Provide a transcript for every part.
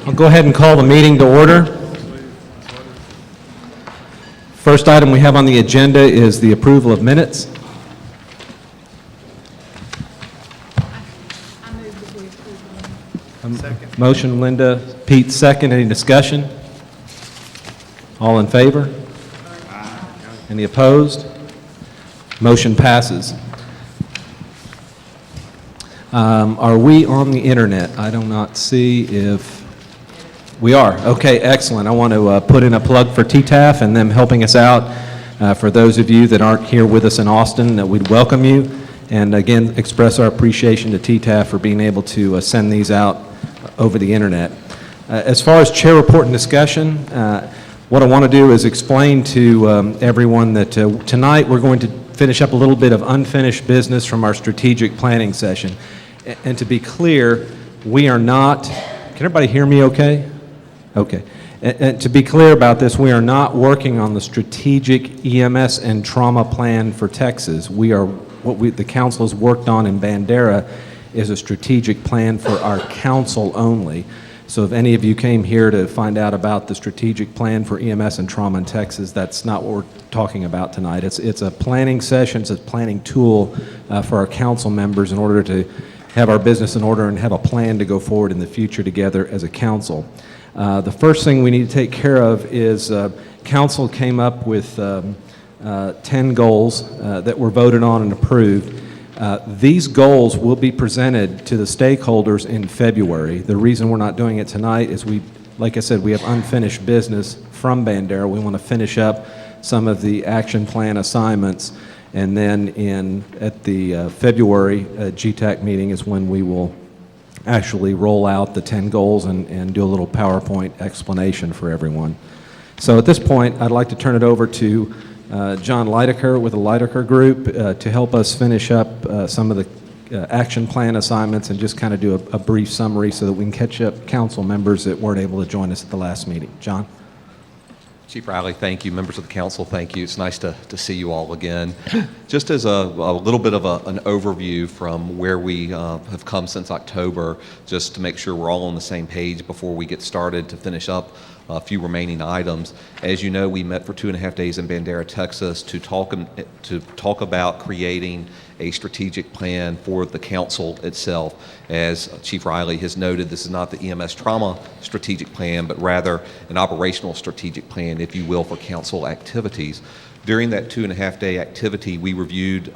I'll go ahead and call the meeting to order. First item we have on the agenda is the approval of minutes. Second. Motion, Linda. Pete, second. Any discussion? All in favor? Any opposed? Motion passes. Are we on the internet? I do not see if we are. Okay, excellent. I want to put in a plug for TTAF and them helping us out. For those of you that aren't here with us in Austin, that we'd welcome you. And again, express our appreciation to TTAF for being able to send these out over the internet. As far as chair report and discussion, what I want to do is explain to everyone that tonight we're going to finish up a little bit of unfinished business from our strategic planning session. And to be clear, we are not, can everybody hear me okay? Okay. And to be clear about this, we are not working on the strategic EMS and trauma plan for Texas. The council has worked on in Bandera is a strategic plan for our council only. So if any of you came here to find out about the strategic plan for EMS and trauma in Texas, that's not what we're talking about tonight. It's a planning session, it's a planning tool for our council members in order to have our business in order and have a plan to go forward in the future together as a council. The first thing we need to take care of is council came up with 10 goals that were voted on and approved. These goals will be presented to the stakeholders in February. The reason we're not doing it tonight is like I said, we have unfinished business from Bandera. We want to finish up some of the action plan assignments, and then at the February GETAC meeting is when we will actually roll out the 10 goals and do a little PowerPoint explanation for everyone. So at this point, I'd like to turn it over to John Leidecker with the Leidecker Group to help us finish up some of the action plan assignments and just kind of do a brief summary so that we can catch up council members that weren't able to join us at the last meeting. John? Chief Riley, thank you. Members of the council, thank you. It's nice to see you all again. Just as a little bit of an overview from where we have come since October, just to make sure we're all on the same page before we get started to finish up a few remaining items. As you know, we met for 2.5 days in Bandera, Texas to talk about creating a strategic plan for the council itself. As Chief Riley has noted, this is not the EMS trauma strategic plan, but rather an operational strategic plan, if you will, for council activities. During that 2.5-day activity, we reviewed,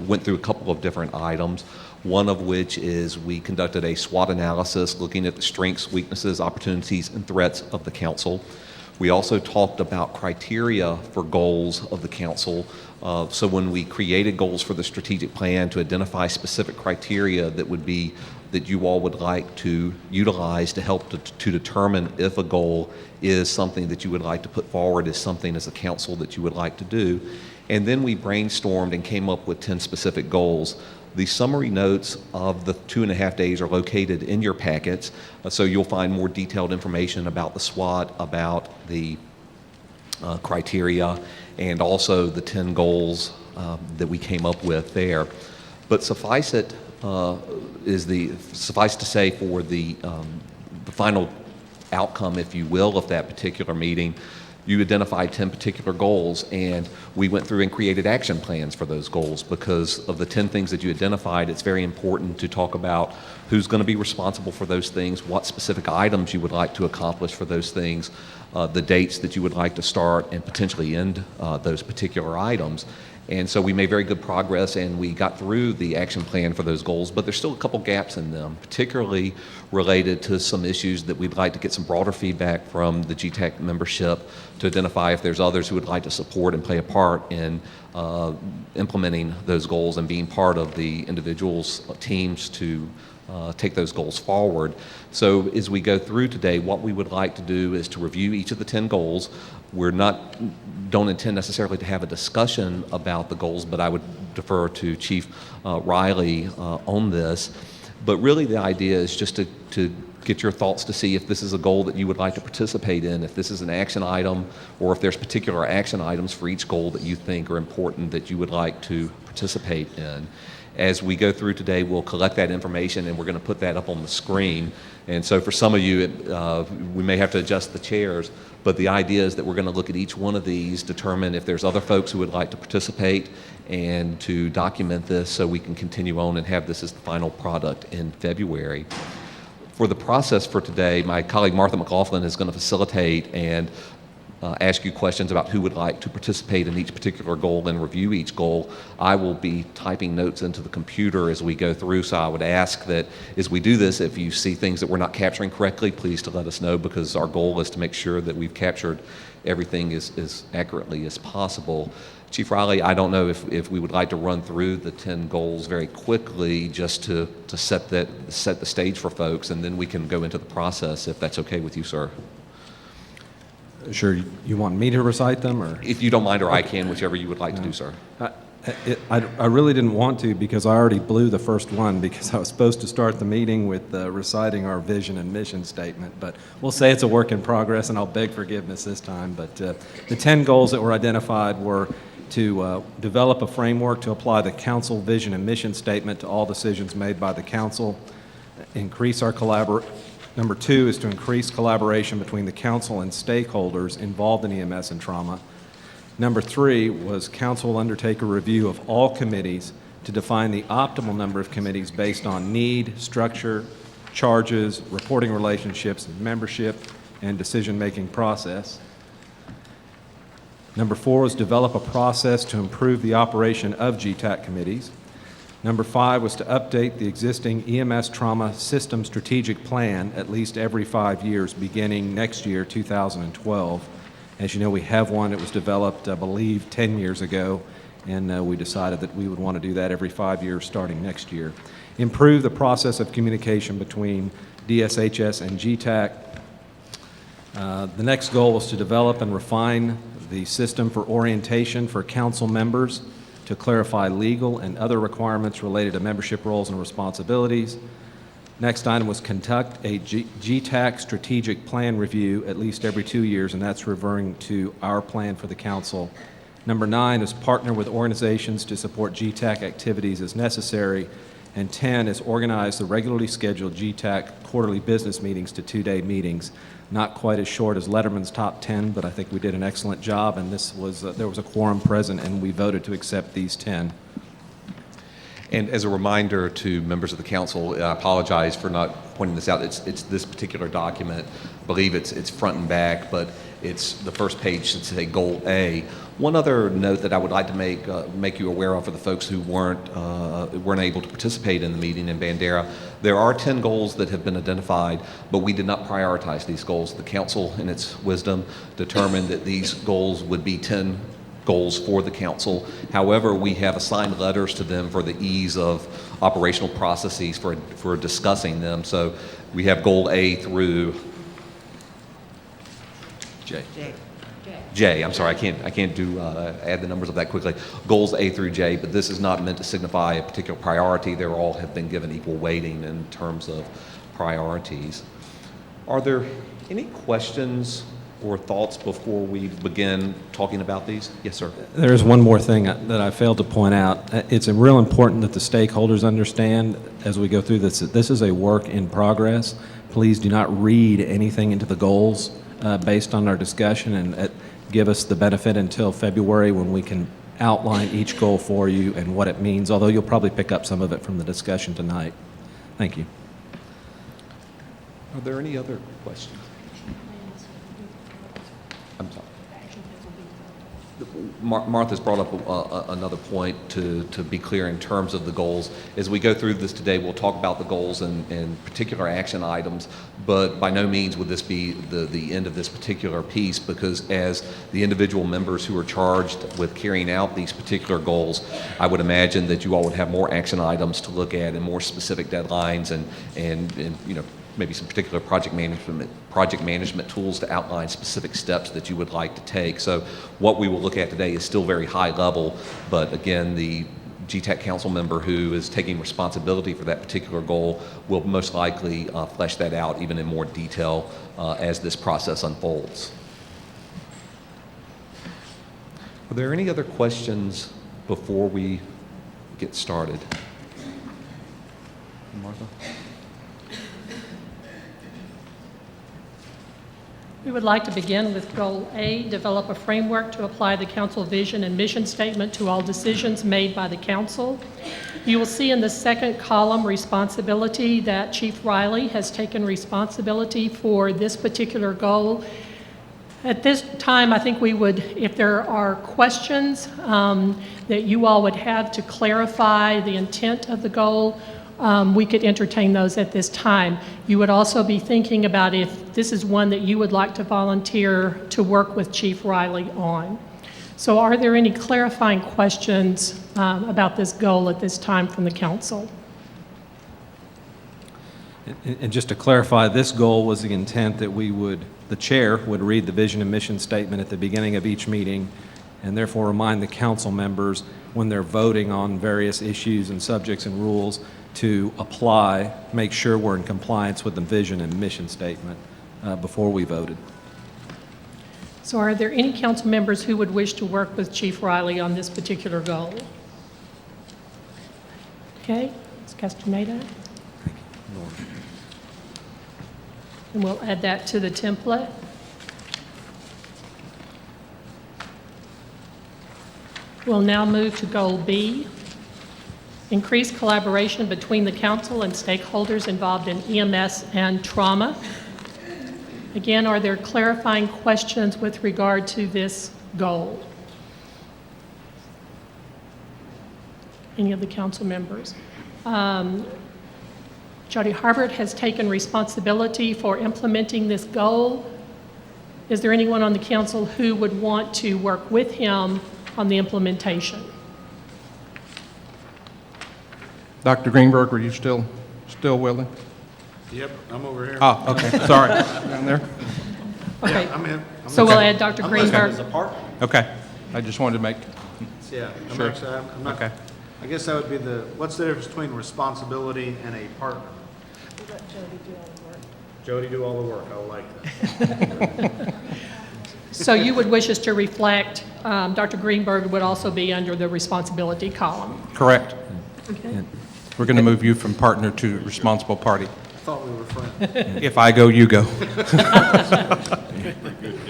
went through a couple of different items, one of which is we conducted a SWOT analysis looking at the strengths, weaknesses, opportunities, and threats of the council. We also talked about criteria for goals of the council. So when we created goals for the strategic plan, to identify specific criteria that you all would like to utilize to help to determine if a goal is something that you would like to put forward as something as a council that you would like to do. And then we brainstormed and came up with 10 specific goals. The summary notes of the 2.5 days are located in your packets, so you'll find more detailed information about the SWOT, about the criteria, and also the 10 goals that we came up with there. But suffice to say, for the final outcome, if you will, of that particular meeting, you identified 10 particular goals, and we went through and created action plans for those goals. Because of the 10 things that you identified, it's very important to talk about who's going to be responsible for those things, what specific items you would like to accomplish for those things, the dates that you would like to start and potentially end those particular items. And so we made very good progress, and we got through the action plan for those goals, but there's still a couple gaps in them, particularly related to some issues that we'd like to get some broader feedback from the GETAC membership to identify if there's others who would like to support and play a part in implementing those goals and being part of the individuals' teams to take those goals forward. So as we go through today, what we would like to do is to review each of the 10 goals. Don't intend necessarily to have a discussion about the goals, but I would defer to Chief Riley on this. But really the idea is just to get your thoughts to see if this is a goal that you would like to participate in, if this is an action item, or if there's particular action items for each goal that you think are important that you would like to participate in. As we go through today, we'll collect that information and we're going to put that up on the screen. And so for some of you, we may have to adjust the chairs, but the idea is that we're going to look at each one of these, determine if there's other folks who would like to participate, and to document this so we can continue on and have this as the final product in February. For the process for today, my colleague Martha McLaughlin is going to facilitate and ask you questions about who would like to participate in each particular goal and review each goal. I will be typing notes into the computer as we go through, so I would ask that as we do this, if you see things that we're not capturing correctly, please to let us know, because our goal is to make sure that we've captured everything as accurately as possible. Chief Riley, I don't know if we would like to run through the 10 goals very quickly just to set the stage for folks, and then we can go into the process if that's okay with you, sir. Sure. You want me to recite them, or? If you don't mind, or I can, whichever you would like to do, sir. I really didn't want to, because I already blew the first one, because I was supposed to start the meeting with reciting our vision and mission statement. But we'll say it's a work in progress, and I'll beg forgiveness this time. But the 10 goals that were identified were to develop a framework to apply the council vision and mission statement to all decisions made by the council, increase our Number 2 is to increase collaboration between the council and stakeholders involved in EMS and trauma. Number 3 was council will undertake a review of all committees to define the optimal number of committees based on need, structure, charges, reporting relationships, membership, and decision-making process. Number 4 was develop a process to improve the operation of GETAC committees. Number 5 was to update the existing EMS trauma system strategic plan at least every 5 years, beginning next year, 2012. As you know, we have one. It was developed, I believe, 10 years ago, and we decided that we would want to do that every 5 years starting next year. Improve the process of communication between DSHS and GETAC. The next goal was to develop and refine the system for orientation for council members to clarify legal and other requirements related to membership roles and responsibilities. Next item was conduct a GETAC strategic plan review at least every 2 years, and that's referring to our plan for the council. Number 9 is partner with organizations to support GETAC activities as necessary. And 10 is organize the regularly scheduled GETAC quarterly business meetings to 2-day meetings. Not quite as short as Letterman's top 10, but I think we did an excellent job, and this was there was a quorum present, and we voted to accept these 10. And as a reminder to members of the council, I apologize for not pointing this out. It's this particular document. I believe it's front and back, but it's the first page should say Goal A. One other note that I would like to make you aware of for the folks who weren't able to participate in the meeting in Bandera, there are 10 goals that have been identified, but we did not prioritize these goals. The council, in its wisdom, determined that these goals would be 10 goals for the council. However, we have assigned letters to them for the ease of operational processes for discussing them. So we have Goal A through J. J. I'm sorry, I can't do add the numbers of that quickly. Goals A through J, but this is not meant to signify a particular priority. They all have been given equal weighting in terms of priorities. Are there any questions or thoughts before we begin talking about these? Yes, sir. There is one more thing that I failed to point out. It's real important that the stakeholders understand as we go through this that this is a work in progress. Please do not read anything into the goals based on our discussion, and give us the benefit until February when we can outline each goal for you and what it means, although you'll probably pick up some of it from the discussion tonight. Thank you. Are there any other questions? I'm sorry. Martha's brought up another point to be clear in terms of the goals. As we go through this today, we'll talk about the goals and particular action items, but by no means would this be the end of this particular piece, because as the individual members who are charged with carrying out these particular goals, I would imagine that you all would have more action items to look at and more specific deadlines and you know, maybe some particular project management tools to outline specific steps that you would like to take. So what we will look at today is still very high level, but again, the GETAC council member who is taking responsibility for that particular goal will most likely flesh that out even in more detail as this process unfolds. Are there any other questions before we get started? Martha. We would like to begin with Goal A, develop a framework to apply the council vision and mission statement to all decisions made by the council. You will see in the second column responsibility that Chief Riley has taken responsibility for this particular goal. At this time, I think we would, if there are questions that you all would have to clarify the intent of the goal, we could entertain those at this time. You would also be thinking about if this is one that you would like to volunteer to work with Chief Riley on. So are there any clarifying questions about this goal at this time from the council? And just to clarify, this goal was the intent that the chair would read the vision and mission statement at the beginning of each meeting, and therefore remind the council members when they're voting on various issues and subjects and rules to make sure we're in compliance with the vision and mission statement before we voted. So are there any council members who would wish to work with Chief Riley on this particular goal? Okay, Ms. Castaneda. And we'll add that to the template. We'll now move to Goal B, increase collaboration between the council and stakeholders involved in EMS and trauma. Again, are there clarifying questions with regard to this goal? Any of the council members? Jody Harbert has taken responsibility for implementing this goal. Is there anyone on the council who would want to work with him on the implementation? Dr. Greenberg, were you still willing? Yep, I'm over here. Oh, okay, sorry. Down there? Okay, Yeah, I'm in. so we'll add Dr. I'm listed Greenberg. as a partner. Okay, I just wanted to make, Yeah, Sure. I'm not, okay. I guess that would be what's the difference between responsibility and a partner? Jody do all the work. I like that. So you would wish us to reflect, Dr. Greenberg would also be under the responsibility column. Correct. Okay. We're going to move you from partner to responsible party. I thought we were friends. If I go, you go.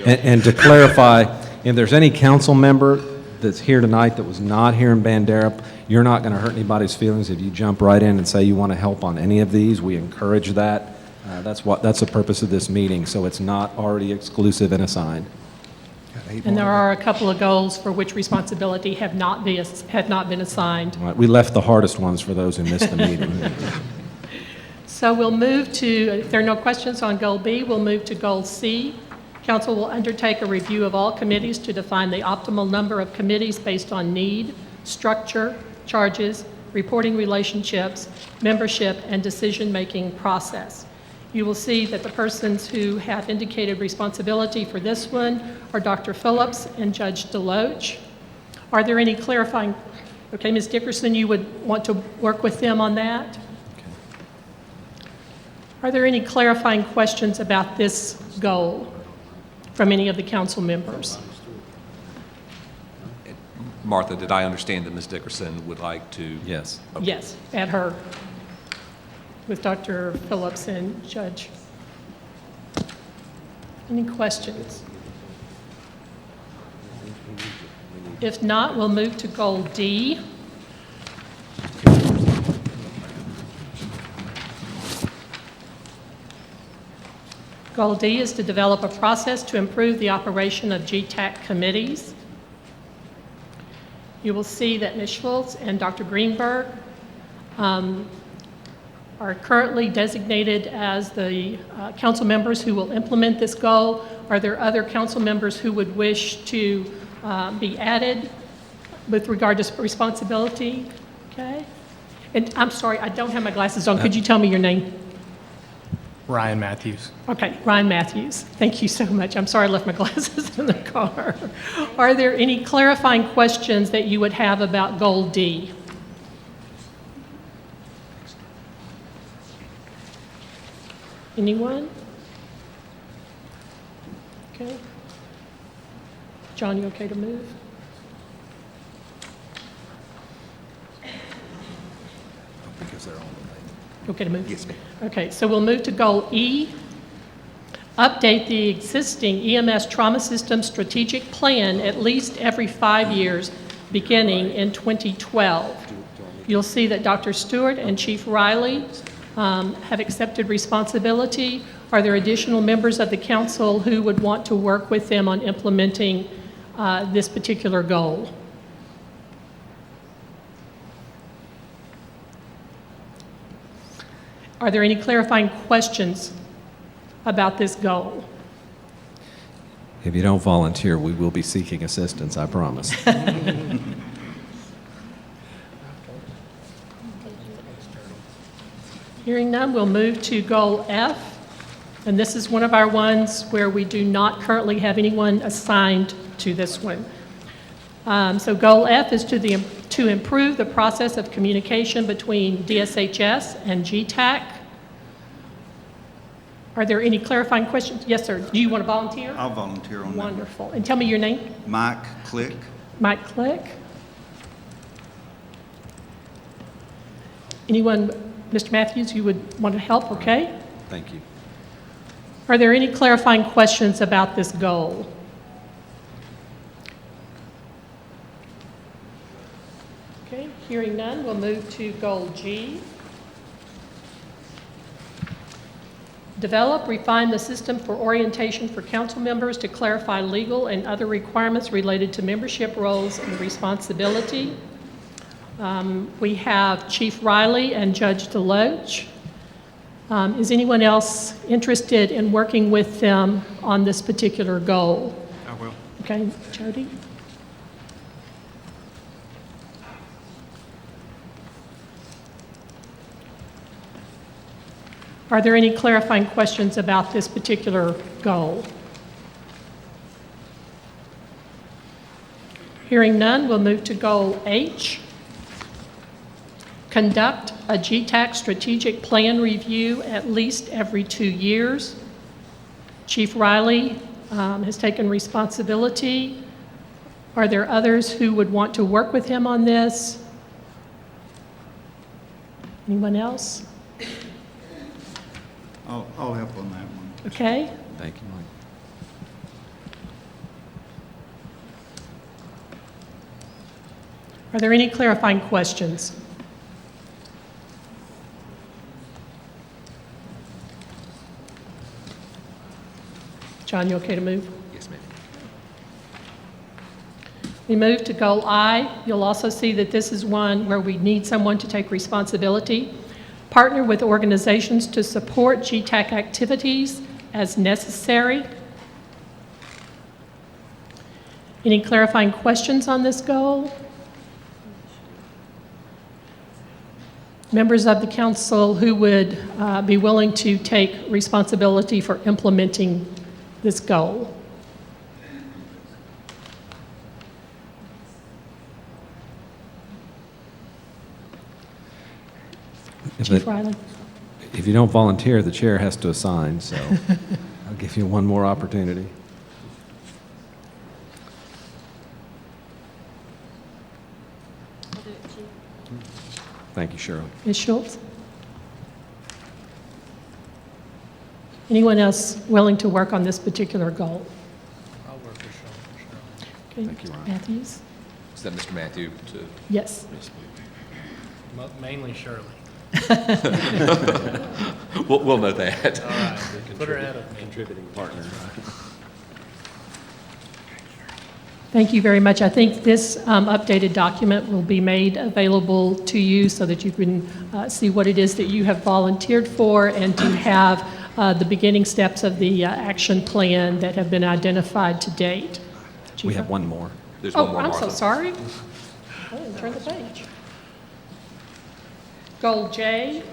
And to clarify, if there's any council member that's here tonight that was not here in Bandera, you're not going to hurt anybody's feelings if you jump right in and say you want to help on any of these. We encourage that. That's the purpose of this meeting, so it's not already exclusive and assigned. And there are a couple of goals for which responsibility had not been assigned. All right, we left the hardest ones for those who missed the meeting. So we'll move to, if there are no questions on Goal B, we'll move to Goal C. Council will undertake a review of all committees to define the optimal number of committees based on need, structure, charges, reporting relationships, membership, and decision-making process. You will see that the persons who have indicated responsibility for this one are Dr. Phillips and Judge Deloach. Are there any clarifying? Okay, Ms. Dickerson, you would want to work with them on that? Are there any clarifying questions about this goal from any of the council members? Martha, did I understand that Ms. Dickerson would like to? Yes. Yes, add her with Dr. Phillips and Judge. Any questions? If not, we'll move to Goal D. Goal D is to develop a process to improve the operation of GETAC committees. You will see that Ms. Schultz and Dr. Greenberg are currently designated as the council members who will implement this goal. Are there other council members who would wish to be added with regard to responsibility? Okay. And I'm sorry, I don't have my glasses on. Could you tell me your name? Ryan Matthews. Okay, Ryan Matthews. Thank you so much. I'm sorry I left my glasses in the car. Are there any clarifying questions that you would have about Goal D? Anyone? Okay. John, you okay to move? Because they're all related. Okay to move? Yes, ma'am. Okay, so we'll move to Goal E. Update the existing EMS Trauma System Strategic Plan at least every 5 years, beginning in 2012. You'll see that Dr. Stewart and Chief Riley have accepted responsibility. Are there additional members of the council who would want to work with them on implementing this particular goal? Are there any clarifying questions about this goal? If you don't volunteer, we will be seeking assistance, I promise. Hearing none, we'll move to Goal F. And this is one of our ones where we do not currently have anyone assigned to this one. So Goal F is to improve the process of communication between DSHS and GETAC. Are there any clarifying questions? Yes, sir. Do you want to volunteer? I'll volunteer on that. Wonderful. And tell me your name. Mike Click. Mike Click. Anyone, Mr. Matthews, you would want to help? Okay. Thank you. Are there any clarifying questions about this goal? Okay, hearing none, we'll move to Goal G. Develop, refine the system for orientation for council members to clarify legal and other requirements related to membership roles and responsibility. We have Chief Riley and Judge Deloach. Is anyone else interested in working with them on this particular goal? I will. Okay, Jody? Are there any clarifying questions about this particular goal? Hearing none, we'll move to Goal H. Conduct a GETAC strategic plan review at least every 2 years. Chief Riley has taken responsibility. Are there others who would want to work with him on this? Anyone else? I'll help on that one. Okay. Thank you, Mike. Are there any clarifying questions? John, you okay to move? Yes, ma'am. We move to Goal I. You'll also see that this is one where we need someone to take responsibility. Partner with organizations to support GETAC activities as necessary. Any clarifying questions on this goal? Members of the council who would be willing to take responsibility for implementing this goal? Chief Riley? If you don't volunteer, the chair has to assign, so I'll give you one more opportunity. Thank you, Shirley. Ms. Schultz? Anyone else willing to work on this particular goal? I'll work with Shirley. Okay. Thank you, Ryan. Matthews? Is that Mr. Matthew to? Yes. Mainly Shirley. We'll note that. All right, put her ahead of me. Contributing partner. Thank you very much. I think this updated document will be made available to you so that you can see what it is that you have volunteered for and to have the beginning steps of the action plan that have been identified to date. We have one more. There's one Oh, more, I'm so Martha. sorry. I didn't turn the page. Goal J,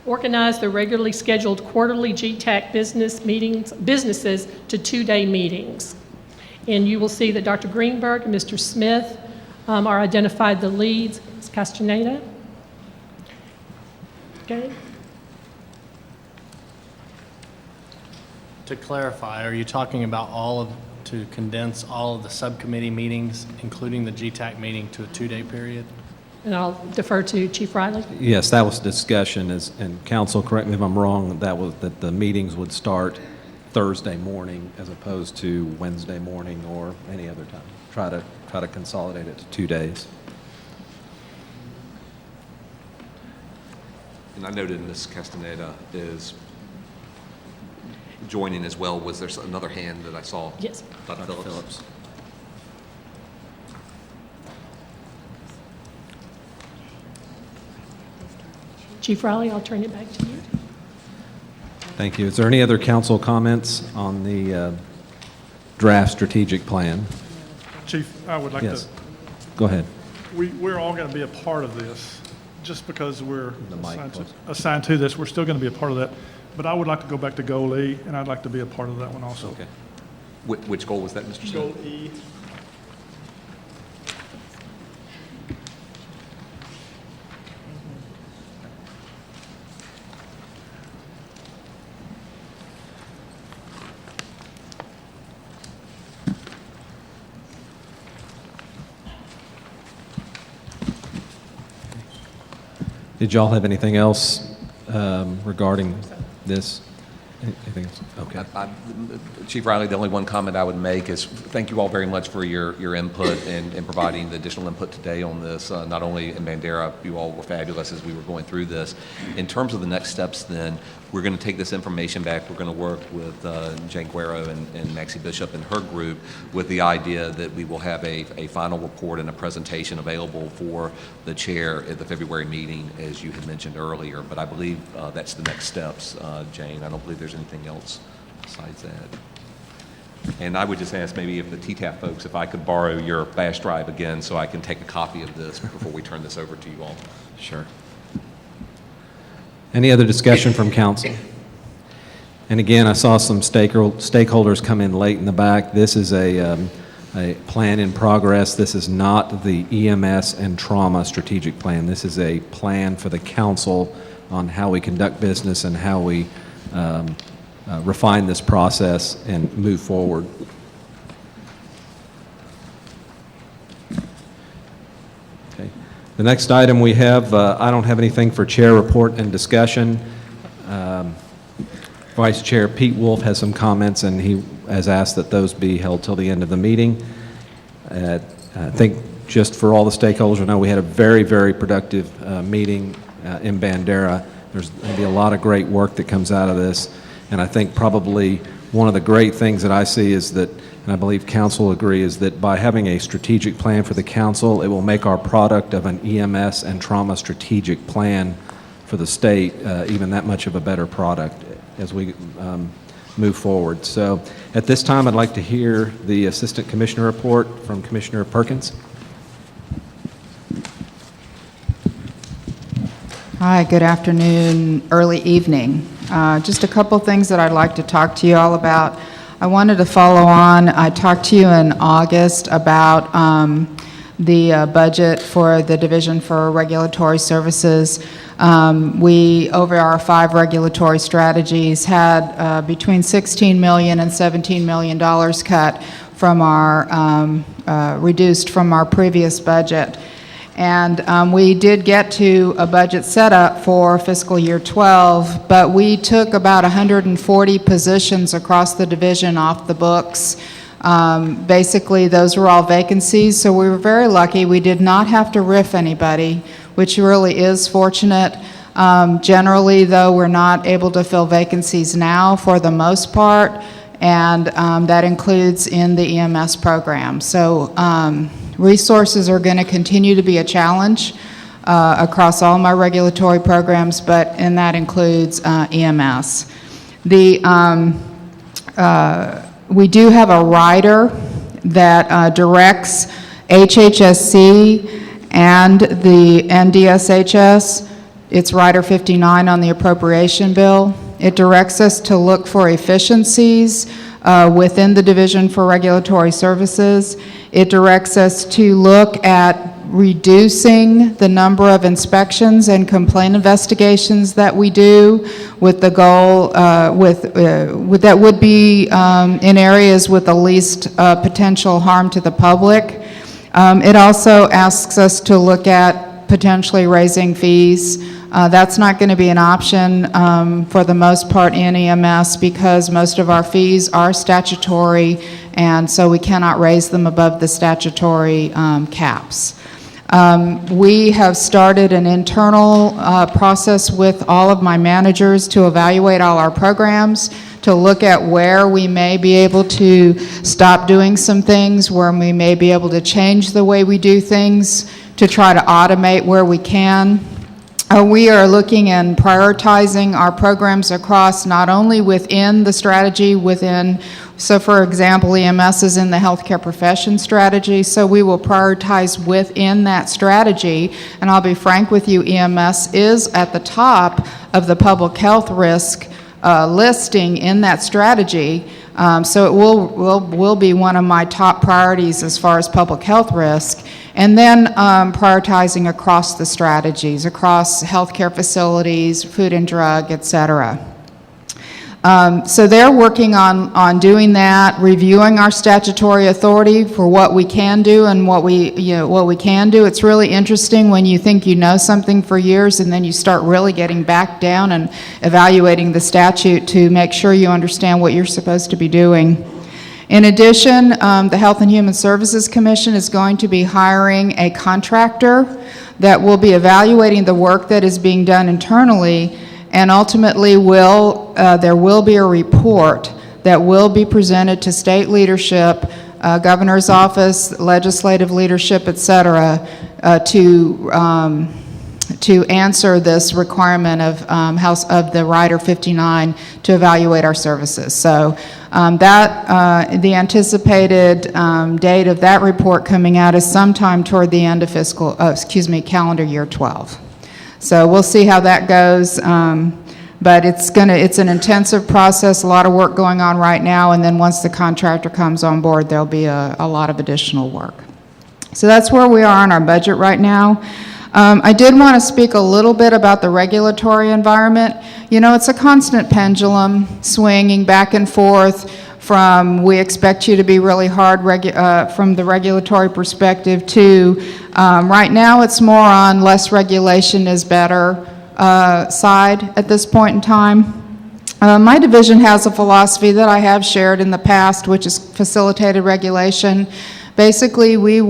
organize the regularly scheduled quarterly GETAC businesses to 2-day meetings. And you will see that Dr. Greenberg and Mr. Smith are identified the leads. Ms. Castaneda? Okay. To clarify, are you talking about to condense all of the subcommittee meetings, including the GTAC meeting, to a 2-day period? And I'll defer to Chief Riley. Yes, that was discussion, and council, correct me if I'm wrong, that the meetings would start Thursday morning as opposed to Wednesday morning or any other time. Try to consolidate it to 2 days. And I noted Ms. Castaneda is joining as well. Was there another hand that I saw? Yes. Dr. Phillips. Chief Riley, I'll turn it back to you. Thank you. Is there any other council comments on the draft strategic plan? Chief, I would like Yes. to, Go ahead. we're all going to be a part of this. Just because we're The mic, assigned to this, we're still going to be a part of that. But I would like to go back to Goal E, and I'd like to be a part of that one also. Okay. Which goal was that, Mr. Smith? Goal E. Did y'all have anything else regarding this? Anything else? Okay. Chief Riley, the only one comment I would make is thank you all very much for your input and providing the additional input today on this. Not only in Bandera, you all were fabulous as we were going through this. In terms of the next steps then, we're going to take this information back. We're going to work with Jane Guerrero and Maxie Bishop and her group with the idea that we will have a final report and a presentation available for the chair at the February meeting, as you had mentioned earlier. But I believe that's the next steps, Jane. I don't believe there's anything else besides that. And I would just ask maybe if the TTAP folks, if I could borrow your flash drive again so I can take a copy of this before we turn this over to you all. Sure. Any other discussion from council? And again, I saw some stakeholders come in late in the back. This is a plan in progress. This is not the EMS and trauma strategic plan. This is a plan for the council on how we conduct business and how we refine this process and move forward. Okay. The next item we have, I don't have anything for chair report and discussion. Vice Chair Pete Wolf has some comments, and he has asked that those be held till the end of the meeting. I think just for all the stakeholders, I know we had a very, very productive meeting in Bandera. There's going to be a lot of great work that comes out of this, and I think probably one of the great things that I see is that, and I believe council will agree, is that by having a strategic plan for the council, it will make our product of an EMS and trauma strategic plan for the state even that much of a better product as we move forward. So at this time, I'd like to hear the Assistant Commissioner report from Commissioner Perkins. Hi, good afternoon, early evening. Just a couple things that I'd like to talk to you all about. I wanted to follow on. I talked to you in August about the budget for the Division for Regulatory Services. We, over our 5 regulatory strategies, had between $16 million and $17 million cut from our, reduced from our previous budget. And we did get to a budget setup for fiscal year 12, but we took about 140 positions across the division off the books. Basically, those were all vacancies, so we were very lucky. We did not have to RIF anybody, which really is fortunate. Generally, though, we're not able to fill vacancies now for the most part, and that includes in the EMS program. So resources are going to continue to be a challenge across all my regulatory programs, and that includes EMS. We do have a rider that directs HHSC and the NDSHS. It's Rider 59 on the appropriation bill. It directs us to look for efficiencies within the Division for Regulatory Services. It directs us to look at reducing the number of inspections and complaint investigations that we do, with the goal that would be in areas with the least potential harm to the public. It also asks us to look at potentially raising fees. That's not going to be an option for the most part in EMS because most of our fees are statutory, and so we cannot raise them above the statutory caps. We have started an internal process with all of my managers to evaluate all our programs, to look at where we may be able to stop doing some things, where we may be able to change the way we do things, to try to automate where we can. We are looking and prioritizing our programs across not only within the strategy, so for example, EMS is in the healthcare profession strategy, so we will prioritize within that strategy. And I'll be frank with you, EMS is at the top of the public health risk listing in that strategy. So it will be one of my top priorities as far as public health risk. And then prioritizing across the strategies, across healthcare facilities, food and drug, et cetera. So they're working on doing that, reviewing our statutory authority for what we can do and what we can do. It's really interesting when you think you know something for years and then you start really getting back down and evaluating the statute to make sure you understand what you're supposed to be doing. In addition, the Health and Human Services Commission is going to be hiring a contractor that will be evaluating the work that is being done internally, and ultimately there will be a report that will be presented to state leadership, governor's office, legislative leadership, et cetera, to answer this requirement of the Rider 59 to evaluate our services. So the anticipated date of that report coming out is sometime toward the end of calendar year 12. So we'll see how that goes. But it's an intensive process, a lot of work going on right now, and then once the contractor comes on board, there'll be a lot of additional work. So that's where we are on our budget right now. I did want to speak a little bit about the regulatory environment. You know, it's a constant pendulum swinging back and forth from we expect you to be really hard from the regulatory perspective to right now it's more on less regulation is better side at this point in time. My division has a philosophy that I have shared in the past, which is facilitated regulation. Basically, we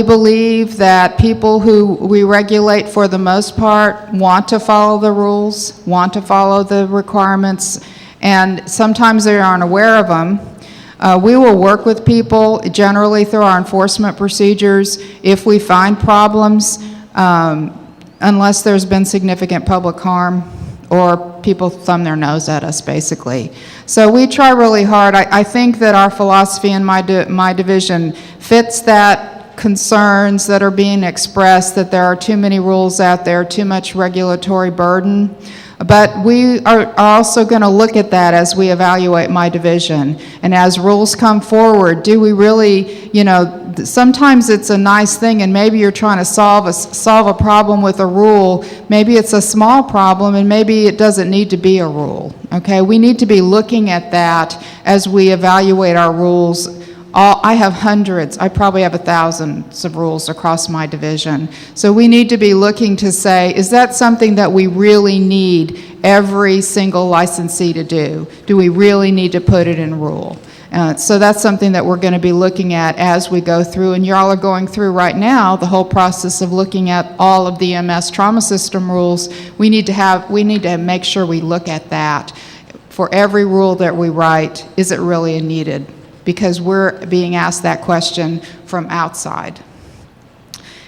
believe that people who we regulate for the most part want to follow the rules, want to follow the requirements, and sometimes they aren't aware of them. We will work with people generally through our enforcement procedures if we find problems, unless there's been significant public harm or people thumb their nose at us, basically. So we try really hard. I think that our philosophy in my division fits that concerns that are being expressed, that there are too many rules out there, too much regulatory burden. But we are also going to look at that as we evaluate my division. And as rules come forward, do we really, sometimes it's a nice thing and maybe you're trying to solve a problem with a rule. Maybe it's a small problem and maybe it doesn't need to be a rule. Okay, we need to be looking at that as we evaluate our rules. I have hundreds, I probably have thousands of rules across my division. So we need to be looking to say, is that something that we really need every single licensee to do? Do we really need to put it in rule? So that's something that we're going to be looking at as we go through, and y'all are going through right now the whole process of looking at all of the MS trauma system rules. We need to make sure we look at that. For every rule that we write, is it really needed? Because we're being asked that question from outside.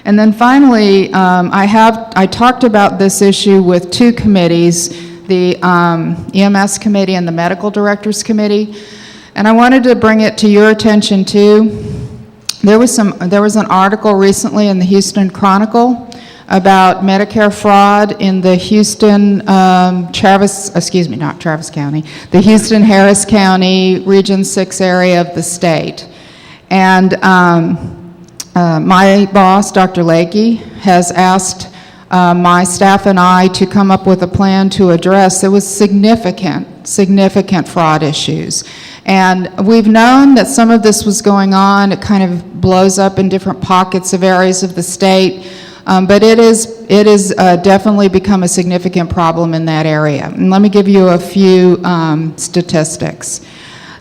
And then finally, I talked about this issue with two committees, the EMS committee and the medical directors committee, and I wanted to bring it to your attention too. There was an article recently in the Houston Chronicle about Medicare fraud in the Houston, the Houston Harris County Region 6 area of the state. And my boss, Dr. Lakey, has asked my staff and I to come up with a plan to address. There was significant fraud issues. And we've known that some of this was going on. It kind of blows up in different pockets of areas of the state. But it is definitely become a significant problem in that area. And let me give you a few statistics.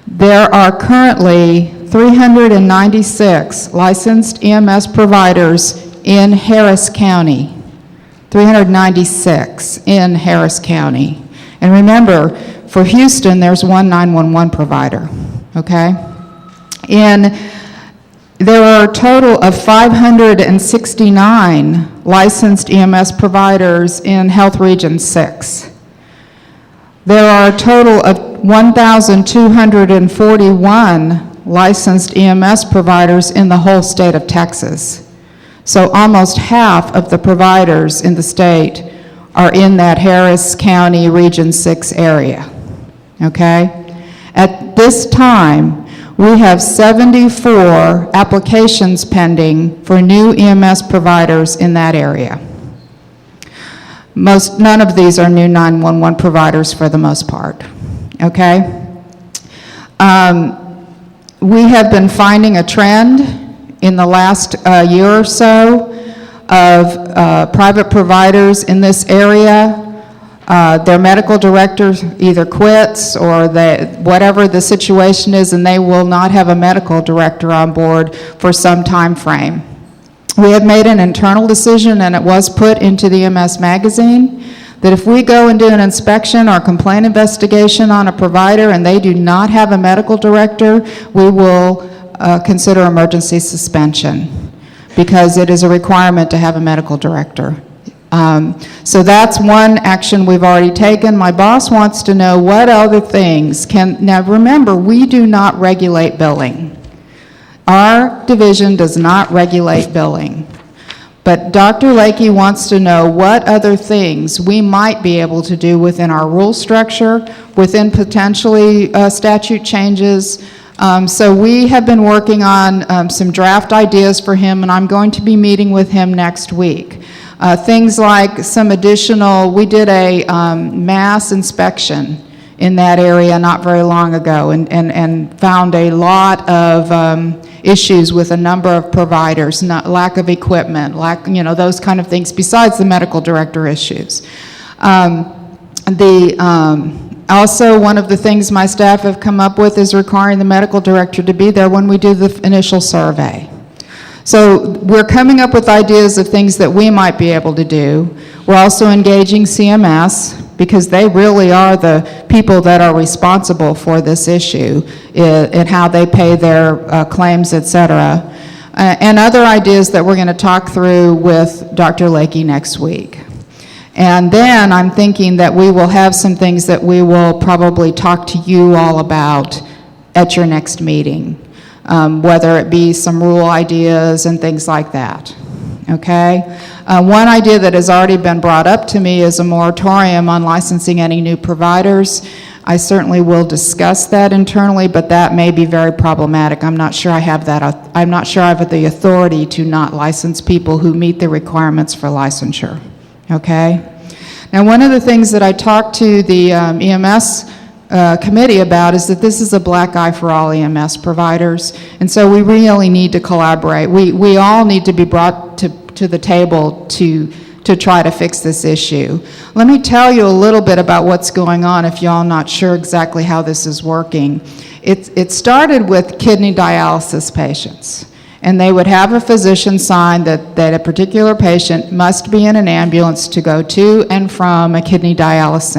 There are currently 396 licensed EMS providers in Harris County. 396 in Harris County. And remember, for Houston, there's one 911 provider, okay? There are a total of 569 licensed EMS providers in Health Region 6. There are a total of 1,241 licensed EMS providers in the whole state of Texas. So almost half of the providers in the state are in that Harris County Region 6 area, okay? At this time, we have 74 applications pending for new EMS providers in that area. None of these are new 911 providers for the most part, okay? We have been finding a trend in the last year or so of private providers in this area. Their medical director either quits or whatever the situation is, and they will not have a medical director on board for some time frame. We have made an internal decision, and it was put into the EMS magazine, that if we go and do an inspection or complaint investigation on a provider and they do not have a medical director, we will consider emergency suspension, because it is a requirement to have a medical director. So that's one action we've already taken. My boss wants to know what other things now remember, we do not regulate billing. Our division does not regulate billing. But Dr. Lakey wants to know what other things we might be able to do within our rule structure, within potentially statute changes. So we have been working on some draft ideas for him, and I'm going to be meeting with him next week. Things like some additional, we did a mass inspection in that area not very long ago, and found a lot of issues with a number of providers, lack of equipment, those kind of things, besides the medical director issues. Also, one of the things my staff have come up with is requiring the medical director to be there when we do the initial survey. So we're coming up with ideas of things that we might be able to do. We're also engaging CMS, because they really are the people that are responsible for this issue and how they pay their claims, et cetera. And other ideas that we're going to talk through with Dr. Lakey next week. And then I'm thinking that we will have some things that we will probably talk to you all about at your next meeting, whether it be some rule ideas and things like that, okay? One idea that has already been brought up to me is a moratorium on licensing any new providers. I certainly will discuss that internally, but that may be very problematic. I'm not sure I have that. I'm not sure I have the authority to not license people who meet the requirements for licensure. Okay? Now, one of the things that I talked to the EMS committee about is that this is a black eye for all EMS providers, and so we really need to collaborate. We all need to be brought to the table to try to fix this issue. Let me tell you a little bit about what's going on if y'all not sure exactly how this is working. It started with kidney dialysis patients. And they would have a physician sign that a particular patient must be in an ambulance to go to and from a kidney dialysis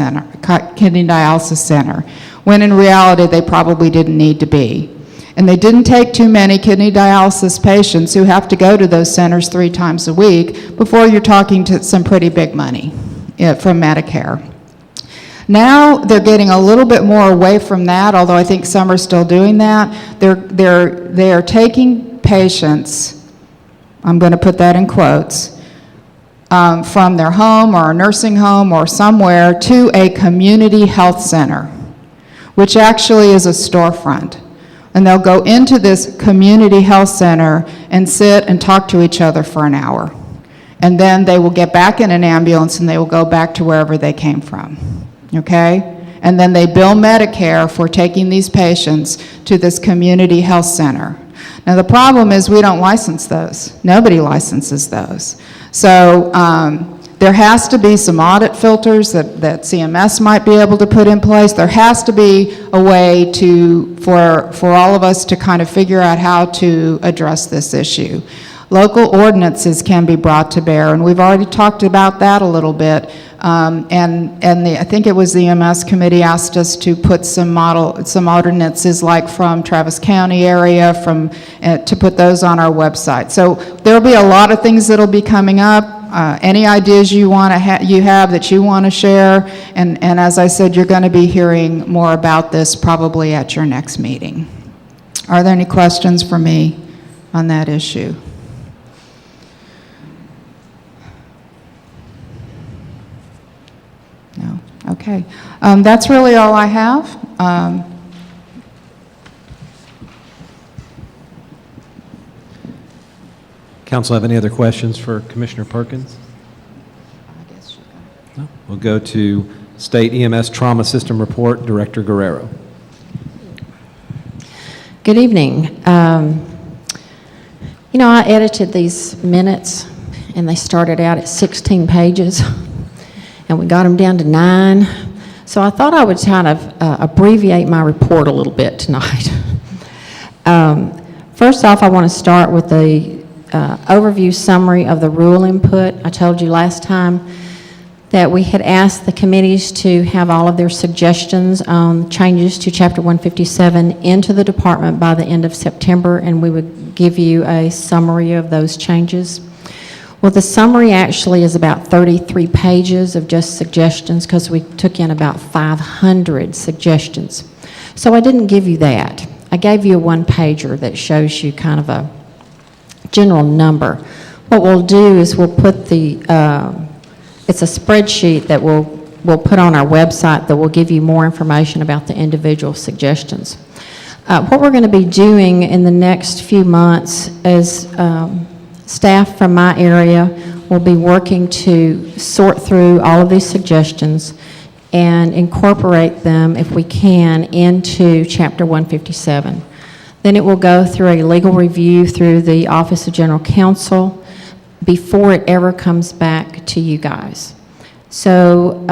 center, when in reality they probably didn't need to be. And they didn't take too many kidney dialysis patients who have to go to those centers 3 times a week before you're talking to some pretty big money from Medicare. Now they're getting a little bit more away from that, although I think some are still doing that. They are taking patients, I'm going to put that in quotes, from their home or a nursing home or somewhere to a community health center, which actually is a storefront. And they'll go into this community health center and sit and talk to each other for an hour. And then they will get back in an ambulance and they will go back to wherever they came from. Okay? And then they bill Medicare for taking these patients to this community health center. Now, the problem is we don't license those. Nobody licenses those. So there has to be some audit filters that CMS might be able to put in place. There has to be a way for all of us to kind of figure out how to address this issue. Local ordinances can be brought to bear, and we've already talked about that a little bit. I think it was the EMS committee asked us to put some ordinances like from Travis County area to put those on our website. So there'll be a lot of things that'll be coming up. Any ideas you have that you want to share, and as I said, you're going to be hearing more about this probably at your next meeting. Are there any questions for me on that issue? No? Okay. That's really all I have. Council have any other questions for Commissioner Perkins? No? We'll go to State EMS Trauma System Report, Director Guerrero. Good evening. I edited these minutes, and they started out at 16 pages, and we got them down to 9. So I thought I would kind of abbreviate my report a little bit tonight. First off, I want to start with the overview summary of the rule input. I told you last time that we had asked the committees to have all of their suggestions on changes to Chapter 157 into the department by the end of September, and we would give you a summary of those changes. Well, the summary actually is about 33 pages of just suggestions because we took in about 500 suggestions. So I didn't give you that. I gave you a one-pager that shows you kind of a general number. What we'll do is we'll put it's a spreadsheet that we'll put on our website that will give you more information about the individual suggestions. What we're going to be doing in the next few months is staff from my area will be working to sort through all of these suggestions and incorporate them, if we can, into Chapter 157. Then it will go through a legal review through the Office of General Counsel before it ever comes back to you guys. So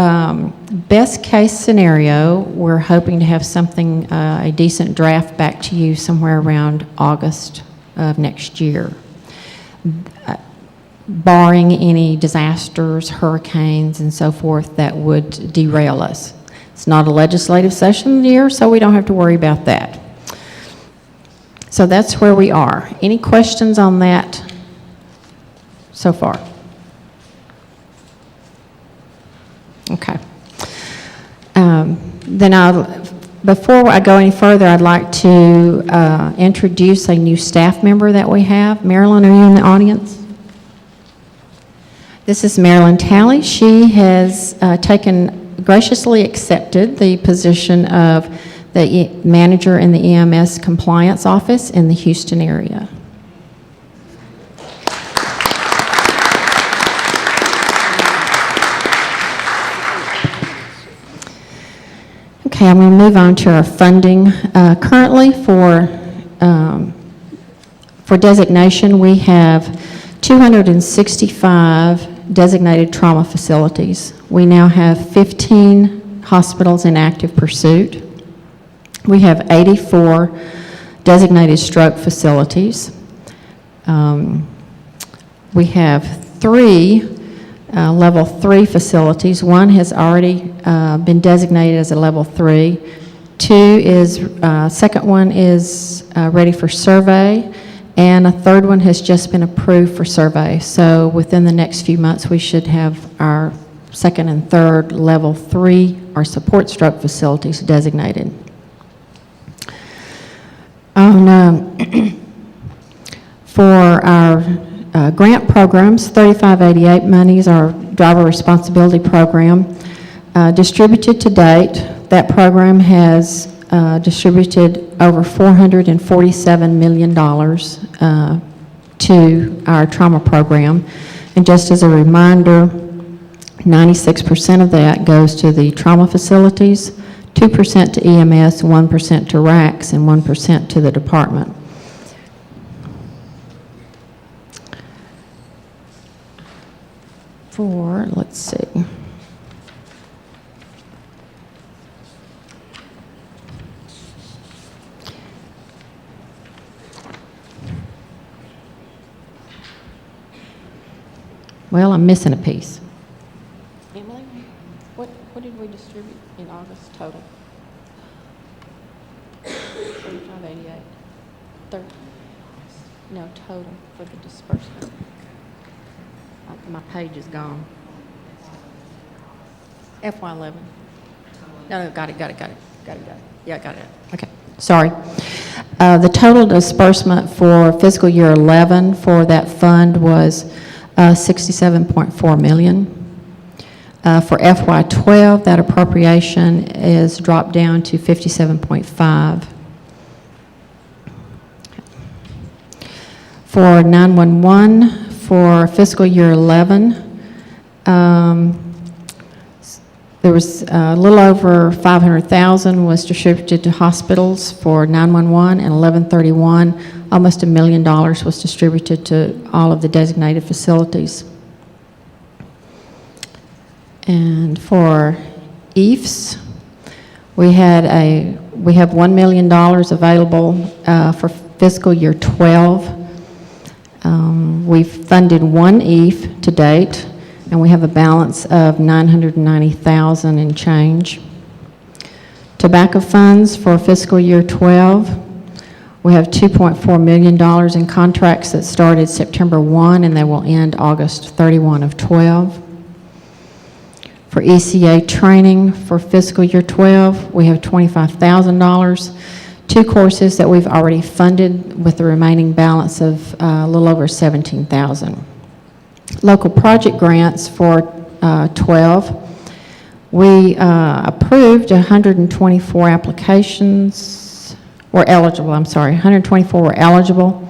best case scenario, we're hoping to have something, a decent draft back to you somewhere around August of next year, barring any disasters, hurricanes, and so forth that would derail us. It's not a legislative session year, so we don't have to worry about that. So that's where we are. Any questions on that so far? Okay. Before I go any further, I'd like to introduce a new staff member that we have. Marilyn, are you in the audience? This is Marilyn Talley. She has graciously accepted the position of the manager in the EMS compliance office in the Houston area. Okay, I'm going to move on to our funding. Currently for designation, we have 265 designated trauma facilities. We now have 15 hospitals in active pursuit. We have 84 designated stroke facilities. We have 3 level 3 facilities. One has already been designated as a level 3. Second one is ready for survey, and a third one has just been approved for survey. So within the next few months, we should have our second and third level 3, our support stroke facilities designated. For our grant programs, 3588 monies, our driver responsibility program, distributed to date. That program has distributed over $447 million to our trauma program. And just as a reminder, 96% of that goes to the trauma facilities, 2% to EMS, 1% to RACs, and 1% to the department. let's see. Well, I'm missing a piece. Emily, what did we distribute in August total? 3588. No, total for the disbursement. My page is gone. FY11. No, got it. Yeah, got it. Okay, sorry. The total disbursement for fiscal year 11 for that fund was $67.4 million. For FY12, that appropriation is dropped down to $57.5. For 911, for fiscal year 11, there was a little over $500,000 was distributed to hospitals for 911, and 1131, almost $1 million was distributed to all of the designated facilities. And for EIFs, we have $1 million available for fiscal year 12. We've funded one EIF to date, and we have a balance of $990,000 and change. Tobacco funds for fiscal year 12, we have $2.4 million in contracts that started September 1, and they will end August 31 of 12. For ECA training for fiscal year 12, we have $25,000. 2 courses that we've already funded with the remaining balance of a little over $17,000. Local project grants for 12, we approved 124 applications, were eligible, 124 were eligible.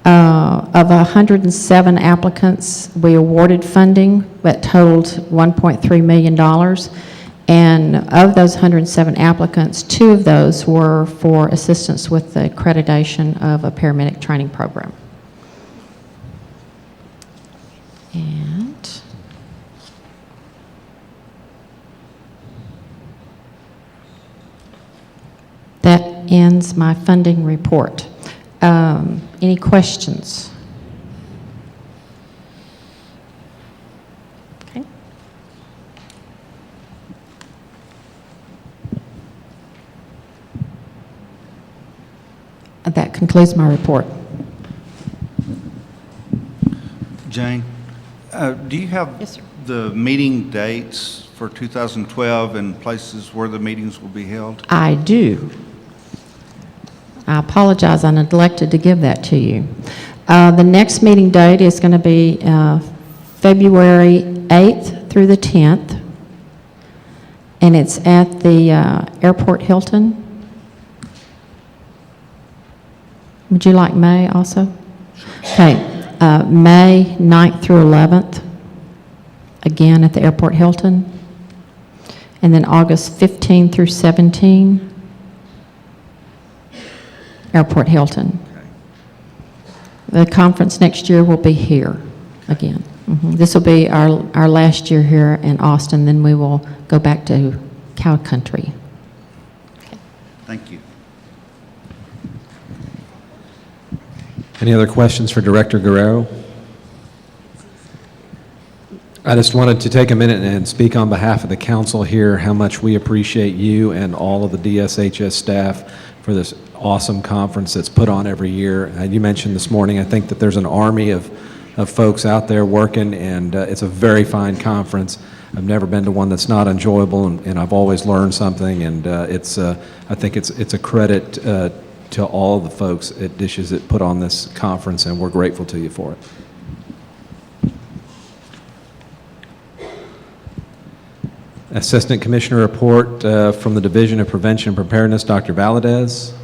Of 107 applicants, we awarded funding that totaled $1.3 million. And of those 107 applicants, 2 of those were for assistance with the accreditation of a paramedic training program. And that ends my funding report. Any questions? Okay. That concludes my report. Jane, do you have Yes, sir. the meeting dates for 2012 and places where the meetings will be held? I do. I apologize, I neglected to give that to you. The next meeting date is going to be February 8th through the 10th, and it's at the Airport Hilton. Would you like May also? Okay, May 9th through 11th, again at the Airport Hilton, and then August 15 through 17. Airport Hilton. The conference next year will be here again. This will be our last year here in Austin, then we will go back to Cow Country. Thank you. Any other questions for Director Guerrero? I just wanted to take a minute and speak on behalf of the council here, how much we appreciate you and all of the DSHS staff for this awesome conference that's put on every year. You mentioned this morning, I think that there's an army of folks out there working, and it's a very fine conference. I've never been to one that's not enjoyable, and I've always learned something, and I think it's a credit to all the folks at Dishes that put on this conference, and we're grateful to you for it. Assistant Commissioner report from the Division of Prevention and Preparedness, Dr. Valadez.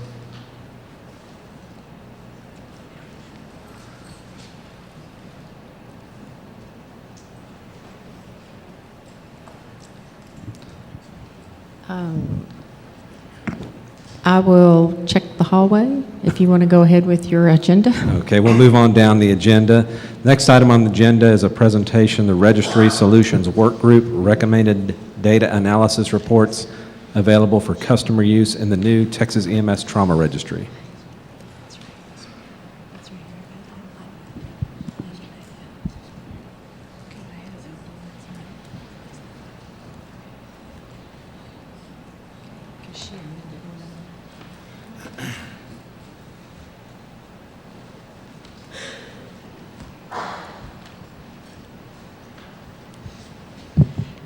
I will check the hallway if you want to go ahead with your agenda. Okay, we'll move on down the agenda. Next item on the agenda is a presentation, the Registry Solutions Work Group recommended data analysis reports available for customer use in the new Texas EMS Trauma Registry.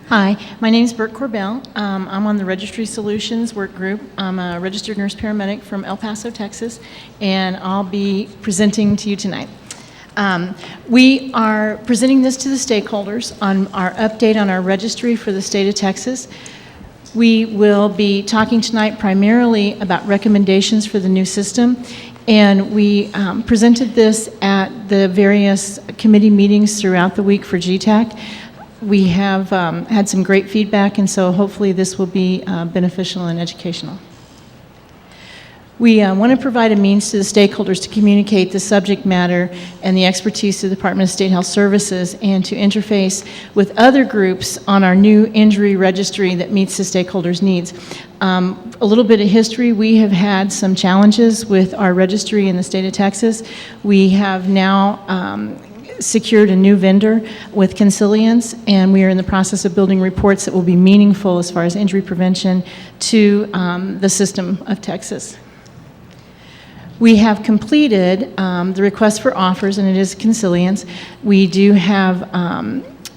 Hi, my name is Bert Corbell. I'm on the Registry Solutions Work Group. I'm a registered nurse paramedic from El Paso, Texas, and I'll be presenting to you tonight. We are presenting this to the stakeholders on our update on our registry for the state of Texas. We will be talking tonight primarily about recommendations for the new system, and we presented this at the various committee meetings throughout the week for GETAC. We have had some great feedback, and so hopefully this will be beneficial and educational. We want to provide a means to the stakeholders to communicate the subject matter and the expertise of the Department of State Health Services and to interface with other groups on our new injury registry that meets the stakeholders' needs. A little bit of history, we have had some challenges with our registry in the state of Texas. We have now secured a new vendor with Consilience, and we are in the process of building reports that will be meaningful as far as injury prevention to the system of Texas. We have completed the request for offers, and it is Consilience. We do have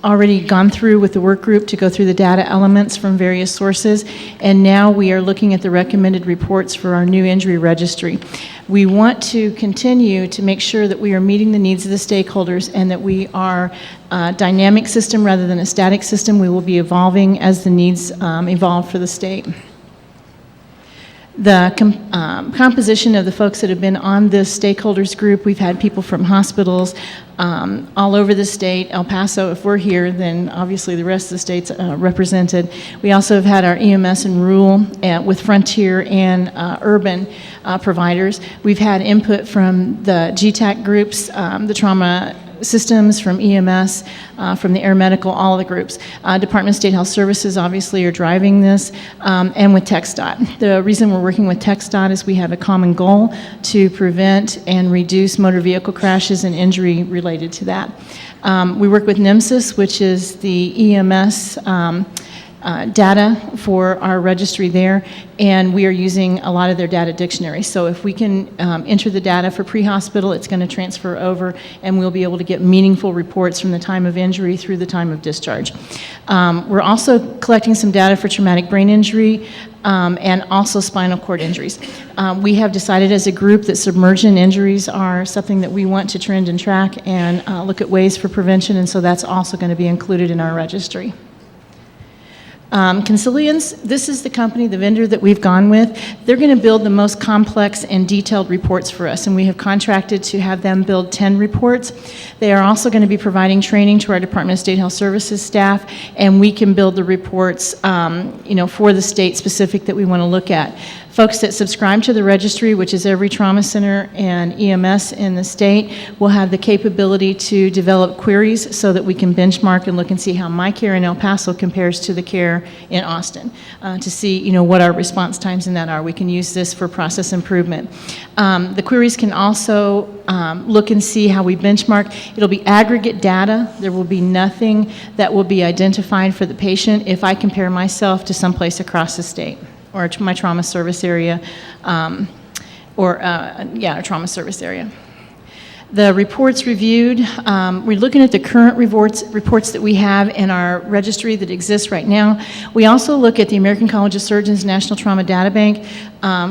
already gone through with the work group to go through the data elements from various sources, and now we are looking at the recommended reports for our new injury registry. We want to continue to make sure that we are meeting the needs of the stakeholders and that we are a dynamic system rather than a static system. We will be evolving as the needs evolve for the state. The composition of the folks that have been on this stakeholders group, we've had people from hospitals all over the state. El Paso, if we're here, then obviously the rest of the state's represented. We also have had our EMS and rural with Frontier and urban providers. We've had input from the GETAC groups, the trauma systems, from EMS, from the air medical, all of the groups. Department of State Health Services obviously are driving this, and with TxDOT. The reason we're working with TxDOT is we have a common goal to prevent and reduce motor vehicle crashes and injury related to that. We work with NEMSIS, which is the EMS data for our registry there, and we are using a lot of their data dictionary. So if we can enter the data for pre-hospital, it's going to transfer over, and we'll be able to get meaningful reports from the time of injury through the time of discharge. We're also collecting some data for traumatic brain injury and also spinal cord injuries. We have decided as a group that submergent injuries are something that we want to trend and track and look at ways for prevention, and so that's also going to be included in our registry. Consilience, this is the company, the vendor that we've gone with. They're going to build the most complex and detailed reports for us, and we have contracted to have them build 10 reports. They are also going to be providing training to our Department of State Health Services staff, and we can build the reports for the state specific that we want to look at. Folks that subscribe to the registry, which is every trauma center and EMS in the state, will have the capability to develop queries so that we can benchmark and look and see how my care in El Paso compares to the care in Austin, to see what our response times in that are. We can use this for process improvement. The queries can also look and see how we benchmark. It'll be aggregate data. There will be nothing that will be identified for the patient if I compare myself to someplace across the state, or to my trauma service area, a trauma service area. The reports reviewed, we're looking at the current reports that we have in our registry that exists right now. We also look at the American College of Surgeons National Trauma Data Bank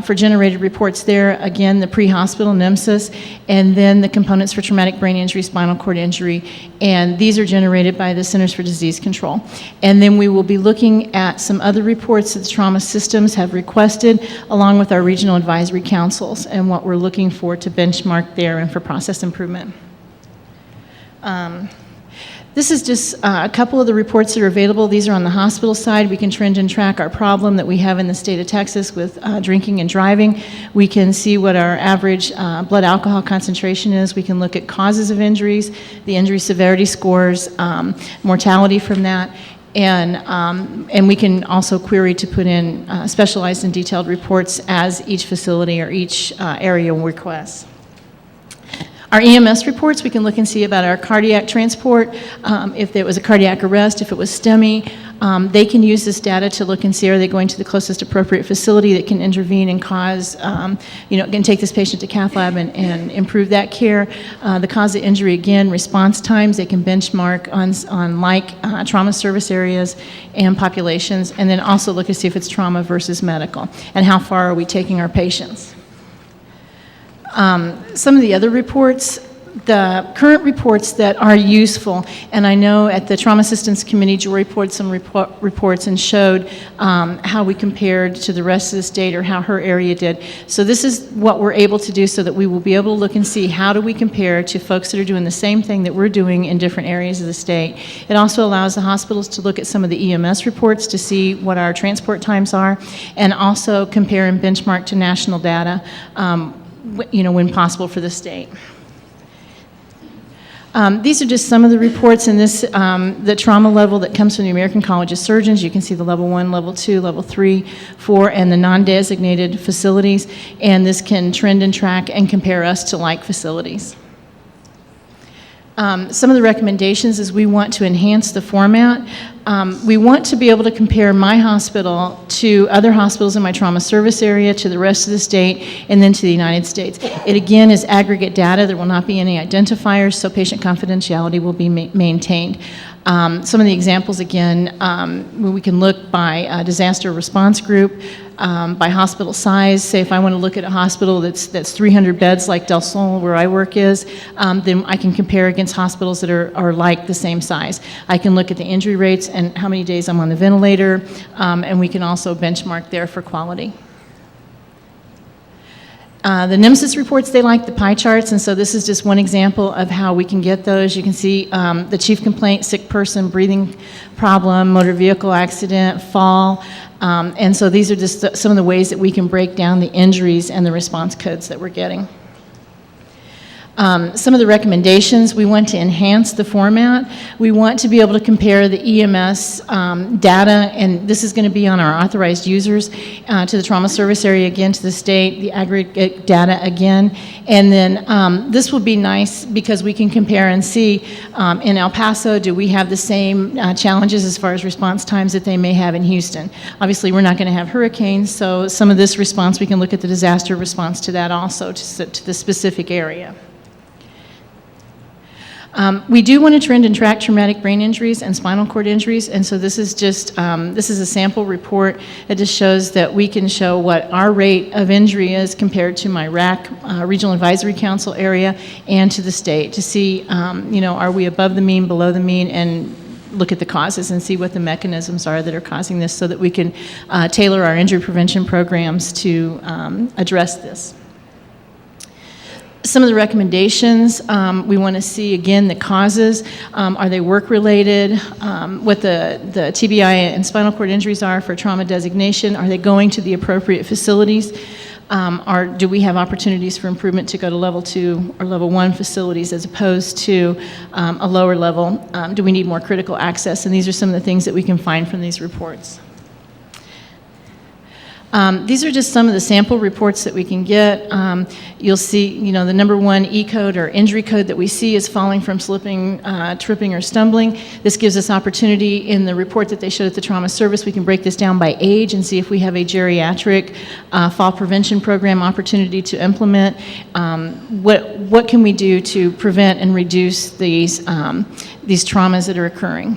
for generated reports there. Again, the pre-hospital NEMSIS, and then the components for traumatic brain injury, spinal cord injury, and these are generated by the Centers for Disease Control. And then we will be looking at some other reports that the trauma systems have requested, along with our regional advisory councils, and what we're looking for to benchmark there and for process improvement. This is just a couple of the reports that are available. These are on the hospital side. We can trend and track our problem that we have in the state of Texas with drinking and driving. We can see what our average blood alcohol concentration is. We can look at causes of injuries, the injury severity scores, mortality from that. And we can also query to put in specialized and detailed reports as each facility or each area requests. Our EMS reports, we can look and see about our cardiac transport, if there was a cardiac arrest, if it was STEMI. They can use this data to look and see, are they going to the closest appropriate facility that can intervene and cause, can take this patient to cath lab and improve that care. The cause of injury, again, response times, they can benchmark on trauma service areas and populations, and then also look to see if it's trauma versus medical, and how far are we taking our patients. Some of the other reports, the current reports that are useful, and I know at the Trauma Assistance Committee, Joy reported some reports and showed how we compared to the rest of the state or how her area did. So this is what we're able to do so that we will be able to look and see how do we compare to folks that are doing the same thing that we're doing in different areas of the state. It also allows the hospitals to look at some of the EMS reports to see what our transport times are, and also compare and benchmark to national data when possible for the state. These are just some of the reports in this, the trauma level that comes from the American College of Surgeons. You can see the level 1, level 2, level 3, 4, and the non-designated facilities. And this can trend and track and compare us to like facilities. Some of the recommendations is we want to enhance the format. We want to be able to compare my hospital to other hospitals in my trauma service area, to the rest of the state, and then to the United States. It again is aggregate data. There will not be any identifiers, so patient confidentiality will be maintained. Some of the examples, again, we can look by disaster response group, by hospital size. Say if I want to look at a hospital that's 300 beds like Del Sol, where I work is, then I can compare against hospitals that are like the same size. I can look at the injury rates and how many days I'm on the ventilator, and we can also benchmark there for quality. The NEMSIS reports, they like the pie charts, and so this is just one example of how we can get those. You can see the chief complaint, sick person, breathing problem, motor vehicle accident, fall, and so these are just some of the ways that we can break down the injuries and the response codes that we're getting. Some of the recommendations, we want to enhance the format. We want to be able to compare the EMS data, and this is going to be on our authorized users, to the trauma service area again, to the state, the aggregate data again. And then this will be nice because we can compare and see in El Paso, do we have the same challenges as far as response times that they may have in Houston? Obviously, we're not going to have hurricanes, so some of this response, we can look at the disaster response to that also, to the specific area. We do want to trend and track traumatic brain injuries and spinal cord injuries, and so this is just, this is a sample report. It just shows that we can show what our rate of injury is compared to my RAC, Regional Advisory Council area, and to the state to see, are we above the mean, below the mean, and look at the causes and see what the mechanisms are that are causing this so that we can tailor our injury prevention programs to address this. Some of the recommendations, we want to see, again, the causes. Are they work-related? What the TBI and spinal cord injuries are for trauma designation? Are they going to the appropriate facilities? Do we have opportunities for improvement to go to level 2 or level 1 facilities as opposed to a lower level? Do we need more critical access? And these are some of the things that we can find from these reports. These are just some of the sample reports that we can get. You'll see, the number 1 E code or injury code that we see is falling from slipping, tripping, or stumbling. This gives us opportunity in the report that they showed at the trauma service. We can break this down by age and see if we have a geriatric fall prevention program opportunity to implement. What can we do to prevent and reduce these traumas that are occurring?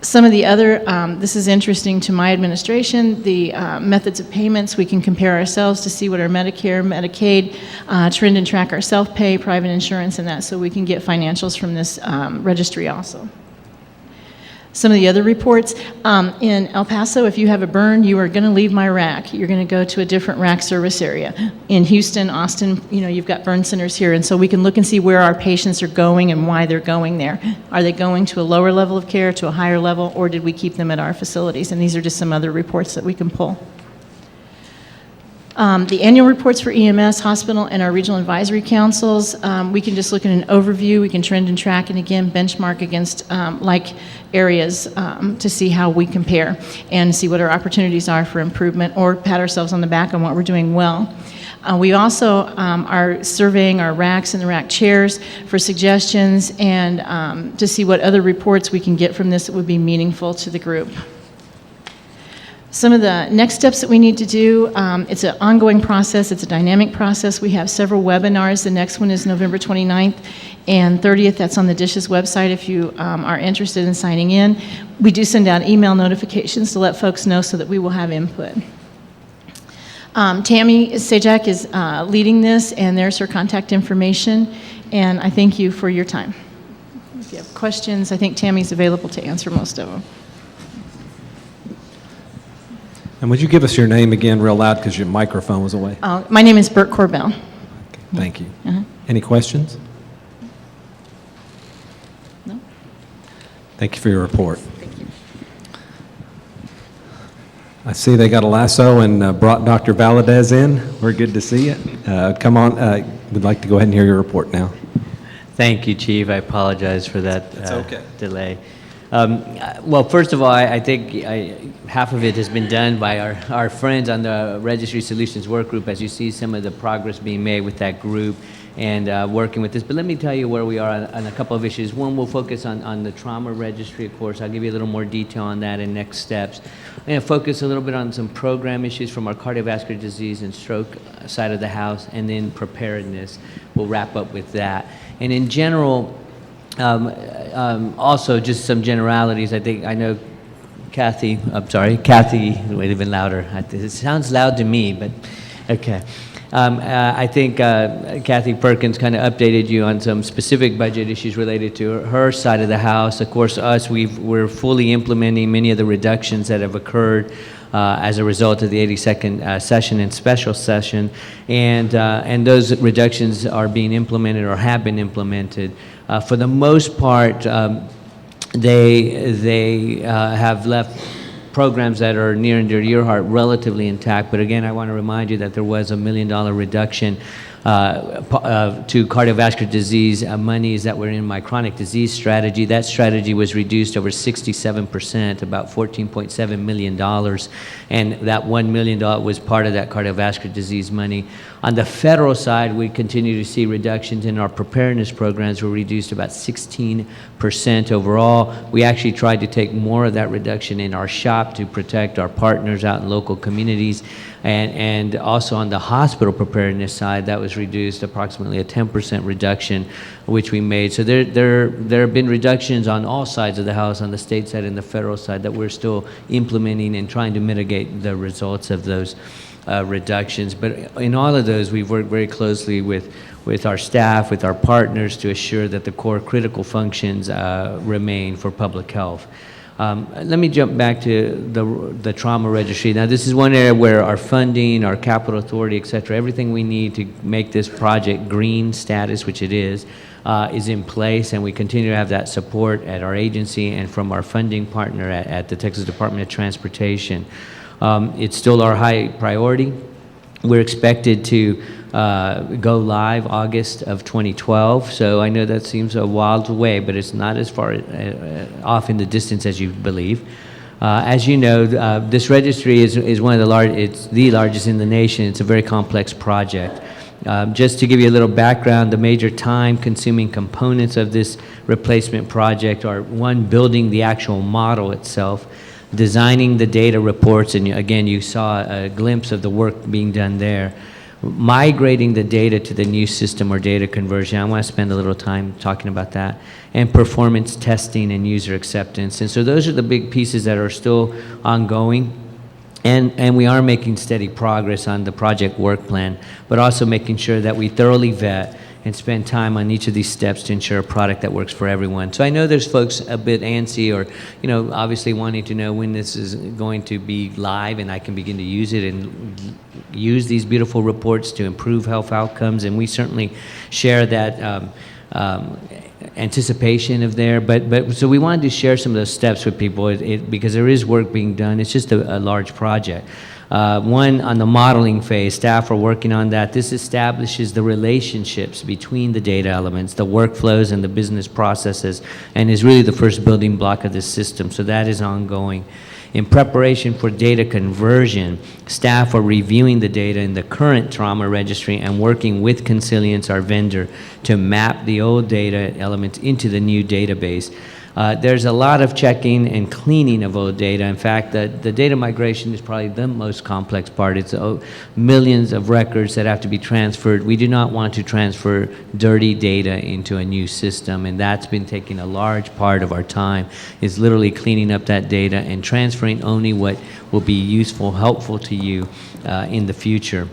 Some of the other, this is interesting to my administration, the methods of payments. We can compare ourselves to see what our Medicare, Medicaid, trend and track our self-pay, private insurance, and that, so we can get financials from this registry also. Some of the other reports, in El Paso, if you have a burn, you are going to leave my rack. You're going to go to a different rack service area. In Houston, Austin, you've got burn centers here, and so we can look and see where our patients are going and why they're going there. Are they going to a lower level of care, to a higher level, or did we keep them at our facilities? And these are just some other reports that we can pull. The annual reports for EMS, hospital, and our regional advisory councils, we can just look at an overview. We can trend and track, and again, benchmark against like areas to see how we compare and see what our opportunities are for improvement, or pat ourselves on the back on what we're doing well. We also are surveying our racks and the rack chairs for suggestions and to see what other reports we can get from this that would be meaningful to the group. Some of the next steps that we need to do, it's an ongoing process, it's a dynamic process. We have several webinars. The next one is November 29th and 30th. That's on the DISH's website if you are interested in signing in. We do send out email notifications to let folks know so that we will have input. Tammy Sajak is leading this, and there's her contact information, and I thank you for your time. If you have questions, I think Tammy's available to answer most of them. And would you give us your name again real loud because your microphone was away? My name is Bert Corbell. Okay, thank you. Uh-huh. Any questions? No? Thank you for your report. Thank you. I see they got a lasso and brought Dr. Valadez in. We're good to see you. Come on, we'd like to go ahead and hear your report now. Thank you, Chief. I apologize for that okay. delay. Well, first of all, I think half of it has been done by our friends on the Registry Solutions Work Group, as you see some of the progress being made with that group and working with this. But let me tell you where we are on a couple of issues. One, we'll focus on the trauma registry, of course. I'll give you a little more detail on that and next steps. I'm going to focus a little bit on some program issues from our cardiovascular disease and stroke side of the house, and then preparedness. We'll wrap up with that. And in general, also, just some generalities. I know Kathy, wait, even louder. It sounds loud to me, but okay. I think Kathy Perkins kind of updated you on some specific budget issues related to her side of the house. Of course, we're fully implementing many of the reductions that have occurred as a result of the 82nd session and special session, and those reductions are being implemented or have been implemented. For the most part, they have left programs that are near and dear to your heart relatively intact. But again, I want to remind you that there was $1 million reduction to cardiovascular disease monies that were in my chronic disease strategy. That strategy was reduced over 67%, about $14.7 million, and that $1 million was part of that cardiovascular disease money. On the federal side, we continue to see reductions in our preparedness programs. Were reduced about 16% overall. We actually tried to take more of that reduction in our shop to protect our partners out in local communities. And also on the hospital preparedness side, that was reduced approximately a 10% reduction, which we made. So there have been reductions on all sides of the house, on the state side and the federal side, that we're still implementing and trying to mitigate the results of those reductions. But in all of those, we've worked very closely with our staff, with our partners, to assure that the core critical functions remain for public health. Let me jump back to the trauma registry. Now, this is one area where our funding, our capital authority, et cetera, everything we need to make this project green status, which it is in place, and we continue to have that support at our agency and from our funding partner at the Texas Department of Transportation. It's still our high priority. We're expected to go live August of 2012, so I know that seems a wild way, but it's not as far off in the distance as you believe. As you know, this registry is one of it's the largest in the nation. It's a very complex project. Just to give you a little background, the major time-consuming components of this replacement project are, one, building the actual model itself, designing the data reports, and again, you saw a glimpse of the work being done there. Migrating the data to the new system or data conversion, I want to spend a little time talking about that, and performance testing and user acceptance. And so those are the big pieces that are still ongoing, and we are making steady progress on the project work plan, but also making sure that we thoroughly vet and spend time on each of these steps to ensure a product that works for everyone. So I know there's folks a bit antsy or, obviously wanting to know when this is going to be live and I can begin to use it and use these beautiful reports to improve health outcomes, and we certainly share that anticipation of there, but so we wanted to share some of those steps with people because there is work being done. It's just a large project. One, on the modeling phase, staff are working on that. This establishes the relationships between the data elements, the workflows and the business processes, and is really the first building block of this system. So that is ongoing. In preparation for data conversion, staff are reviewing the data in the current trauma registry and working with Consilience, our vendor, to map the old data elements into the new database. There's a lot of checking and cleaning of old data. In fact, the data migration is probably the most complex part. It's millions of records that have to be transferred. We do not want to transfer dirty data into a new system, and that's been taking a large part of our time, is literally cleaning up that data and transferring only what will be useful, helpful to you in the future.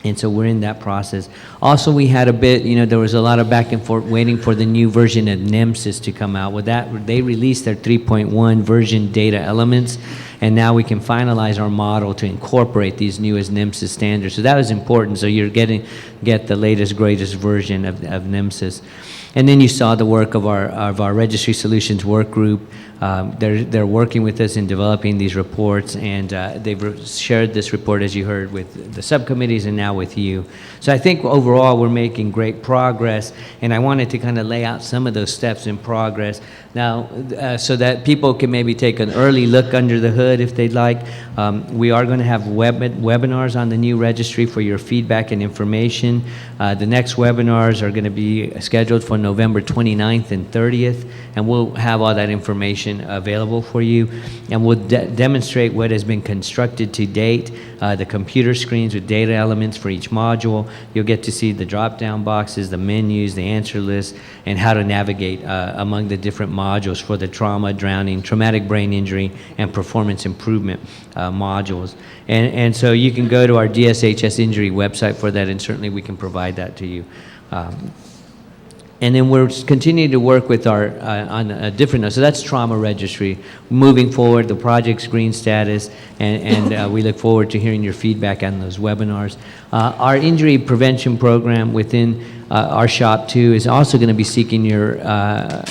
And so we're in that process. Also, we had a bit, there was a lot of back and forth waiting for the new version of NEMSIS to come out. With that, they released their 3.1 version data elements, and now we can finalize our model to incorporate these newest NEMSIS standards. So that was important. So you're get the latest, greatest version of NEMSIS. And then you saw the work of our Registry Solutions work group. They're working with us in developing these reports, and they've shared this report, as you heard, with the subcommittees and now with you. So I think overall we're making great progress, and I wanted to kind of lay out some of those steps in progress now so that people can maybe take an early look under the hood if they'd like. We are going to have webinars on the new registry for your feedback and information. The next webinars are going to be scheduled for November 29th and 30th, and we'll have all that information available for you, and we'll demonstrate what has been constructed to date, the computer screens with data elements for each module. You'll get to see the drop-down boxes, the menus, the answer list, and how to navigate among the different modules for the trauma, drowning, traumatic brain injury, and performance improvement modules. And so you can go to our DSHS injury website for that, and certainly we can provide that to you. And then we're continuing to work with our, on a different note. So that's trauma registry. Moving forward, the project's green status, and we look forward to hearing your feedback on those webinars. Our injury prevention program within our shop too is also going to be seeking your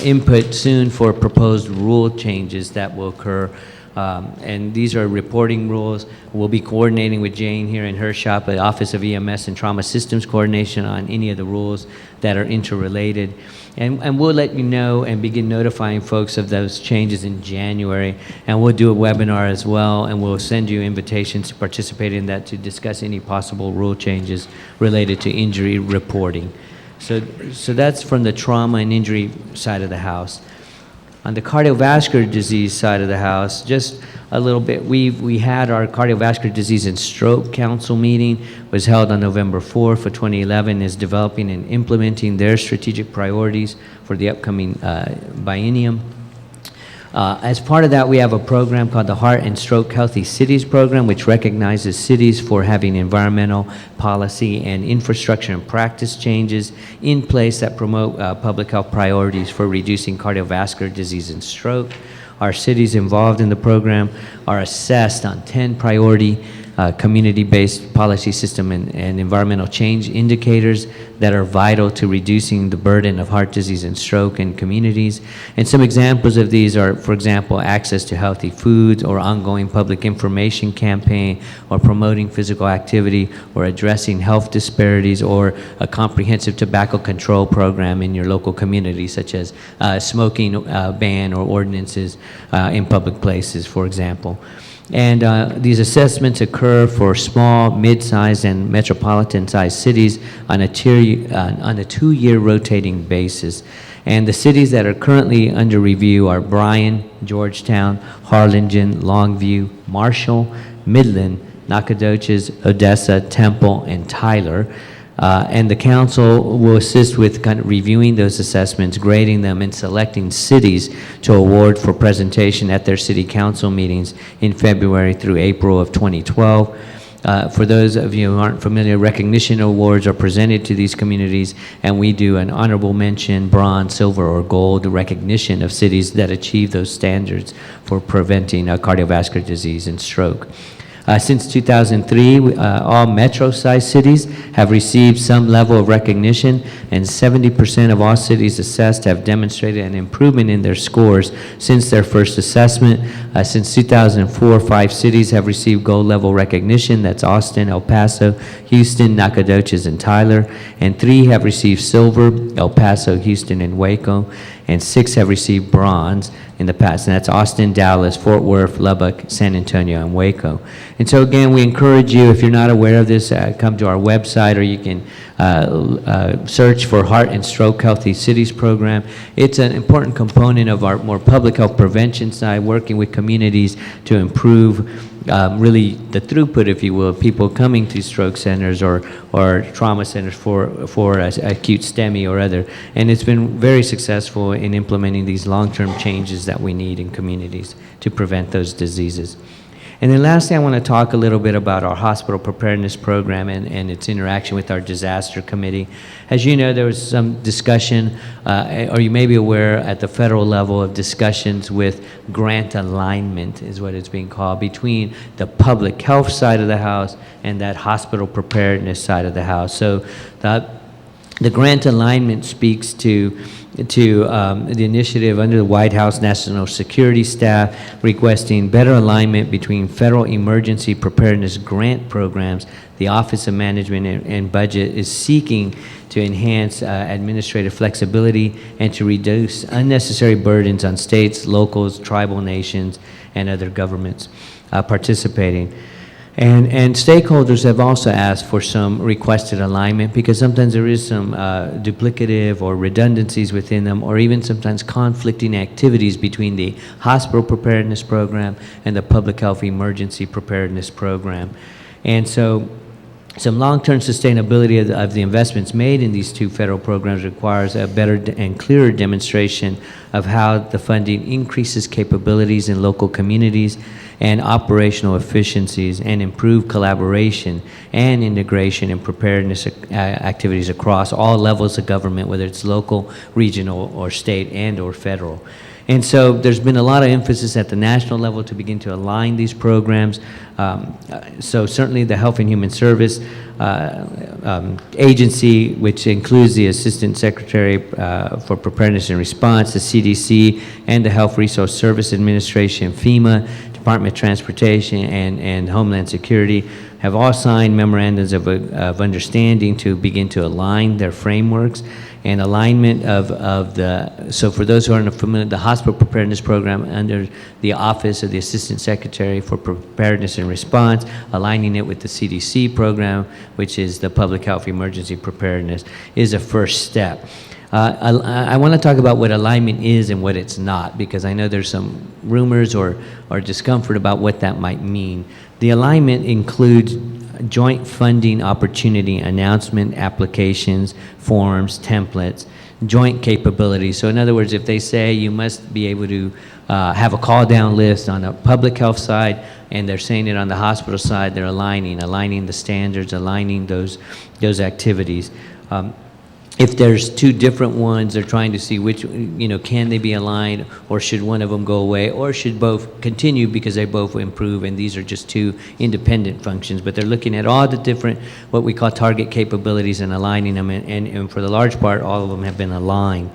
input soon for proposed rule changes that will occur. And these are reporting rules. We'll be coordinating with Jane here in her shop, the Office of EMS and Trauma Systems Coordination, on any of the rules that are interrelated. And we'll let you know and begin notifying folks of those changes in January. And we'll do a webinar as well, and we'll send you invitations to participate in that to discuss any possible rule changes related to injury reporting. So that's from the trauma and injury side of the house. On the cardiovascular disease side of the house, just a little bit, we had our cardiovascular disease and stroke council meeting, was held on November 4th for 2011, is developing and implementing their strategic priorities for the upcoming biennium. As part of that, we have a program called the Heart and Stroke Healthy Cities Program, which recognizes cities for having environmental policy and infrastructure and practice changes in place that promote public health priorities for reducing cardiovascular disease and stroke. Our cities involved in the program are assessed on 10 priority community-based policy system and environmental change indicators that are vital to reducing the burden of heart disease and stroke in communities. And some examples of these are, for example, access to healthy foods, or ongoing public information campaign, or promoting physical activity, or addressing health disparities, or a comprehensive tobacco control program in your local community, such as smoking ban or ordinances in public places, for example. And these assessments occur for small, mid-sized, and metropolitan-sized cities on a 2-year rotating basis. And the cities that are currently under review are Bryan, Georgetown, Harlingen, Longview, Marshall, Midland, Nacogdoches, Odessa, Temple, and Tyler. And the council will assist with kind of reviewing those assessments, grading them, and selecting cities to award for presentation at their city council meetings in February through April of 2012. For those of you who aren't familiar, recognition awards are presented to these communities, and we do an honorable mention, bronze, silver, or gold recognition of cities that achieve those standards for preventing cardiovascular disease and stroke. Since 2003, all metro-sized cities have received some level of recognition, and 70% of all cities assessed have demonstrated an improvement in their scores since their first assessment. Since 2004, 5 cities have received gold-level recognition. That's Austin, El Paso, Houston, Nacogdoches, and Tyler. And 3 have received silver, El Paso, Houston, and Waco. And 6 have received bronze in the past, and that's Austin, Dallas, Fort Worth, Lubbock, San Antonio, and Waco. And so again, we encourage you, if you're not aware of this, come to our website, or you can search for Heart and Stroke Healthy Cities program. It's an important component of our more public health prevention side, working with communities to improve really the throughput, if you will, of people coming to stroke centers or trauma centers for acute STEMI or other. And it's been very successful in implementing these long-term changes that we need in communities to prevent those diseases. And then lastly, I want to talk a little bit about our hospital preparedness program and its interaction with our disaster committee. As you know, there was some discussion, or you may be aware at the federal level of discussions with grant alignment, is what it's being called, between the public health side of the house and that hospital preparedness side of the house. So the grant alignment speaks to the initiative under the White House National Security Staff requesting better alignment between federal emergency preparedness grant programs. The Office of Management and Budget is seeking to enhance administrative flexibility and to reduce unnecessary burdens on states, locals, tribal nations, and other governments participating. And stakeholders have also asked for some requested alignment, because sometimes there is some duplicative or redundancies within them, or even sometimes conflicting activities between the hospital preparedness program and the public health emergency preparedness program. And so some long-term sustainability of the investments made in these two federal programs requires a better and clearer demonstration of how the funding increases capabilities in local communities and operational efficiencies, and improve collaboration and integration and preparedness activities across all levels of government, whether it's local, regional, or state and or federal. And so there's been a lot of emphasis at the national level to begin to align these programs. So certainly the Health and Human Service Agency, which includes the Assistant Secretary for Preparedness and Response, the CDC, and the Health Resource Service Administration, FEMA, Department of Transportation, and Homeland Security, have all signed memorandums of understanding to begin to align their frameworks. And alignment so for those who aren't familiar, the Hospital Preparedness Program under the Office of the Assistant Secretary for Preparedness and Response, aligning it with the CDC program, which is the Public Health Emergency Preparedness, is a first step. I want to talk about what alignment is and what it's not, because I know there's some rumors or discomfort about what that might mean. The alignment includes joint funding opportunity announcement, applications, forms, templates, joint capabilities. So in other words, if they say you must be able to have a call down list on the public health side, and they're saying it on the hospital side, they're aligning the standards, aligning those activities. If there's two different ones, they're trying to see which, can they be aligned, or should one of them go away, or should both continue because they both improve, and these are just two independent functions. But they're looking at all the different, what we call target capabilities, and aligning them, and for the large part, all of them have been aligned.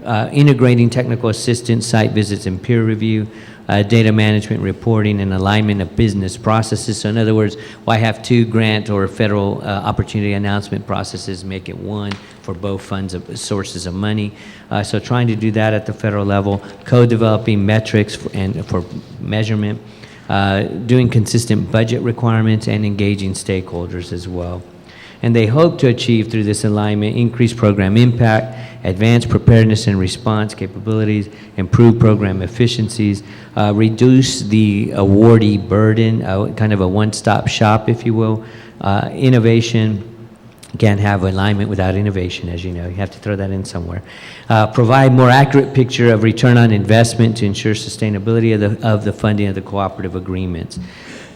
Integrating technical assistance, site visits, and peer review, data management, reporting, and alignment of business processes. So in other words, why have two grant or federal opportunity announcement processes? Make it one for both sources of money. So trying to do that at the federal level, co-developing metrics for measurement, doing consistent budget requirements, and engaging stakeholders as well. And they hope to achieve through this alignment increased program impact, advanced preparedness and response capabilities, improve program efficiencies, reduce the awardee burden, kind of a one-stop shop, if you will, innovation. Can't have alignment without innovation, as you know. You have to throw that in somewhere. Provide more accurate picture of return on investment to ensure sustainability of the funding of the cooperative agreements.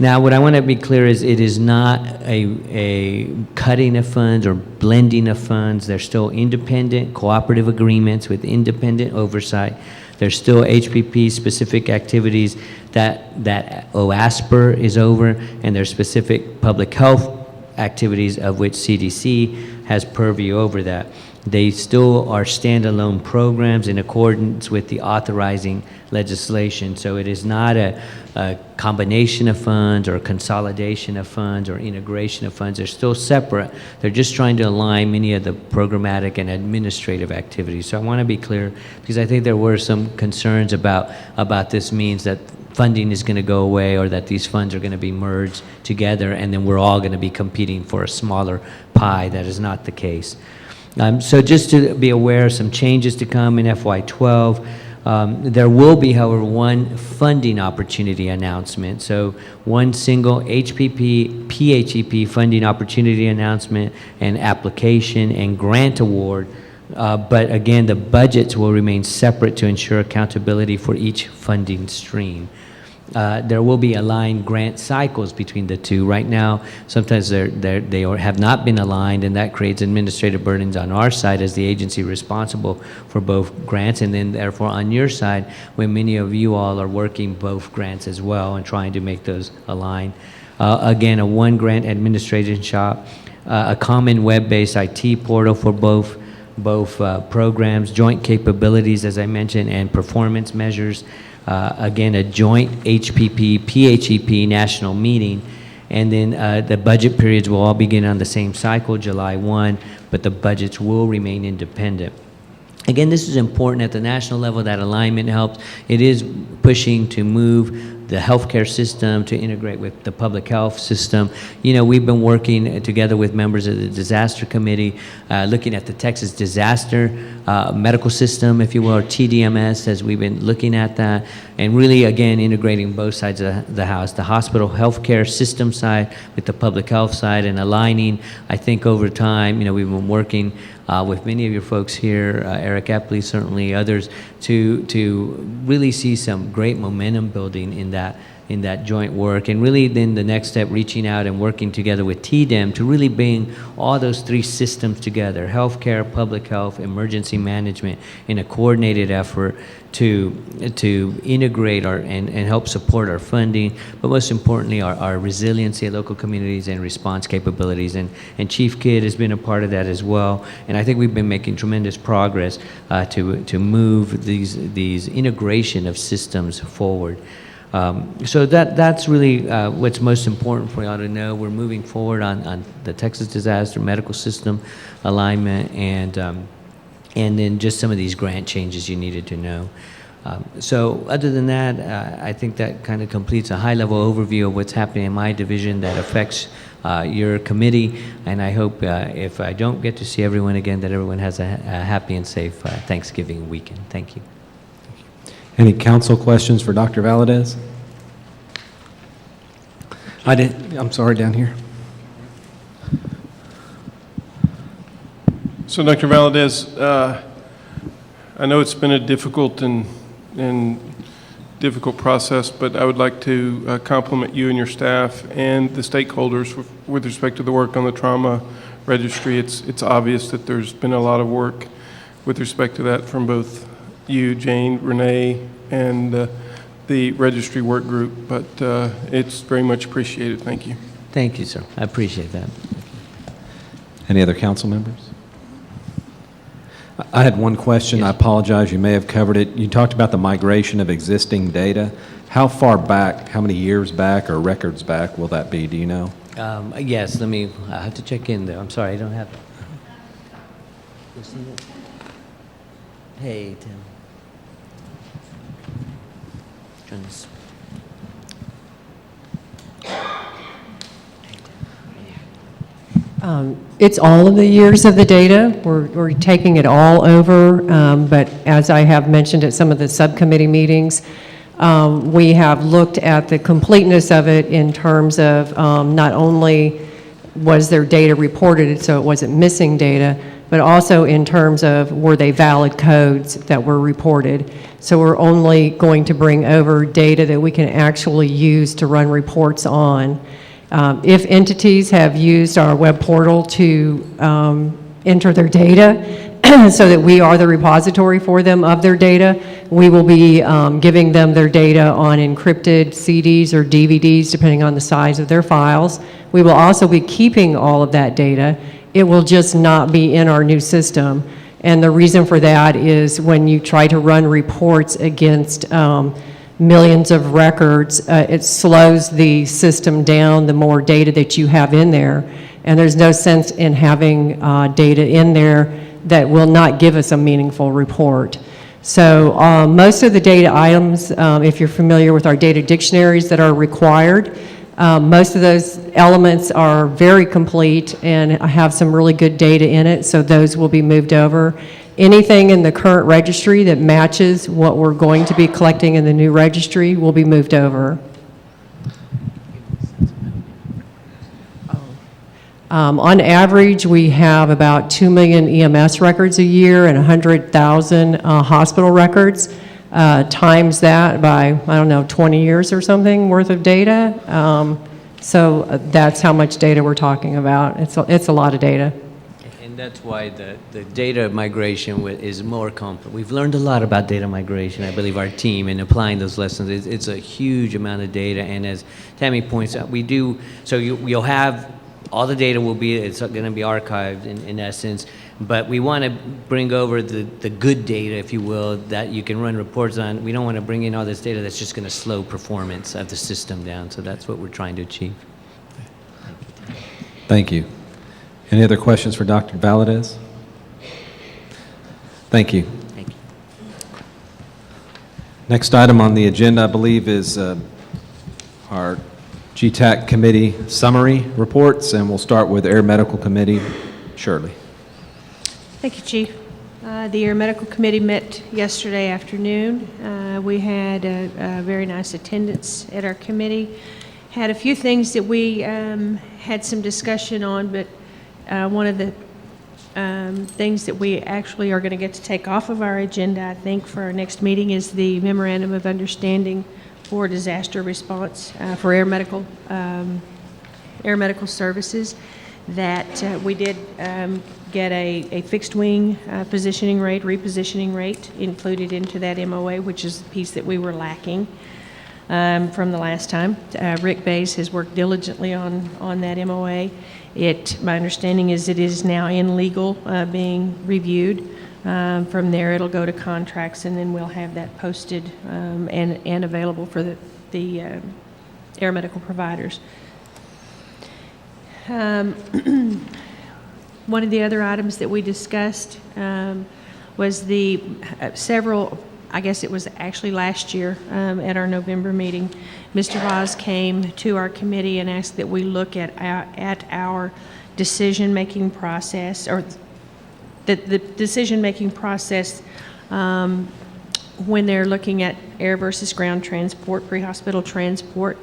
Now, what I want to be clear is it is not a cutting of funds or blending of funds. They're still independent cooperative agreements with independent oversight. There's still HPP-specific activities that OASPR is over, and there's specific public health activities of which CDC has purview over that. They still are standalone programs in accordance with the authorizing legislation. So it is not a combination of funds or consolidation of funds or integration of funds. They're still separate. They're just trying to align many of the programmatic and administrative activities. So I want to be clear, because I think there were some concerns about this means that funding is going to go away or that these funds are going to be merged together and then we're all going to be competing for a smaller pie. That is not the case. So just to be aware of some changes to come in FY12, there will be, however, one funding opportunity announcement. So one single HPP, PHEP funding opportunity announcement and application and grant award. But again, the budgets will remain separate to ensure accountability for each funding stream. There will be aligned grant cycles between the two. Right now, sometimes they have not been aligned, and that creates administrative burdens on our side as the agency responsible for both grants, and then therefore on your side, when many of you all are working both grants as well and trying to make those align. Again, a one grant administration shop, a common web-based IT portal for both programs, joint capabilities, as I mentioned, and performance measures. Again, a joint HPP, PHEP national meeting, and then the budget periods will all begin on the same cycle, July 1, but the budgets will remain independent. Again, this is important at the national level. That alignment helps. It is pushing to move the healthcare system to integrate with the public health system. You know, we've been working together with members of the disaster committee, looking at the Texas disaster medical system, if you will, or TDMS, as we've been looking at that, and really, again, integrating both sides of the house, the hospital healthcare system side with the public health side, and aligning. I think over time, you know, we've been working with many of your folks here, Eric Epley, certainly others, to really see some great momentum building in that joint work, and really then the next step, reaching out and working together with TDEM to really bring all those three systems together, healthcare, public health, emergency management, in a coordinated effort to integrate and help support our funding, but most importantly, our resiliency of local communities and response capabilities. And Chief Kidd has been a part of that as well. And I think we've been making tremendous progress to move these integration of systems forward. So that's really what's most important for y'all to know. We're moving forward on the Texas disaster medical system alignment, and then just some of these grant changes you needed to know. So other than that, I think that kind of completes a high-level overview of what's happening in my division that affects your committee. And I hope if I don't get to see everyone again, that everyone has a happy and safe Thanksgiving weekend. Thank you. Any council questions for Dr. Valadez? I'm sorry, down here. So, Dr. Valadez, I know it's been a difficult and difficult process, but I would like to compliment you and your staff and the stakeholders with respect to the work on the trauma registry. It's obvious that there's been a lot of work with respect to that from both you, Jane, Renee, and the registry work group, but it's very much appreciated. Thank you. Thank you, sir. I appreciate that. Any other council members? I had one question. Yes. I apologize. You may have covered it. You talked about the migration of existing data. How far back, how many years back or records back will that be? Do you know? Yes, I have to check in there. I'm sorry, I don't have. Hey, Tim. It's all of the years of the data. We're taking it all over, but as I have mentioned at some of the subcommittee meetings, we have looked at the completeness of it in terms of not only was there data reported, so it wasn't missing data, but also in terms of were they valid codes that were reported. So we're only going to bring over data that we can actually use to run reports on. If entities have used our web portal to enter their data, so that we are the repository for them of their data, we will be giving them their data on encrypted CDs or DVDs, depending on the size of their files. We will also be keeping all of that data. It will just not be in our new system. And the reason for that is when you try to run reports against millions of records, it slows the system down the more data that you have in there. And there's no sense in having data in there that will not give us a meaningful report. So most of the data items, if you're familiar with our data dictionaries that are required, most of those elements are very complete and have some really good data in it, so those will be moved over. Anything in the current registry that matches what we're going to be collecting in the new registry will be moved over. On average, we have about 2 million EMS records a year and 100,000 hospital records. Times that by, I don't know, 20 years or something worth of data. So that's how much data we're talking about. It's a lot of data. And that's why the data migration is more complex. We've learned a lot about data migration, I believe, our team, in applying those lessons. It's a huge amount of data, and as Tammy points out, we do, so you'll have, all the data will be, it's going to be archived in essence, but we want to bring over the good data, if you will, that you can run reports on. We don't want to bring in all this data that's just going to slow performance of the system down, so that's what we're trying to achieve. Thank you. Any other questions for Dr. Valadez? Thank you. Thank you. Next item on the agenda, I believe, is our GETAC committee summary reports, and we'll start with Air Medical Committee. Shirley. Thank you, Chief. The Air Medical Committee met yesterday afternoon. We had a very nice attendance at our committee. Had a few things that we had some discussion on, but one of the things that we actually are going to get to take off of our agenda, I think, for our next meeting is the Memorandum of Understanding for Disaster Response for Air Medical Services. That we did get a fixed wing positioning rate, repositioning rate included into that MOA, which is the piece that we were lacking from the last time. Rick Bays has worked diligently on that MOA. My understanding is it is now in legal being reviewed. From there, it'll go to contracts, and then we'll have that posted and available for the air medical providers. One of the other items that we discussed was the several, I guess it was actually last year at our November meeting, Mr. Ross came to our committee and asked that we look at our decision-making process, or the decision-making process when they're looking at air versus ground transport, pre-hospital transport.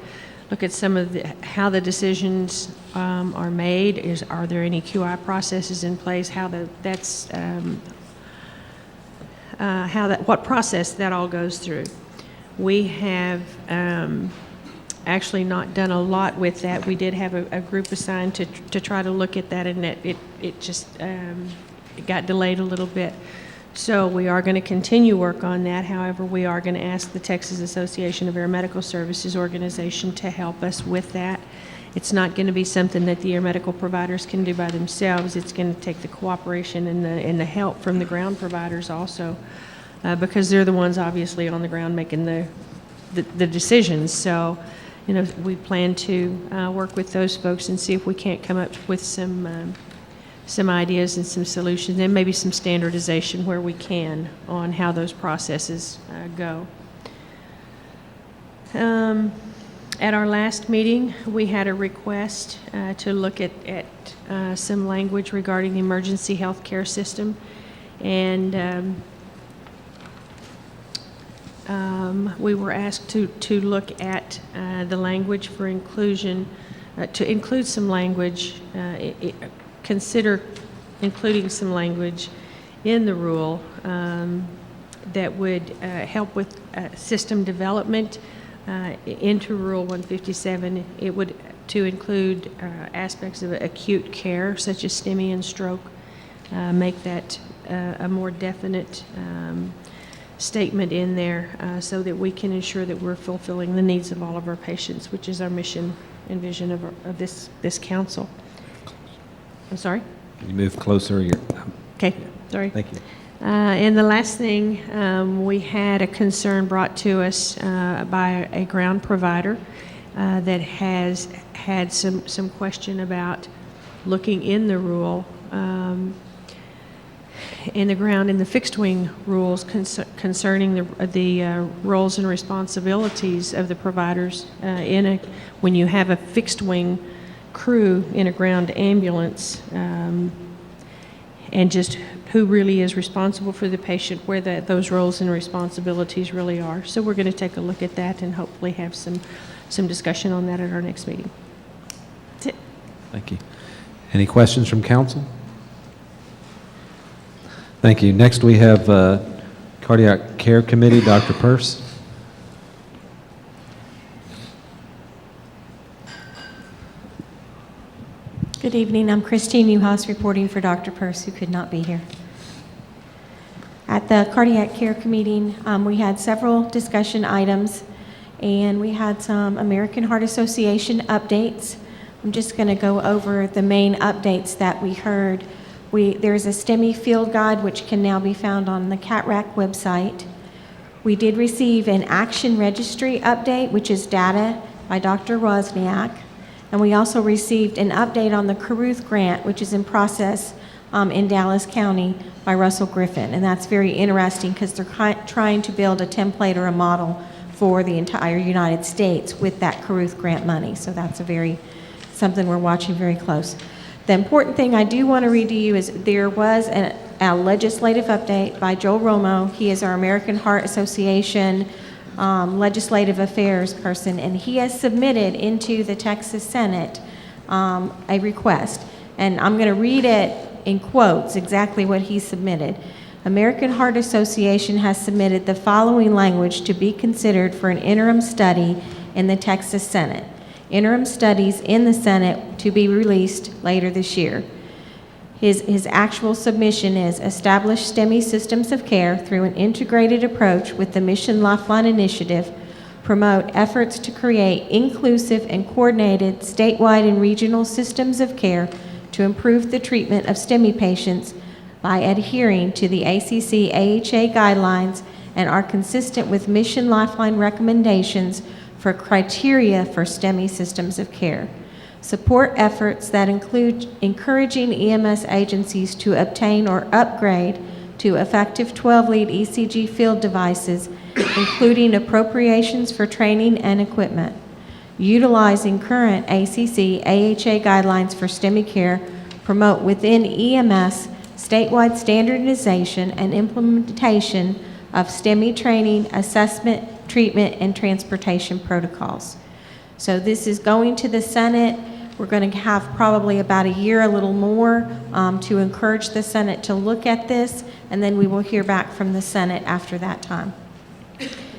Look at some of how the decisions are made. Are there any QI processes in place? What process that all goes through. We have actually not done a lot with that. We did have a group assigned to try to look at that, and it just it got delayed a little bit. So we are going to continue work on that. However, we are going to ask the Texas Association of Air Medical Services organization to help us with that. It's not going to be something that the air medical providers can do by themselves. It's going to take the cooperation and the help from the ground providers also, because they're the ones obviously on the ground making the decisions. So, we plan to work with those folks and see if we can't come up with some ideas and some solutions, and maybe some standardization where we can on how those processes go. At our last meeting, we had a request to look at some language regarding the emergency health care system, and we were asked to look at the language for inclusion, to include some language, consider including some language in the rule that would help with system development into Rule 157. It would to include aspects of acute care, such as STEMI and stroke, make that a more definite statement in there so that we can ensure that we're fulfilling the needs of all of our patients, which is our mission and vision of this council. I'm sorry? Can you move closer? Okay, sorry. Thank you. And the last thing, we had a concern brought to us by a ground provider that has had some question about looking in the rule, in the ground, in the fixed wing rules concerning the roles and responsibilities of the providers when you have a fixed wing crew in a ground ambulance, and just who really is responsible for the patient, where those roles and responsibilities really are. So we're going to take a look at that and hopefully have some discussion on that at our next meeting. That's it. Thank you. Any questions from council? Thank you. Next, we have Cardiac Care Committee, Dr. Peirce. Good evening. I'm Christine Newhouse reporting for Dr. Peirce, who could not be here. At the Cardiac Care Committee, we had several discussion items, and we had some American Heart Association updates. I'm just going to go over the main updates that we heard. There's a STEMI field guide, which can now be found on the CATRAC website. We did receive an action registry update, which is data by Dr. Wozniak. And we also received an update on the Caruth grant, which is in process in Dallas County by Russell Griffin. And that's very interesting because they're trying to build a template or a model for the entire United States with that Caruth grant money. So that's something we're watching very close. The important thing I do want to read to you is there was a legislative update by Joel Romo. He is our American Heart Association legislative affairs person, and he has submitted into the Texas Senate a request. And I'm going to read it in quotes, exactly what he submitted. American Heart Association has submitted the following language to be considered for an interim study in the Texas Senate. Interim studies in the Senate to be released later this year. His actual submission is establish STEMI systems of care through an integrated approach with the Mission Lifeline Initiative, promote efforts to create inclusive and coordinated statewide and regional systems of care to improve the treatment of STEMI patients by adhering to the ACC AHA guidelines and are consistent with Mission Lifeline recommendations for criteria for STEMI systems of care. Support efforts that include encouraging EMS agencies to obtain or upgrade to effective 12-lead ECG field devices, including appropriations for training and equipment. Utilizing current ACC AHA guidelines for STEMI care, promote within EMS statewide standardization and implementation of STEMI training, assessment, treatment, and transportation protocols. So this is going to the Senate. We're going to have probably about a year, a little more, to encourage the Senate to look at this, and then we will hear back from the Senate after that time.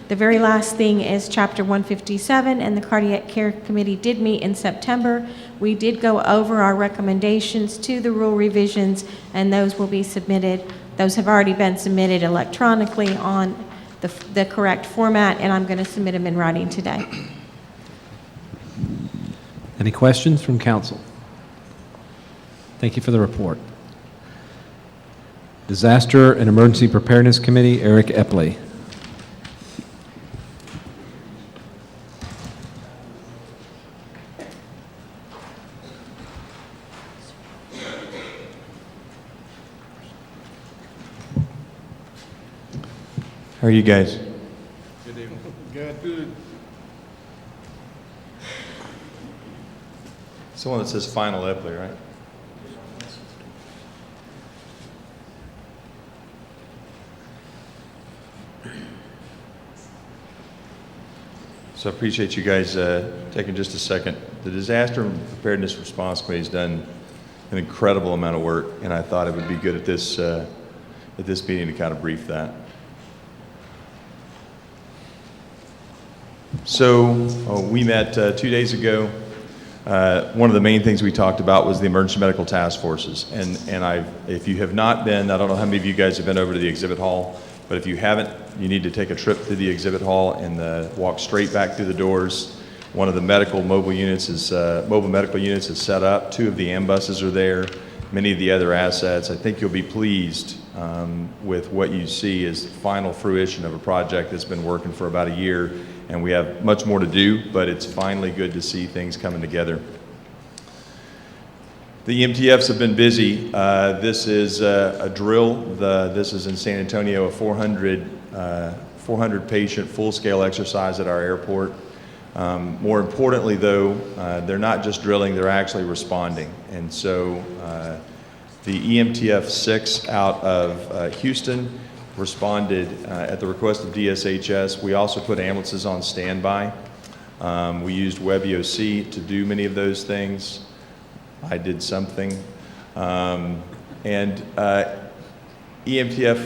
The very last thing is Chapter 157, and the Cardiac Care Committee did meet in September. We did go over our recommendations to the rule revisions, and those will be submitted. Those have already been submitted electronically on the correct format, and I'm going to submit them in writing today. Any questions from council? Thank you for the report. Disaster and Emergency Preparedness Committee, Eric Epley. How are you guys? Good evening. Good. It's the one that says final Epley, right? So I appreciate you guys taking just a second. The Disaster and Preparedness Response Committee has done an incredible amount of work, and I thought it would be good at this meeting to kind of brief that. So we met 2 days ago. One of the main things we talked about was the emergency medical task forces. And if you have not been, I don't know how many of you guys have been over to the exhibit hall, but if you haven't, you need to take a trip to the exhibit hall and walk straight back through the doors. One of the mobile medical units is set up. 2 of the ambuses are there. Many of the other assets. I think you'll be pleased with what you see as the final fruition of a project that's been working for about a year. And we have much more to do, but it's finally good to see things coming together. The EMTFs have been busy. This is a drill. This is in San Antonio, a 400 patient full-scale exercise at our airport. More importantly, though, they're not just drilling, they're actually responding. And so the EMTF 6 out of Houston responded at the request of DSHS. We also put ambulances on standby. We used WebEOC to do many of those things. I did something. EMTF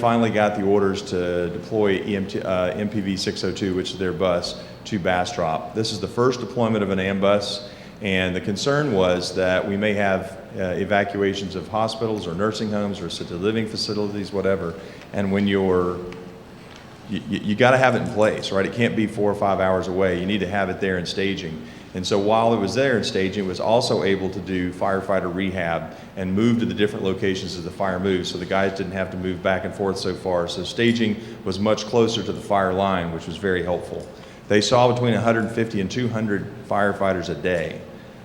finally got the orders to deploy MPV 602, which is their bus, to Bastrop. This is the first deployment of an ambus, and the concern was that we may have evacuations of hospitals or nursing homes or assisted living facilities, whatever. And when you got to have it in place, right? It can't be 4 or 5 hours away. You need to have it there in staging. And so while it was there in staging, it was also able to do firefighter rehab and move to the different locations as the fire moved, so the guys didn't have to move back and forth so far. So staging was much closer to the fire line, which was very helpful. They saw between 150 and 200 firefighters a day.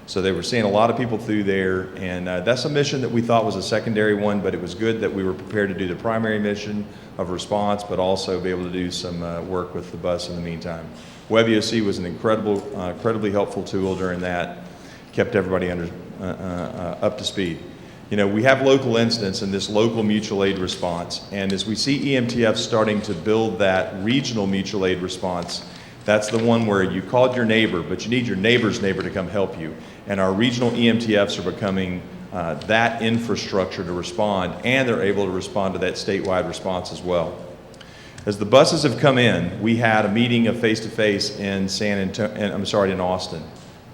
So they were seeing a lot of people through there, and that's a mission that we thought was a secondary one, but it was good that we were prepared to do the primary mission of response, but also be able to do some work with the bus in the meantime. WebEOC was an incredibly helpful tool during that, kept everybody up to speed. You know, we have local incidents and this local mutual aid response, and as we see EMTF starting to build that regional mutual aid response, that's the one where you called your neighbor, but you need your neighbor's neighbor to come help you. And our regional EMTFs are becoming that infrastructure to respond, and they're able to respond to that statewide response as well. As the buses have come in, we had a meeting of face-to-face in in Austin.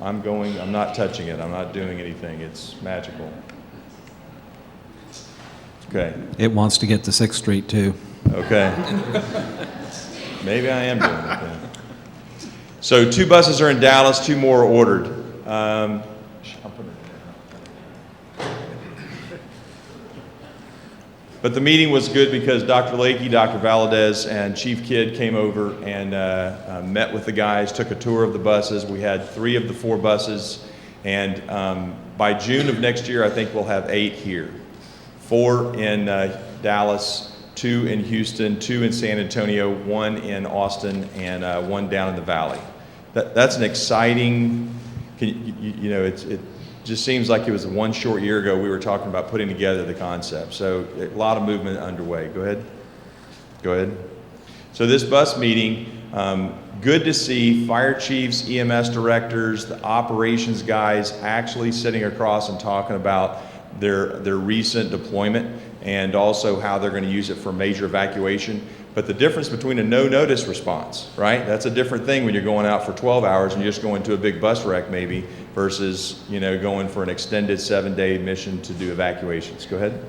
I'm not touching it. I'm not doing anything. It's magical. Okay. It wants to get to 6th Street too. Okay. Maybe I am doing it then. So 2 buses are in Dallas, 2 more are ordered. But the meeting was good because Dr. Lakey, Dr. Valadez, and Chief Kidd came over and met with the guys, took a tour of the buses. We had 3 of the 4 buses, and by June of next year, I think we'll have 8 here. 4 in Dallas, 2 in Houston, 2 in San Antonio, 1 in Austin, and 1 down in the Valley. That's an exciting, it just seems like it was 1 short year ago we were talking about putting together the concept. So a lot of movement underway. Go ahead. So this bus meeting, good to see fire chiefs, EMS directors, the operations guys actually sitting across and talking about their recent deployment and also how they're going to use it for major evacuation. But the difference between a no-notice response, right? That's a different thing when you're going out for 12 hours and you're just going to a big bus wreck maybe versus, going for an extended 7-day mission to do evacuations. Go ahead.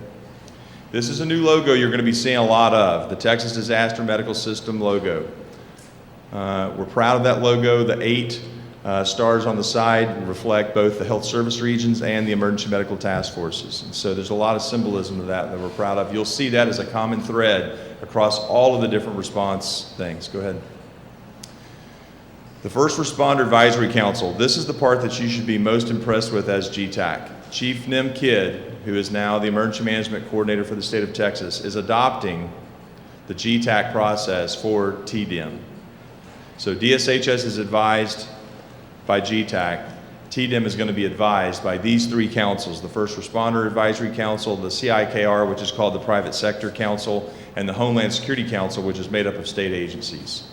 This is a new logo you're going to be seeing a lot of, the Texas Disaster Medical System logo. We're proud of that logo. The 8 stars on the side reflect both the health service regions and the emergency medical task forces. And so there's a lot of symbolism to that we're proud of. You'll see that as a common thread across all of the different response things. Go ahead. The First Responder Advisory Council. This is the part that you should be most impressed with as GETAC. Chief Nim Kidd, who is now the Emergency Management Coordinator for the state of Texas, is adopting the GETAC process for TDIM. So DSHS is advised by GETAC. TDIM is going to be advised by these 3 councils, the First Responder Advisory Council, the CIKR, which is called the Private Sector Council, and the Homeland Security Council, which is made up of state agencies.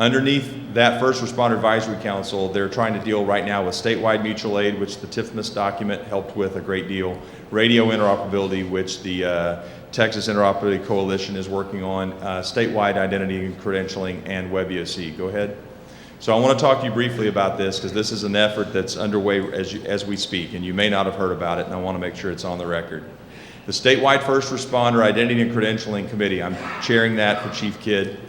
Underneath that First Responder Advisory Council, they're trying to deal right now with statewide mutual aid, which the TIFMAS document helped with a great deal, radio interoperability, which the Texas Interoperability Coalition is working on, statewide identity and credentialing, and WebEOC. Go ahead. So I want to talk to you briefly about this because this is an effort that's underway as we speak, and you may not have heard about it, and I want to make sure it's on the record. The Statewide First Responder Identity and Credentialing Committee, I'm chairing that for Chief Kidd.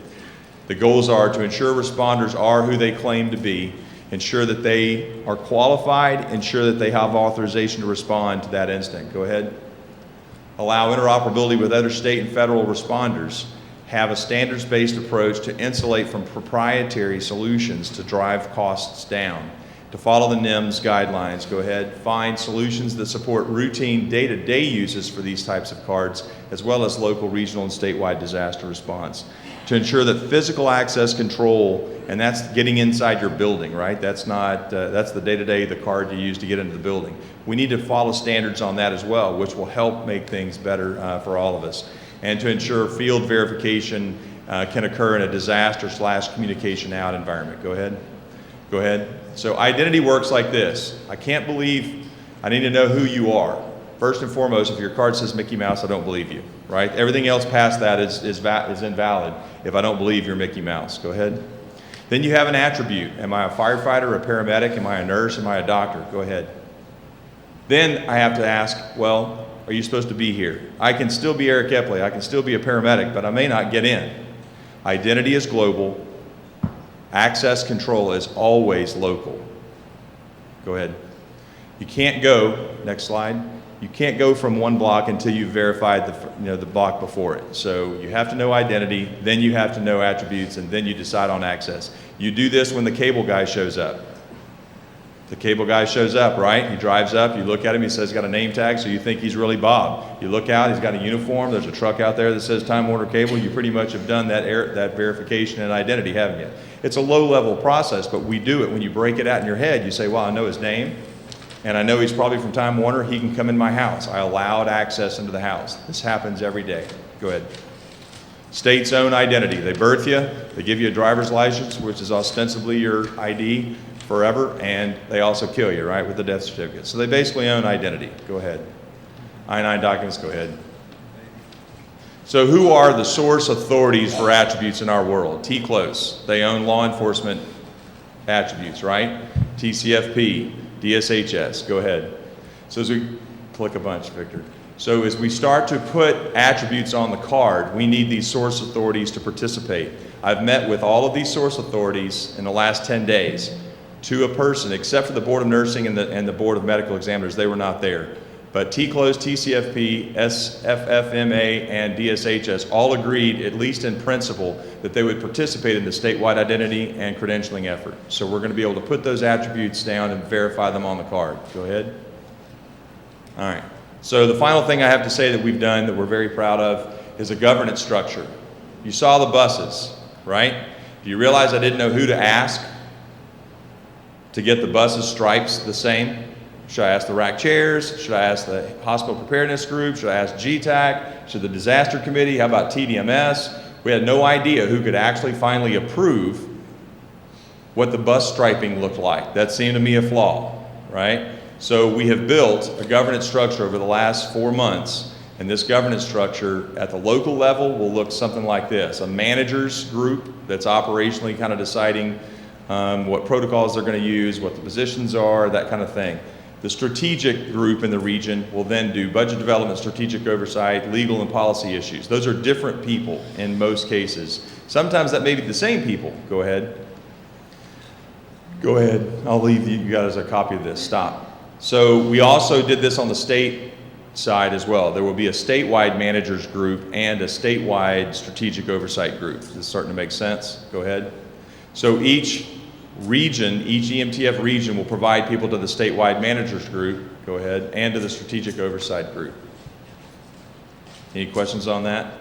The goals are to ensure responders are who they claim to be, ensure that they are qualified, ensure that they have authorization to respond to that instant. Go ahead. Allow interoperability with other state and federal responders, have a standards-based approach to insulate from proprietary solutions to drive costs down, to follow the NIMS guidelines. Go ahead. Find solutions that support routine day-to-day uses for these types of cards, as well as local, regional, and statewide disaster response. To ensure that physical access control, and that's getting inside your building, right? That's not, that's the day-to-day, the card you use to get into the building. We need to follow standards on that as well, which will help make things better for all of us. And to ensure field verification can occur in a disaster/communication out environment. Go ahead. Go ahead. So identity works like this. I can't believe, I need to know who you are. First and foremost, if your card says Mickey Mouse, I don't believe you, right? Everything else past that is invalid if I don't believe you're Mickey Mouse. Go ahead. Then you have an attribute. Am I a firefighter, a paramedic? Am I a nurse? Am I a doctor? Go ahead. Then I have to ask, well, are you supposed to be here? I can still be Eric Epley. I can still be a paramedic, but I may not get in. Identity is global. Access control is always local. Go ahead. You can't go, next slide. You can't go from one block until you've verified the block before it. So you have to know identity, then you have to know attributes, and then you decide on access. You do this when the cable guy shows up. The cable guy shows up, right? He drives up, you look at him, he says he's got a name tag, so you think he's really Bob. You look out, he's got a uniform, there's a truck out there that says Time Warner Cable. You pretty much have done that verification and identity, haven't you? It's a low-level process, but we do it. When you break it out in your head, you say, well, I know his name, and I know he's probably from Time Warner. He can come in my house. I allowed access into the house. This happens every day. Go ahead. State's own identity. They birth you. They give you a driver's license, which is ostensibly your ID forever, and they also kill you, right, with the death certificate. So they basically own identity. Go ahead. I-9 documents, go ahead. So who are the source authorities for attributes in our world? T-Close. They own law enforcement attributes, right? TCFP. DSHS, go ahead. So as we click a bunch, Victor. So as we start to put attributes on the card, we need these source authorities to participate. I've met with all of these source authorities in the last 10 days to a person, except for the Board of Nursing and the Board of Medical Examiners. They were not there. But T-Close, TCFP, SFFMA, and DSHS all agreed, at least in principle, that they would participate in the statewide identity and credentialing effort. So we're going to be able to put those attributes down and verify them on the card. Go ahead. All right. So the final thing I have to say that we've done that we're very proud of is a governance structure. You saw the buses, right? Do you realize I didn't know who to ask to get the buses stripes the same? Should I ask the rack chairs? Should I ask the hospital preparedness group? Should I ask GETAC? Should the disaster committee? How about TDMS? We had no idea who could actually finally approve what the bus striping looked like. That seemed to me a flaw, right? So we have built a governance structure over the last 4 months, and this governance structure at the local level will look something like this. A managers group that's operationally kind of deciding what protocols they're going to use, what the positions are, that kind of thing. The strategic group in the region will then do budget development, strategic oversight, legal and policy issues. Those are different people in most cases. Sometimes that may be the same people. Go ahead. Go ahead. I'll leave you guys a copy of this. Stop. So we also did this on the state side as well. There will be a statewide managers group and a statewide strategic oversight group. Is this starting to make sense? Go ahead. So each region, each EMTF region will provide people to the statewide managers group, go ahead, and to the strategic oversight group. Any questions on that?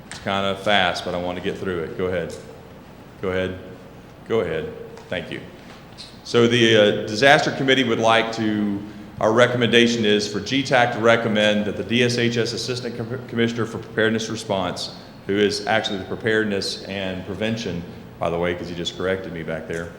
It's kind of fast, but I want to get through it. Go ahead. Go ahead. Go ahead. Thank you. So the disaster committee would like to, our recommendation is for GETAC to recommend that the DSHS Assistant Commissioner for Preparedness Response, who is actually the preparedness and prevention by the way, because he just corrected me back there.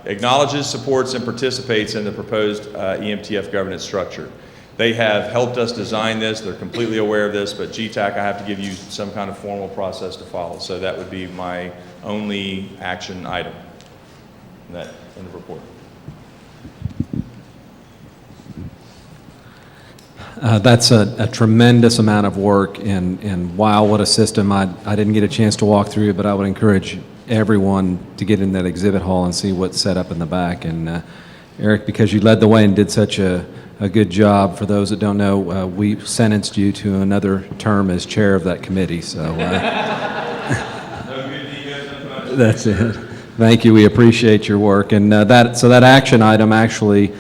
Acknowledges, supports, and participates in the proposed EMTF governance structure. They have helped us design this. They're completely aware of this, but GETAC, I have to give you some kind of formal process to follow. So that would be my only action item in the report. That's a tremendous amount of work, and wow, what a system. I didn't get a chance to walk through it, but I would encourage everyone to get in that exhibit hall and see what's set up in the back. And Eric, because you led the way and did such a good job, for those that don't know, we sentenced you to another term as chair of that committee, so that's it. Thank you, we appreciate your work. And that action item actually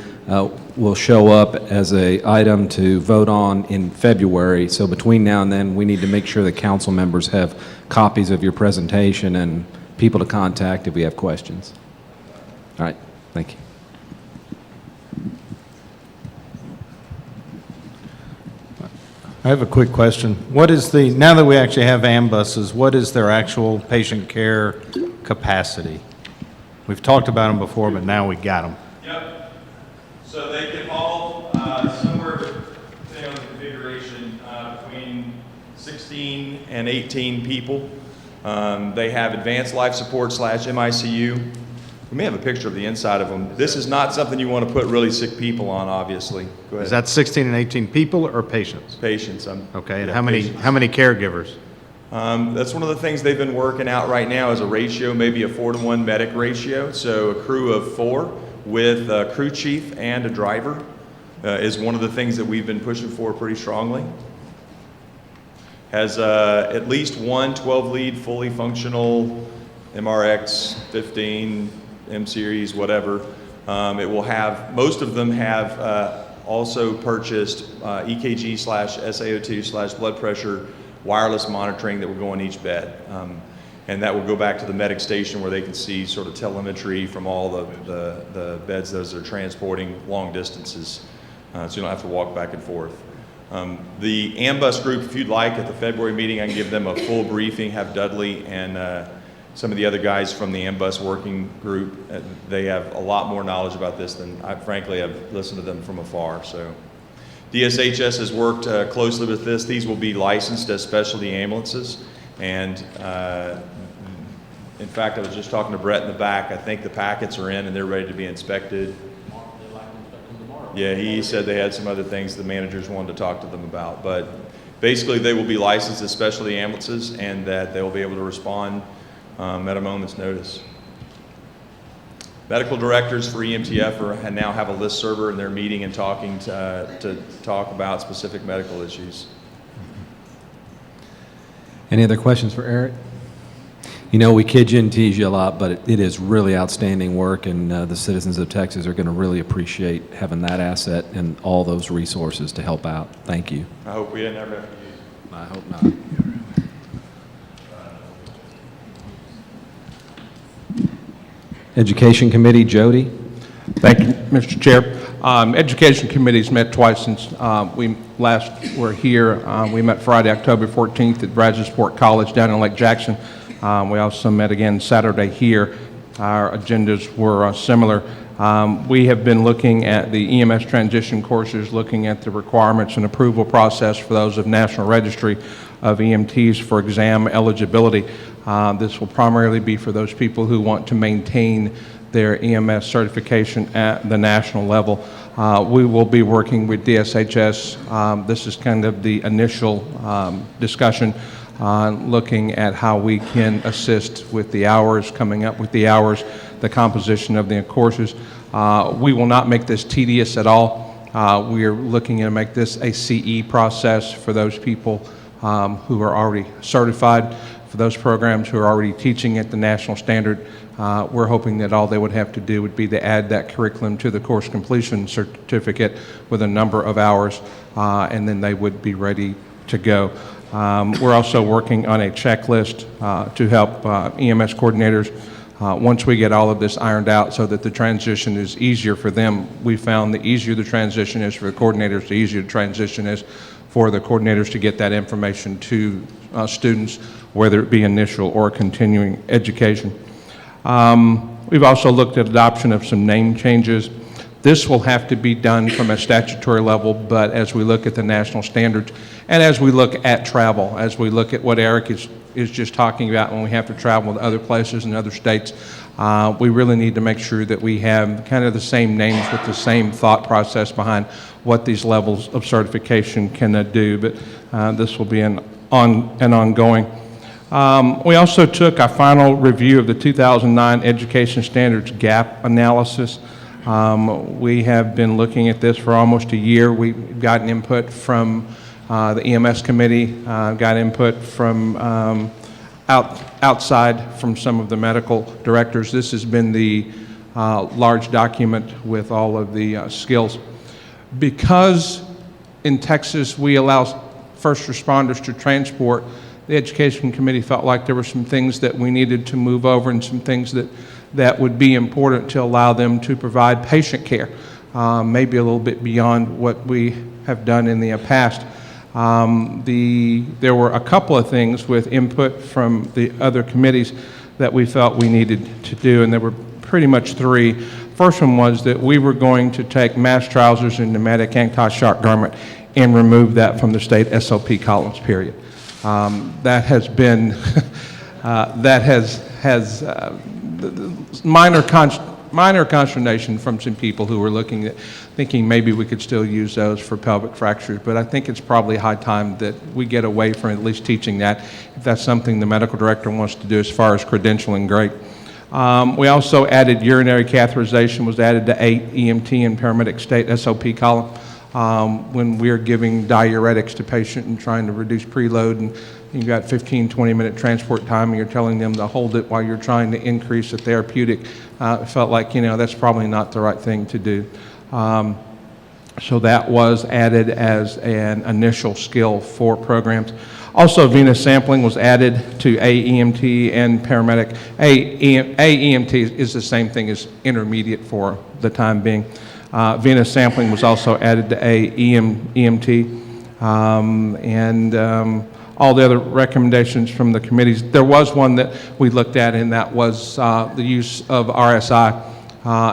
will show up as an item to vote on in February. So between now and then, we need to make sure that council members have copies of your presentation and people to contact if we have questions. All right, thank you. I have a quick question. What is now that we actually have ambuses, what is their actual patient care capacity? We've talked about them before, but now we got them. Yep. So they can haul somewhere, depending on the configuration, between 16 and 18 people. They have advanced life support / MICU. We may have a picture of the inside of them. This is not something you want to put really sick people on, obviously. Go ahead. Is that 16 and 18 people or patients? Patients. Okay, and yeah, how many caregivers? That's one of the things they've been working out right now is a ratio, maybe a 4-to-1 medic ratio. So a crew of 4 with a crew chief and a driver is one of the things that we've been pushing for pretty strongly. Has at least one 12-lead fully functional MRX 15, M-Series, whatever. It will have, most of them have also purchased EKG / SaO2 / blood pressure wireless monitoring that will go on each bed. And that will go back to the medic station where they can see sort of telemetry from all the beds those are transporting long distances. So you don't have to walk back and forth. The AMBUS group, if you'd like, at the February meeting, I can give them a full briefing, have Dudley and some of the other guys from the AMBUS working group. They have a lot more knowledge about this than I, frankly, I've listened to them from afar. So DSHS has worked closely with this. These will be licensed as specialty ambulances. And in fact, I was just talking to Brett in the back. I think the packets are in and they're ready to be inspected. Yeah, he said they had some other things the managers wanted to talk to them about. But basically, they will be licensed as specialty ambulances and that they will be able to respond at a moment's notice. Medical directors for EMTF now have a listserv and they're meeting and talking to talk about specific medical issues. Any other questions for Eric? You know, we kid you and tease you a lot, but it is really outstanding work, and the citizens of Texas are going to really appreciate having that asset and all those resources to help out. Thank you. I hope we never have to use it. I hope not. Education Committee, Jody. Thank you, Mr. Chair. Education Committee's met twice since we last were here. We met Friday, October 14th at Brazosport College down in Lake Jackson. We also met again Saturday here. Our agendas were similar. We have been looking at the EMS transition courses, looking at the requirements and approval process for those of National Registry of EMTs for exam eligibility. This will primarily be for those people who want to maintain their EMS certification at the national level. We will be working with DSHS. This is kind of the initial discussion on looking at how we can assist with the hours, coming up with the hours, the composition of the courses. We will not make this tedious at all. We are looking to make this a CE process for those people who are already certified. For those programs who are already teaching at the national standard, we're hoping that all they would have to do would be to add that curriculum to the course completion certificate with a number of hours, and then they would be ready to go. We're also working on a checklist to help EMS coordinators once we get all of this ironed out so that the transition is easier for them. We found the easier the transition is for the coordinators, the easier the transition is for the coordinators to get that information to students, whether it be initial or continuing education. We've also looked at adoption of some name changes. This will have to be done from a statutory level, but as we look at the national standards and as we look at travel, as we look at what Eric is just talking about when we have to travel to other places and other states, we really need to make sure that we have kind of the same names with the same thought process behind what these levels of certification can do, but this will be an ongoing. We also took our final review of the 2009 Education Standards Gap Analysis. We have been looking at this for almost a year. We've gotten input from the EMS committee, got input from outside from some of the medical directors. This has been the large document with all of the skills. Because in Texas we allow first responders to transport, the Education Committee felt like there were some things that we needed to move over and some things that would be important to allow them to provide patient care, maybe a little bit beyond what we have done in the past. There were a couple of things with input from the other committees that we felt we needed to do, and there were pretty much three. First one was that we were going to take mask trousers and pneumatic anti-shock garment and remove that from the state SOP columns, period. That has been, minor consternation from some people who were looking at, thinking maybe we could still use those for pelvic fractures, but I think it's probably high time that we get away from at least teaching that. If that's something the medical director wants to do as far as credentialing, great. We also added urinary catheterization was added to 8 EMT and paramedic state SOP column. When we're giving diuretics to patient and trying to reduce preload, and you've got 15, 20-minute transport time and you're telling them to hold it while you're trying to increase the therapeutic, it felt like, that's probably not the right thing to do. So that was added as an initial skill for programs. Also, venous sampling was added to AEMT and paramedic. AEMT is the same thing as intermediate for the time being. Venous sampling was also added to AEMT, and all the other recommendations from the committees. There was one that we looked at, and that was the use of RSI.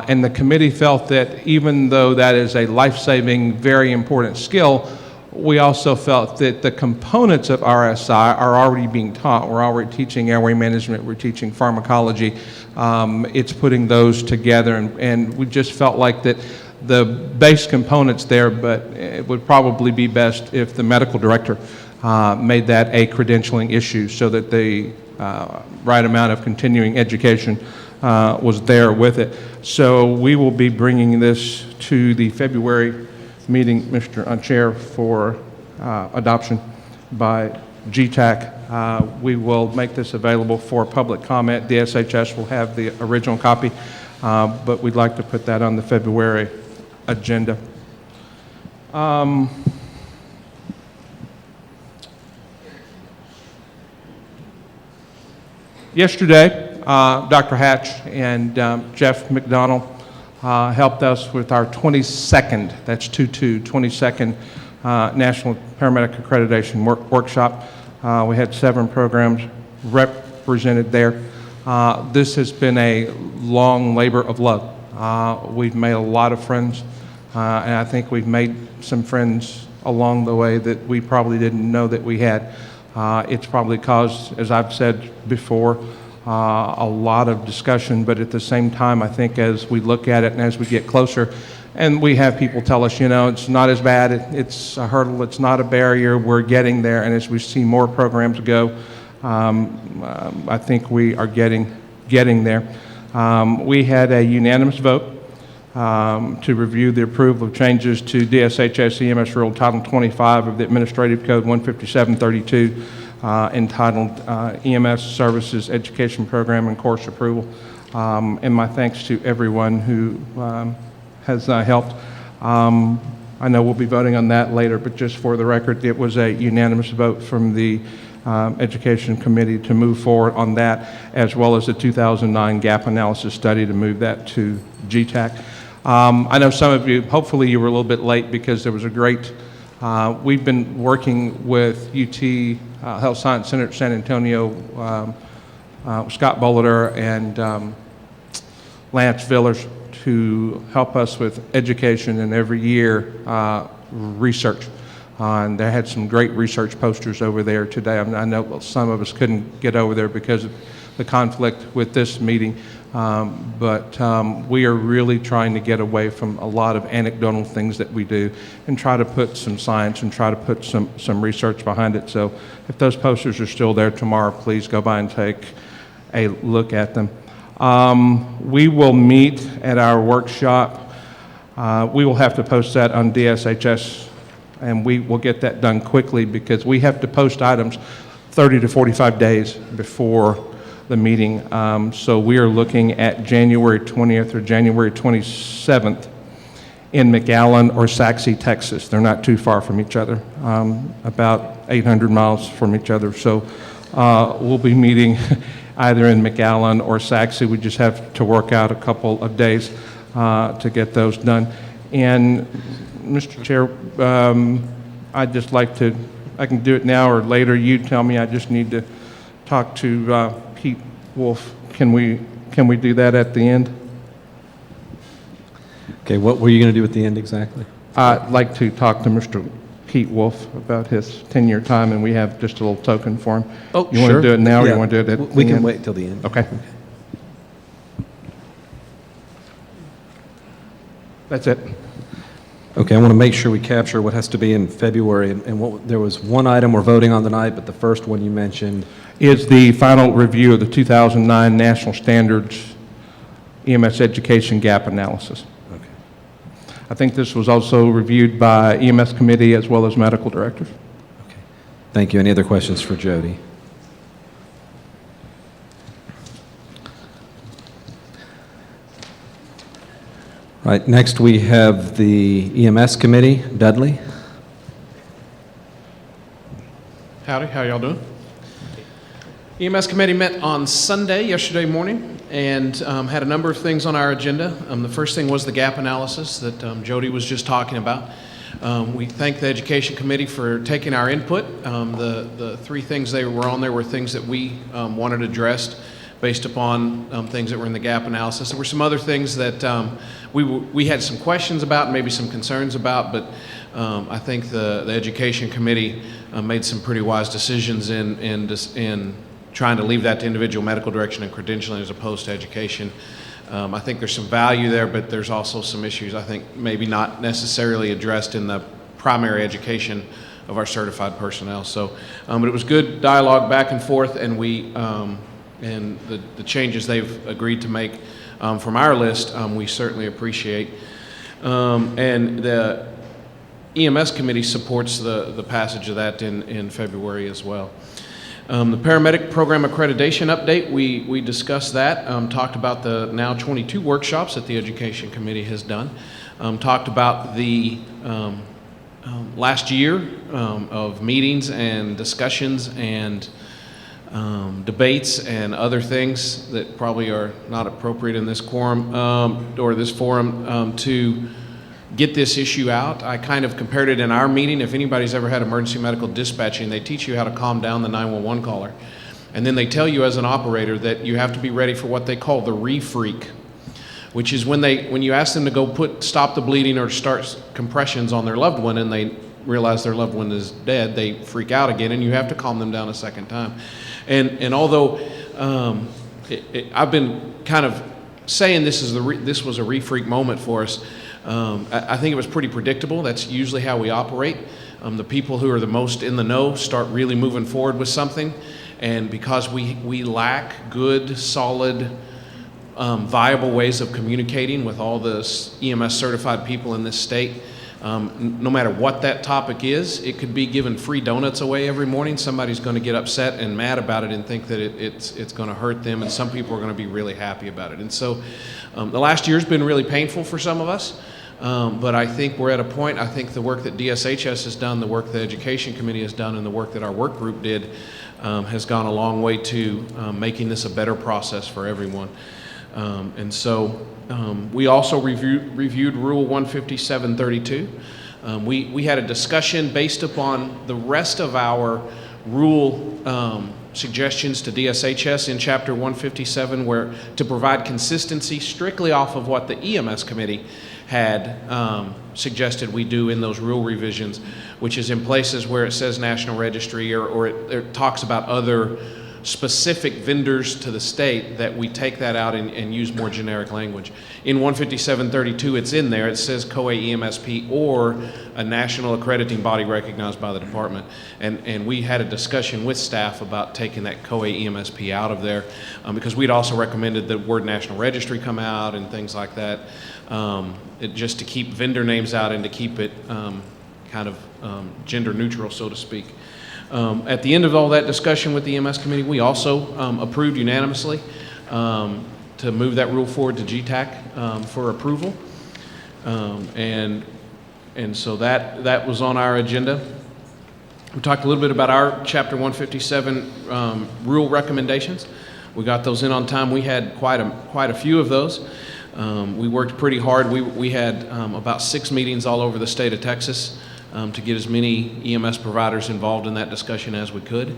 And the committee felt that even though that is a life-saving, very important skill, we also felt that the components of RSI are already being taught. We're already teaching airway management, we're teaching pharmacology. It's putting those together, and we just felt like that the base components there, but it would probably be best if the medical director made that a credentialing issue so that the right amount of continuing education was there with it. So we will be bringing this to the February meeting, Mr. Chair, for adoption by GETAC. We will make this available for public comment. DSHS will have the original copy, but we'd like to put that on the February agenda. Yesterday, Dr. Hatch and Jeff McDonald helped us with our 22nd, that's 22nd National Paramedic Accreditation Workshop. We had 7 programs represented there. This has been a long labor of love. We've made a lot of friends, and I think we've made some friends along the way that we probably didn't know that we had. It's probably caused, as I've said before, a lot of discussion, but at the same time, I think as we look at it and as we get closer, and we have people tell us, it's not as bad, it's a hurdle, it's not a barrier, we're getting there, and as we see more programs go, I think we are getting there. We had a unanimous vote to review the approval of changes to DSHS EMS Rule Title 25 of the Administrative Code 15732, entitled EMS Services Education Program and Course Approval. And my thanks to everyone who has helped. I know we'll be voting on that later, but just for the record, it was a unanimous vote from the Education Committee to move forward on that, as well as the 2009 gap analysis study to move that to GETAC. I know some of you, hopefully you were a little bit late because there was a great We've been working with UT Health Science Center at San Antonio, Scott Boliter and Lance Villers to help us with education and every year research. And they had some great research posters over there today. I know some of us couldn't get over there because of the conflict with this meeting, but we are really trying to get away from a lot of anecdotal things that we do and try to put some science and try to put some research behind it. So if those posters are still there tomorrow, please go by and take a look at them. We will meet at our workshop. We will have to post that on DSHS, and we will get that done quickly because we have to post items 30 to 45 days before the meeting. So we are looking at January 20th or January 27th in McAllen or Saxe, Texas. They're not too far from each other, about 800 miles from each other. So we'll be meeting either in McAllen or Saxe. We just have to work out a couple of days to get those done. And Mr. Chair, I'd just like to, I can do it now or later, you tell me. I just need to talk to Pete Wolf. Can we do that at the end? Okay, what were you going to do at the end exactly? I'd like to talk to Mr. Pete Wolf about his 10-year time, and we have just a little token for him. Oh, you want to do it now, or you want to do it at the end? We can wait till the end. Okay. That's it. Okay, I want to make sure we capture what has to be in February, and what, there was one item we're voting on tonight, but the first one you mentioned is the final review of the 2009 National Standards EMS Education Gap Analysis. Okay. I think this was also reviewed by EMS committee as well as medical directors. Okay. Thank you. Any other questions for Jody? Right, next we have the EMS committee. Dudley? Howdy, how y'all doing? EMS committee met on Sunday, yesterday morning, and had a number of things on our agenda. The first thing was the gap analysis that Jody was just talking about. We thank the education committee for taking our input. The three things they were on there were things that we wanted addressed based upon things that were in the gap analysis. There were some other things that we had some questions about and maybe some concerns about, but I think the education committee made some pretty wise decisions in trying to leave that to individual medical direction and credentialing as opposed to education. I think there's some value there, but there's also some issues I think maybe not necessarily addressed in the primary education of our certified personnel. So, but it was good dialogue back and forth, and we and the changes they've agreed to make from our list, we certainly appreciate. And the EMS committee supports the passage of that in February as well. The paramedic program accreditation update, we discussed that, talked about the now 22 workshops that the education committee has done, talked about the last year of meetings and discussions and debates and other things that probably are not appropriate in this quorum or this forum to get this issue out. I kind of compared it in our meeting. If anybody's ever had emergency medical dispatching, they teach you how to calm down the 911 caller. And then they tell you as an operator that you have to be ready for what they call the re-freak, which is when you ask them to go stop the bleeding or start compressions on their loved one and they realize their loved one is dead, they freak out again and you have to calm them down a second time. And although I've been kind of saying this was a re-freak moment for us, I think it was pretty predictable. That's usually how we operate. The people who are the most in the know start really moving forward with something, and because we lack good, solid, viable ways of communicating with all the EMS certified people in this state, no matter what that topic is, it could be giving free donuts away every morning. Somebody's going to get upset and mad about it and think that it's going to hurt them, and some people are going to be really happy about it. And so the last year's been really painful for some of us, but I think we're at a point, I think the work that DSHS has done, the work the Education Committee has done, and the work that our work group did has gone a long way to making this a better process for everyone. And so we also reviewed Rule 15732. We had a discussion based upon the rest of our rule suggestions to DSHS in Chapter 157, where to provide consistency strictly off of what the EMS committee had suggested we do in those rule revisions, which is in places where it says National Registry or it talks about other specific vendors to the state, that we take that out and use more generic language. In 15732, it's in there. It says COA EMSP or a national accrediting body recognized by the department. And we had a discussion with staff about taking that COA EMSP out of there because we'd also recommended the word National Registry come out and things like that, just to keep vendor names out and to keep it kind of gender neutral, so to speak. At the end of all that discussion with the EMS committee, we also approved unanimously to move that rule forward to GETAC for approval. And so that was on our agenda. We talked a little bit about our Chapter 157 rule recommendations. We got those in on time. We had quite a few of those. We worked pretty hard. We had about 6 meetings all over the state of Texas to get as many EMS providers involved in that discussion as we could,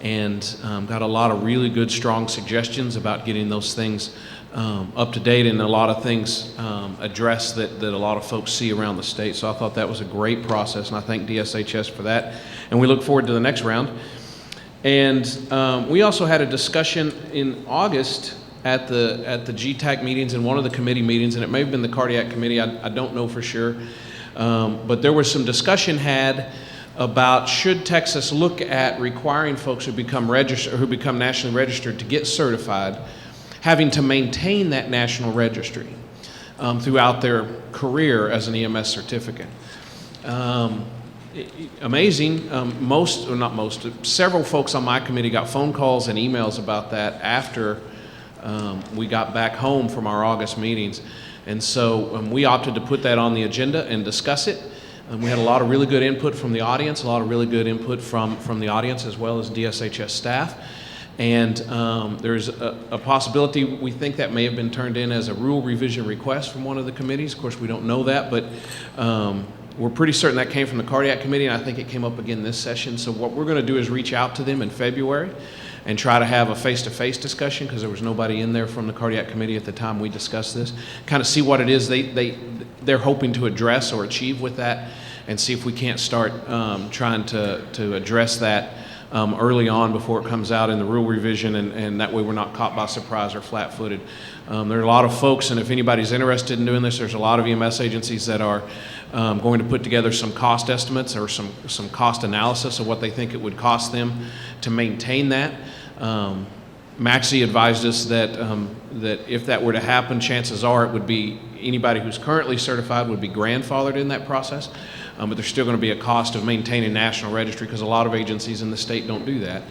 and got a lot of really good, strong suggestions about getting those things up to date and a lot of things addressed that a lot of folks see around the state. So I thought that was a great process, and I thank DSHS for that. And we look forward to the next round. And we also had a discussion in August at the GETAC meetings and one of the committee meetings, and it may have been the cardiac committee, I don't know for sure. But there was some discussion had about should Texas look at requiring folks who become nationally registered to get certified, having to maintain that national registry throughout their career as an EMS certificate. Amazing, several folks on my committee got phone calls and emails about that after we got back home from our August meetings. And so we opted to put that on the agenda and discuss it. We had a lot of really good input from the audience, a lot of really good input from the audience as well as DSHS staff. And there's a possibility we think that may have been turned in as a rule revision request from one of the committees. Of course, we don't know that, but we're pretty certain that came from the cardiac committee, and I think it came up again this session. So what we're going to do is reach out to them in February and try to have a face-to-face discussion, because there was nobody in there from the cardiac committee at the time we discussed this, kind of see what it is they're hoping to address or achieve with that, and see if we can't start trying to address that early on before it comes out in the rule revision, and that way we're not caught by surprise or flat-footed. There are a lot of folks, and if anybody's interested in doing this, there's a lot of EMS agencies that are going to put together some cost estimates or some cost analysis of what they think it would cost them to maintain that. Maxie advised us that if that were to happen, chances are it would be anybody who's currently certified would be grandfathered in that process, but there's still going to be a cost of maintaining national registry because a lot of agencies in the state don't do that.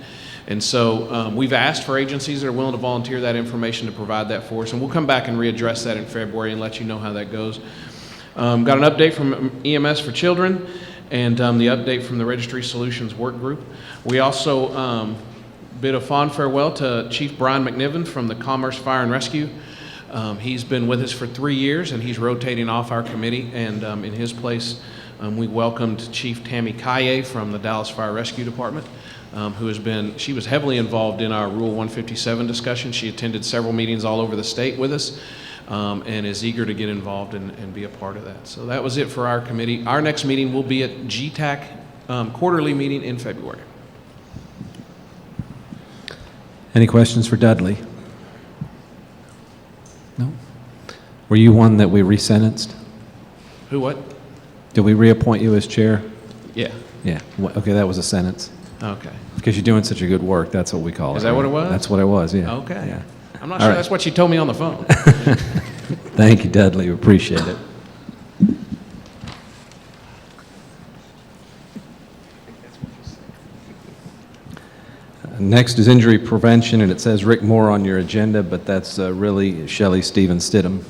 And so we've asked for agencies that are willing to volunteer that information to provide that for us, and we'll come back and readdress that in February and let you know how that goes. Got an update from EMS for Children and the update from the Registry Solutions Work Group. We also bid a fond farewell to Chief Brian McNiven from the Commerce Fire and Rescue. He's been with us for 3 years, and he's rotating off our committee, and in his place we welcomed Chief Tammy Kaye from the Dallas Fire Rescue Department, she was heavily involved in our Rule 157 discussion. She attended several meetings all over the state with us, and is eager to get involved and be a part of that. So that was it for our committee. Our next meeting will be at GETAC quarterly meeting in February. Any questions for Dudley? No? Were you one that we resentenced? Who, what? Did we reappoint you as chair? Yeah. Yeah. Okay, that was a sentence. Okay. Because you're doing such a good work, that's what we call it. Is that what it was? That's what it was, yeah. Okay. Yeah. I'm not All sure right. that's what she told me on the phone. Thank you, Dudley. We appreciate it. Next is injury prevention, and it says Rick Moore on your agenda, but that's really Shelley Stevens Stidham.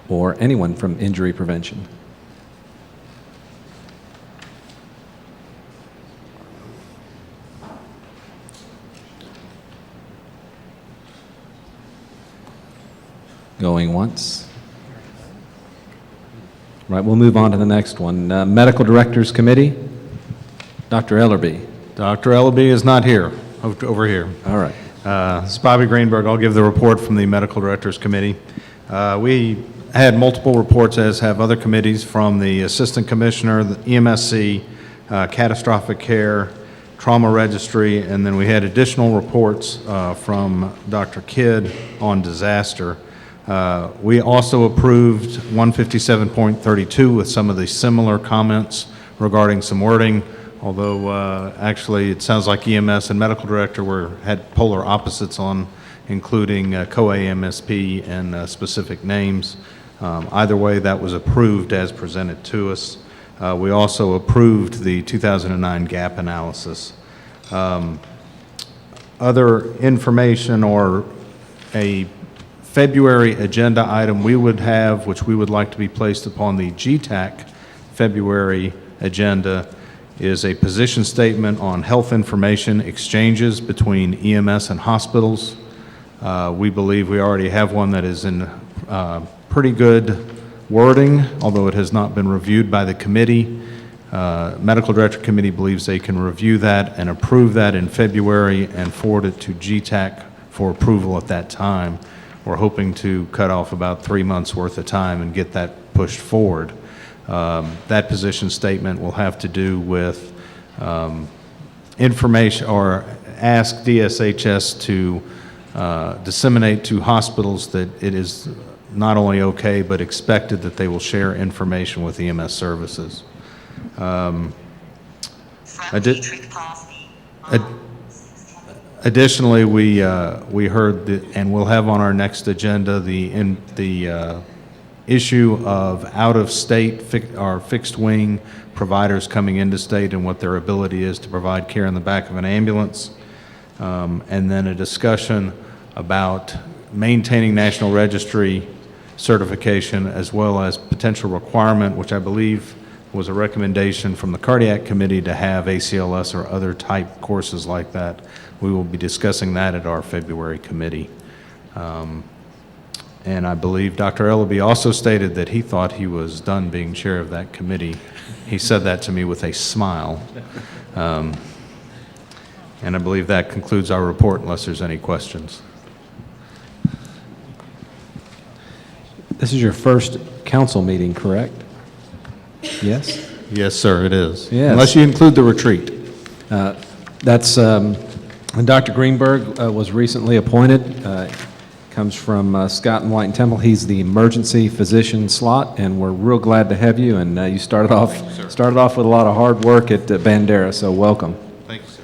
Or anyone from injury prevention. Going once. Right, we'll move on to the next one. Medical Directors Committee, Dr. Ellerby. Dr. Ellaby is not here, over here. All right. This is Bobby Greenberg. I'll give the report from the Medical Directors Committee. We had multiple reports, as have other committees, from the Assistant Commissioner, the EMSC, Catastrophic Care, Trauma Registry, and then we had additional reports from Dr. Kidd on disaster. We also approved 157.32 with some of the similar comments regarding some wording, although actually it sounds like EMS and Medical Director had polar opposites on including co-AMSP and specific names. Either way, that was approved as presented to us. We also approved the 2009 gap analysis. Other information or a February agenda item we would have, which we would like to be placed upon the GETAC February agenda, is a position statement on health information exchanges between EMS and hospitals. We believe we already have one that is in pretty good wording, although it has not been reviewed by the committee. Medical Director Committee believes they can review that and approve that in February and forward it to GETAC for approval at that time. We're hoping to cut off about 3 months' worth of time and get that pushed forward. That position statement will have to do with information or ask DSHS to disseminate to hospitals that it is not only okay but expected that they will share information with EMS services. Additionally, we heard and we'll have on our next agenda the issue of out-of-state or fixed-wing providers coming into state and what their ability is to provide care in the back of an ambulance, and then a discussion about maintaining National Registry certification as well as potential requirement, which I believe was a recommendation from the Cardiac Committee to have ACLS or other type courses like that. We will be discussing that at our February committee. And I believe Dr. Ellaby also stated that he thought he was done being chair of that committee. He said that to me with a smile. And I believe that concludes our report unless there's any questions. This is your first council meeting, correct? Yes? Yes, sir, it is. Yes. Unless you include the retreat. And Dr. Greenberg was recently appointed. Comes from Scott and White and Temple. He's the emergency physician slot, and we're real glad to have you. And you started off with a lot of hard work at Bandera, so welcome. Thank you, sir.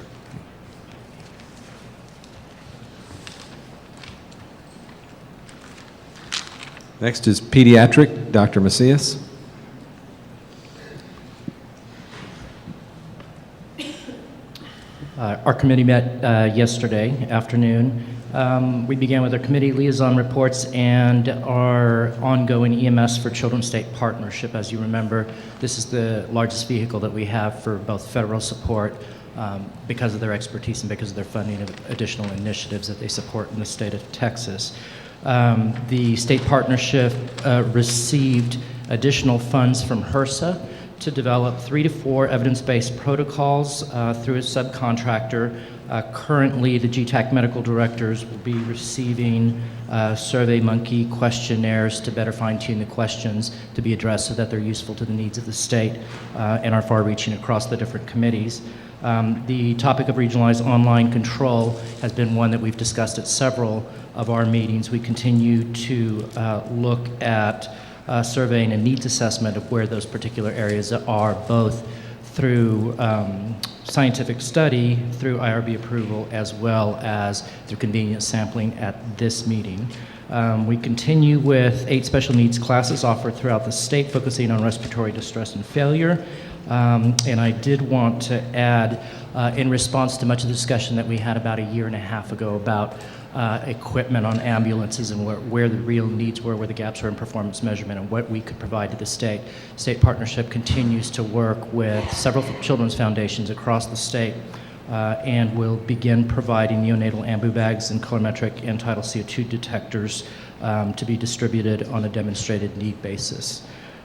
Next is pediatric, Dr. Macias. Our committee met yesterday afternoon. We began with our committee liaison reports and our ongoing EMS for Children State Partnership. As you remember, this is the largest vehicle that we have for both federal support because of their expertise and because of their funding of additional initiatives that they support in the state of Texas. The state partnership received additional funds from HRSA to develop 3 to 4 evidence-based protocols through a subcontractor. Currently, the GETAC medical directors will be receiving SurveyMonkey questionnaires to better fine-tune the questions to be addressed so that they're useful to the needs of the state and are far-reaching across the different committees. The topic of regionalized online control has been one that we've discussed at several of our meetings. We continue to look at surveying a needs assessment of where those particular areas are, both through scientific study, through IRB approval, as well as through convenience sampling at this meeting. We continue with 8 special needs classes offered throughout the state, focusing on respiratory distress and failure. And I did want to add, in response to much of the discussion that we had about a year and a half ago about equipment on ambulances and where the real needs were, where the gaps were in performance measurement, and what we could provide to the state. State Partnership continues to work with several children's foundations across the state and will begin providing neonatal ambu bags and colorimetric and tidal CO2 detectors to be distributed on a demonstrated need basis.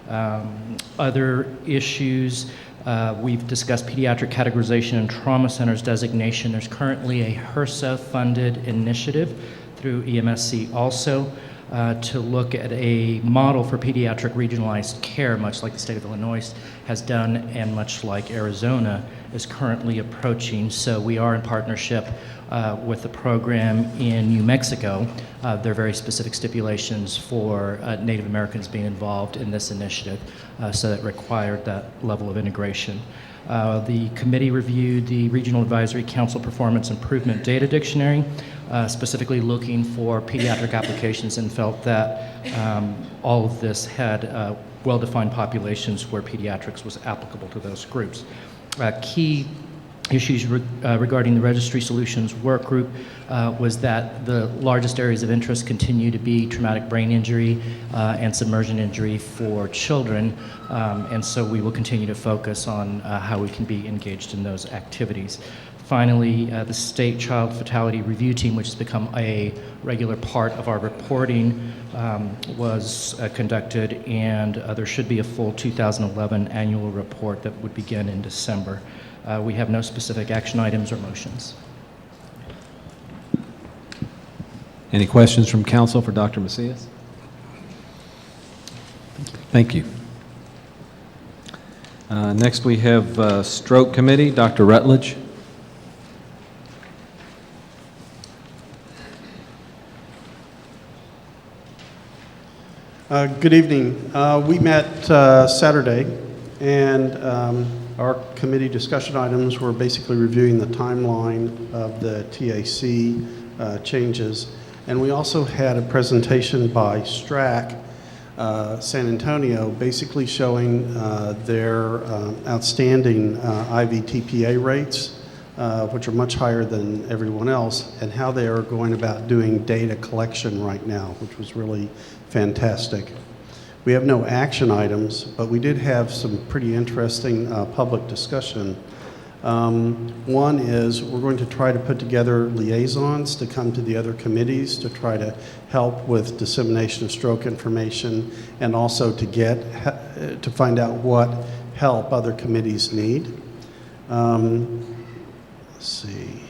Other issues, we've discussed pediatric categorization and trauma centers designation. There's currently a HRSA-funded initiative through EMSC also to look at a model for pediatric regionalized care, much like the state of Illinois has done and much like Arizona is currently approaching. So we are in partnership with the program in New Mexico. There are very specific stipulations for Native Americans being involved in this initiative, so that required that level of integration. The committee reviewed the Regional Advisory Council Performance Improvement Data Dictionary, specifically looking for pediatric applications, and felt that all of this had well-defined populations where pediatrics was applicable to those groups. Key issues regarding the Registry Solutions Work Group was that the largest areas of interest continue to be traumatic brain injury and submersion injury for children, and so we will continue to focus on how we can be engaged in those activities. Finally, the State Child Fatality Review Team, which has become a regular part of our reporting, was conducted, and there should be a full 2011 annual report that would begin in December. We have no specific action items or motions. Any questions from council for Dr. Macias? Thank you. Next, we have Stroke Committee, Dr. Rutledge. Good evening. We met Saturday, and our committee discussion items were basically reviewing the timeline of the TAC changes. And we also had a presentation by STRAC San Antonio, basically showing their outstanding IVTPA rates, which are much higher than everyone else, and how they are going about doing data collection right now, which was really fantastic. We have no action items, but we did have some pretty interesting public discussion. One is we're going to try to put together liaisons to come to the other committees to try to help with dissemination of stroke information, and also to find out what help other committees need. Let's see.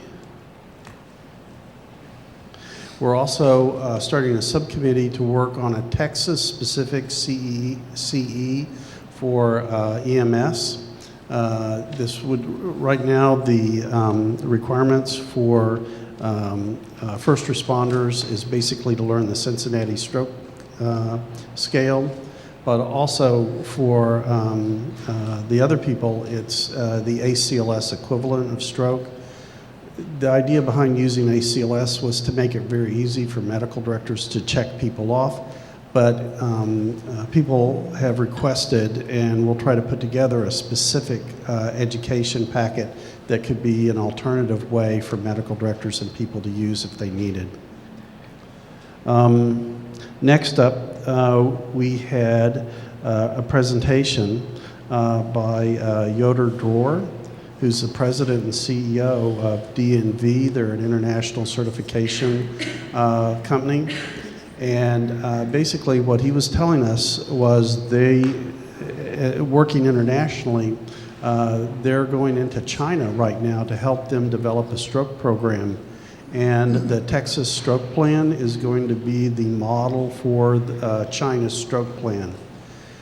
We're also starting a subcommittee to work on a Texas-specific CE for EMS. This would, right now, the requirements for first responders is basically to learn the Cincinnati stroke scale, but also for the other people, it's the ACLS equivalent of stroke. The idea behind using ACLS was to make it very easy for medical directors to check people off, but people have requested, and we'll try to put together a specific education packet that could be an alternative way for medical directors and people to use if they needed. Next up, we had a presentation by Yoder Dror, who's the president and CEO of DNV. They're an international certification company. And basically what he was telling us was they, working internationally, they're going into China right now to help them develop a stroke program. And the Texas Stroke Plan is going to be the model for China's stroke plan.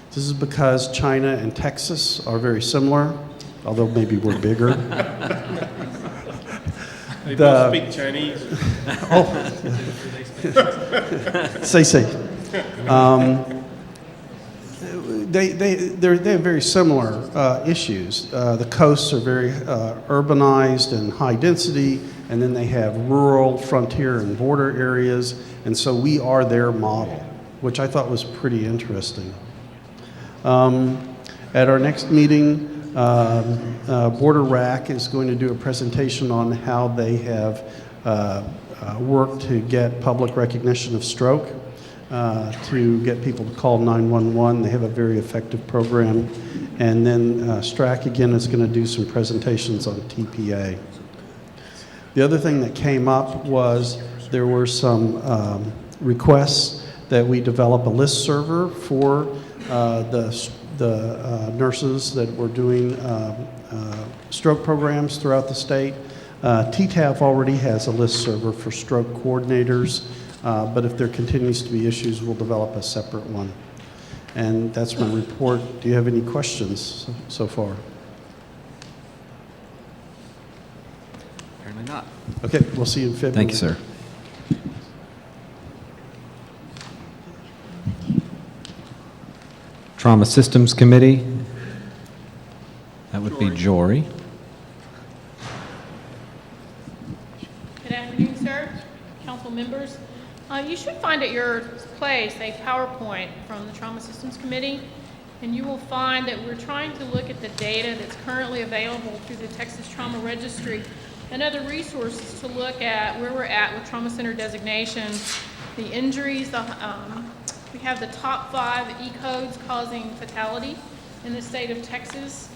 This is because China and Texas are very similar, although maybe we're bigger. They both speak Chinese. Say. They have very similar issues. The coasts are very urbanized and high density, and then they have rural, frontier, and border areas, and so we are their model, which I thought was pretty interesting. At our next meeting, Border RAC is going to do a presentation on how they have worked to get public recognition of stroke, to get people to call 911. They have a very effective program. And then STRAC again is going to do some presentations on TPA. The other thing that came up was there were some requests that we develop a list server for the nurses that were doing stroke programs throughout the state. TTAF already has a list server for stroke coordinators, but if there continues to be issues, we'll develop a separate one. And that's my report. Do you have any questions so far? Apparently not. Okay, we'll see you in February. Thank you, sir. Trauma Systems Committee, that would be Jory. Good afternoon, sir, council members. You should find at your place a PowerPoint from the Trauma Systems Committee, and you will find that we're trying to look at the data that's currently available through the Texas Trauma Registry and other resources to look at where we're at with trauma center designation, the injuries, we have the top 5 E-codes causing fatality in the state of Texas.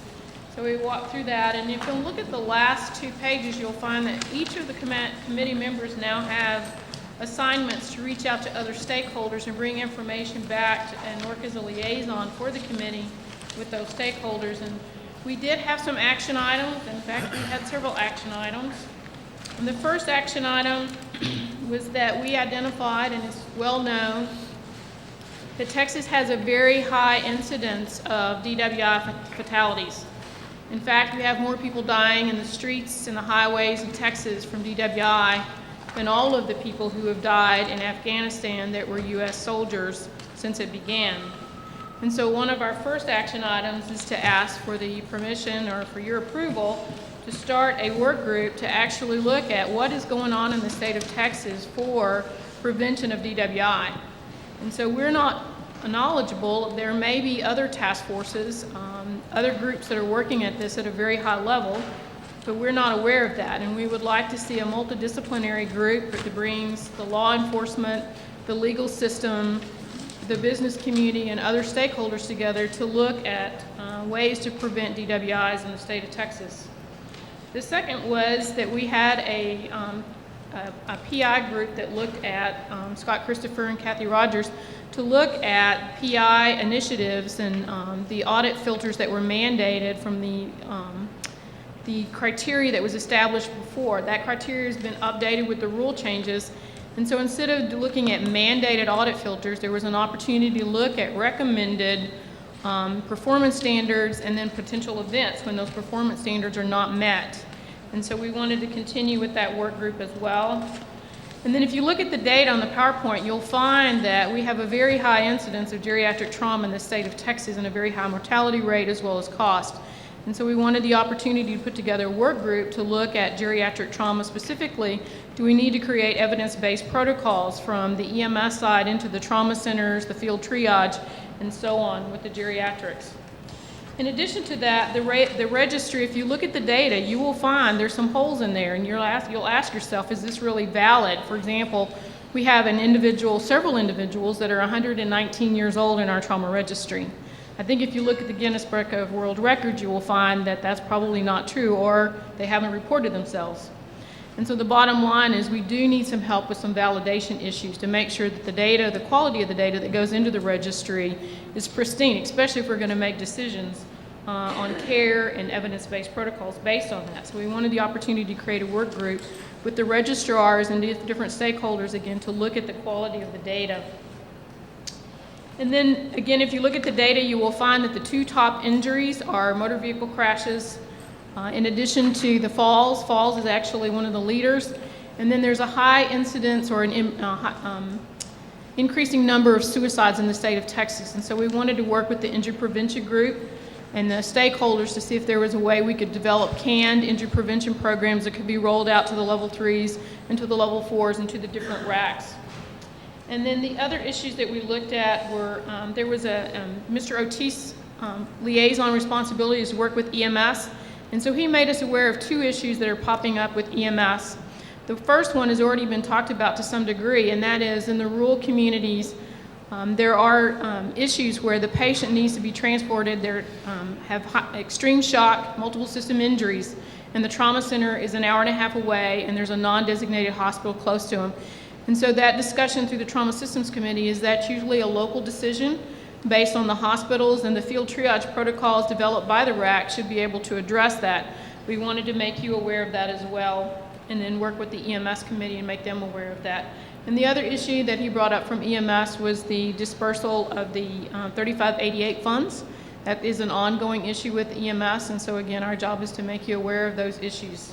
So we walk through that, and if you'll look at the last 2 pages, you'll find that each of the committee members now have assignments to reach out to other stakeholders and bring information back and work as a liaison for the committee with those stakeholders. And we did have some action items. In fact, we had several action items. And the first action item was that we identified, and it's well known, that Texas has a very high incidence of DWI fatalities. In fact, we have more people dying in the streets and the highways in Texas from DWI than all of the people who have died in Afghanistan that were U.S. soldiers since it began. And so one of our first action items is to ask for the permission or for your approval to start a work group to actually look at what is going on in the state of Texas for prevention of DWI. And so we're not knowledgeable. There may be other task forces, other groups that are working at this at a very high level, but we're not aware of that. And we would like to see a multidisciplinary group that brings the law enforcement, the legal system, the business community, and other stakeholders together to look at ways to prevent DWIs in the state of Texas. The second was that we had a PI group that looked at, Scott Christopher and Kathy Rogers, to look at PI initiatives and the audit filters that were mandated from the criteria that was established before. That criteria has been updated with the rule changes. And so instead of looking at mandated audit filters, there was an opportunity to look at recommended performance standards and then potential events when those performance standards are not met. And so we wanted to continue with that work group as well. And then if you look at the data on the PowerPoint, you'll find that we have a very high incidence of geriatric trauma in the state of Texas and a very high mortality rate as well as cost. And so we wanted the opportunity to put together a work group to look at geriatric trauma specifically. Do we need to create evidence-based protocols from the EMS side into the trauma centers, the field triage, and so on with the geriatrics? In addition to that, the registry, if you look at the data, you will find there's some holes in there, and you'll ask yourself, is this really valid? For example, we have several individuals that are 119 years old in our trauma registry. I think if you look at the Guinness Book of World Records, you will find that that's probably not true, or they haven't reported themselves. And so the bottom line is we do need some help with some validation issues to make sure that the data, the quality of the data that goes into the registry is pristine, especially if we're going to make decisions on care and evidence-based protocols based on that. So we wanted the opportunity to create a work group with the registrars and different stakeholders, again, to look at the quality of the data. And then, again, if you look at the data, you will find that the 2 top injuries are motor vehicle crashes. In addition to the falls is actually one of the leaders. And then there's a high incidence or an increasing number of suicides in the state of Texas. And so we wanted to work with the injury prevention group and the stakeholders to see if there was a way we could develop canned injury prevention programs that could be rolled out to the level 3s and to the level 4s and to the different racks. And then the other issues that we looked at were, there was Mr. Otis liaison responsibilities to work with EMS. And so he made us aware of 2 issues that are popping up with EMS. The first one has already been talked about to some degree, and that is in the rural communities, there are issues where the patient needs to be transported. They have extreme shock, multiple system injuries, and the trauma center is an hour and a half away, and there's a non-designated hospital close to them. And so that discussion through the Trauma Systems Committee is that's usually a local decision. based on the hospitals, and the field triage protocols developed by the RAC should be able to address that. We wanted to make you aware of that as well, and then work with the EMS committee and make them aware of that. And the other issue that he brought up from EMS was the dispersal of the 3588 funds. That is an ongoing issue with EMS, and so again, our job is to make you aware of those issues.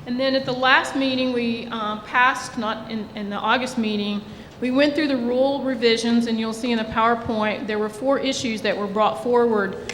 And then at the last meeting, we passed, not in the August meeting, we went through the rule revisions, and you'll see in the PowerPoint, there were 4 issues that were brought forward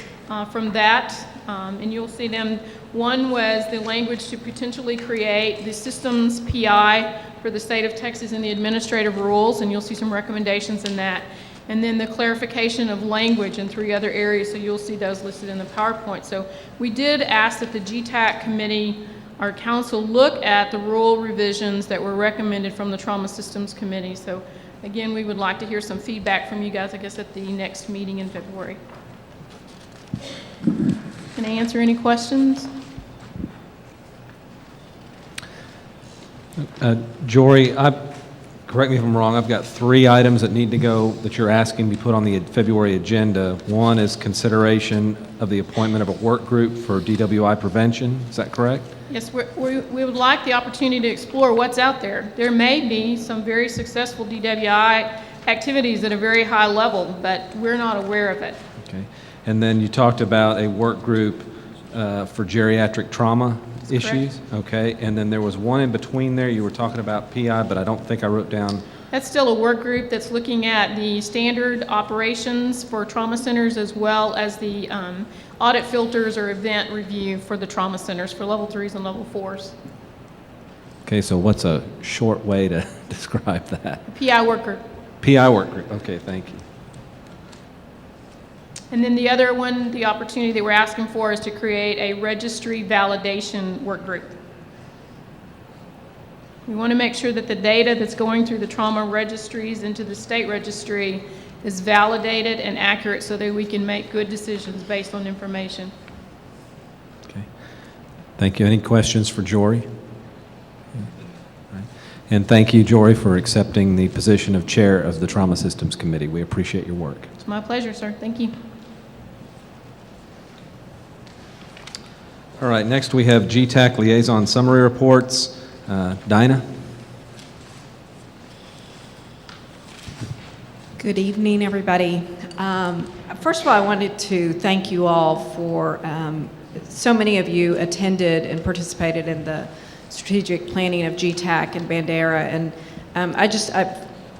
from that, and you'll see them. One was the language to potentially create the systems PI for the state of Texas in the administrative rules, and you'll see some recommendations in that. And then the clarification of language in 3 other areas, so you'll see those listed in the PowerPoint. So we did ask that the GETAC committee, our council, look at the rule revisions that were recommended from the Trauma Systems Committee. So again, we would like to hear some feedback from you guys, I guess, at the next meeting in February. Can I answer any questions? Jory, correct me if I'm wrong, I've got 3 items that need to go, that you're asking be put on the February agenda. One is consideration of the appointment of a work group for DWI prevention. Is that correct? Yes, we would like the opportunity to explore what's out there. There may be some very successful DWI activities at a very high level, but we're not aware of it. Okay. And then you talked about a work group for geriatric trauma issues? Correct. Okay. And then there was one in between there. You were talking about PI, but I don't think I wrote down. That's still a work group that's looking at the standard operations for trauma centers, as well as the audit filters or event review for the trauma centers for level 3s and level 4s. Okay, so what's a short way to describe that? PI work group. PI work group. Okay, thank you. And then the other one, the opportunity that we're asking for, is to create a registry validation work group. We want to make sure that the data that's going through the trauma registries into the state registry is validated and accurate so that we can make good decisions based on information. Okay. Thank you. Any questions for Jory? And thank you, Jory, for accepting the position of chair of the Trauma Systems Committee. We appreciate your work. It's my pleasure, sir. Thank you. All right, next we have GETAC liaison summary reports. Dinah? Good evening, everybody. First of all, I wanted to thank you all for, so many of you attended and participated in the strategic planning of GETAC and Bandera. And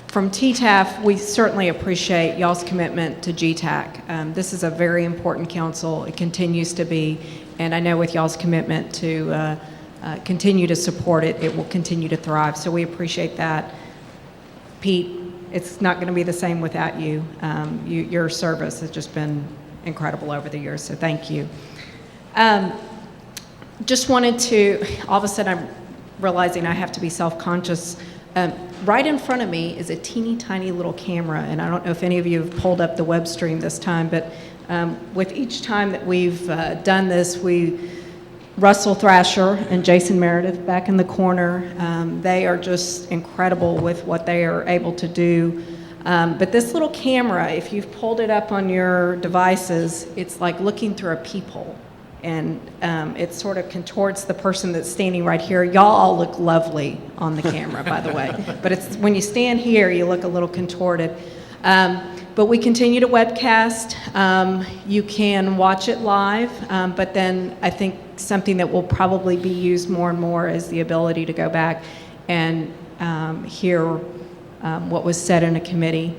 from TTAF, we certainly appreciate y'all's commitment to GETAC. This is a very important council. It continues to be. And I know with y'all's commitment to continue to support it, it will continue to thrive. So we appreciate that. Pete, it's not going to be the same without you. Your service has just been incredible over the years, so thank you. Just wanted to, all of a sudden I'm realizing I have to be self-conscious. Right in front of me is a teeny tiny little camera, and I don't know if any of you have pulled up the web stream this time, but with each time that we've done this, Russell Thrasher and Jason Meredith back in the corner, they are just incredible with what they are able to do. But this little camera, if you've pulled it up on your devices, it's like looking through a peephole. And it sort of contorts the person that's standing right here. Y'all all look lovely on the camera, by the way. But it's when you stand here, you look a little contorted. But we continue to webcast. You can watch it live, but then I think something that will probably be used more and more is the ability to go back and hear what was said in a committee.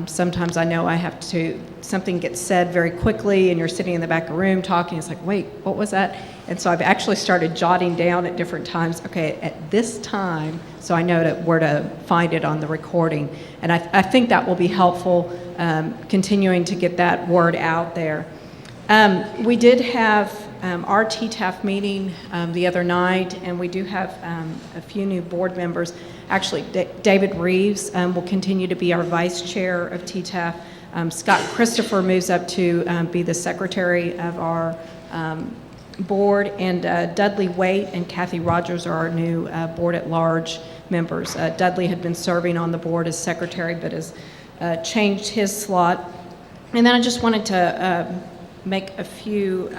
Sometimes I know I have to, something gets said very quickly and you're sitting in the back of the room talking, it's like, wait, what was that? And so I've actually started jotting down at different times, okay, at this time, so I know where to find it on the recording. And I think that will be helpful, continuing to get that word out there. We did have our TTAF meeting the other night, and we do have a few new board members. Actually, David Reeves will continue to be our vice chair of TTAF. Scott Christopher moves up to be the secretary of our board, and Dudley Waite and Kathy Rogers are our new board at large members. Dudley had been serving on the board as secretary, but has changed his slot. And then I just wanted to make a few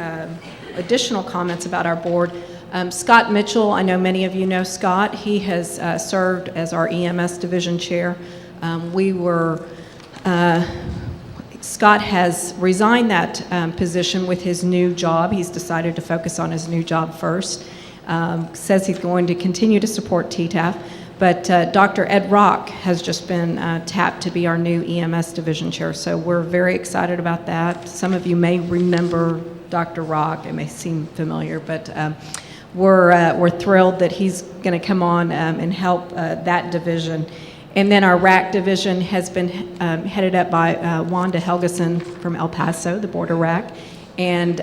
additional comments about our board. Scott Mitchell, I know many of you know Scott. He has served as our EMS division chair. Scott has resigned that position with his new job. He's decided to focus on his new job first. Says he's going to continue to support TTAF. But Dr. Ed Rock has just been tapped to be our new EMS division chair. So we're very excited about that. Some of you may remember Dr. Rock. It may seem familiar, but we're thrilled that he's going to come on and help that division. And then our RAC division has been headed up by Wanda Helgeson from El Paso, the border RAC. And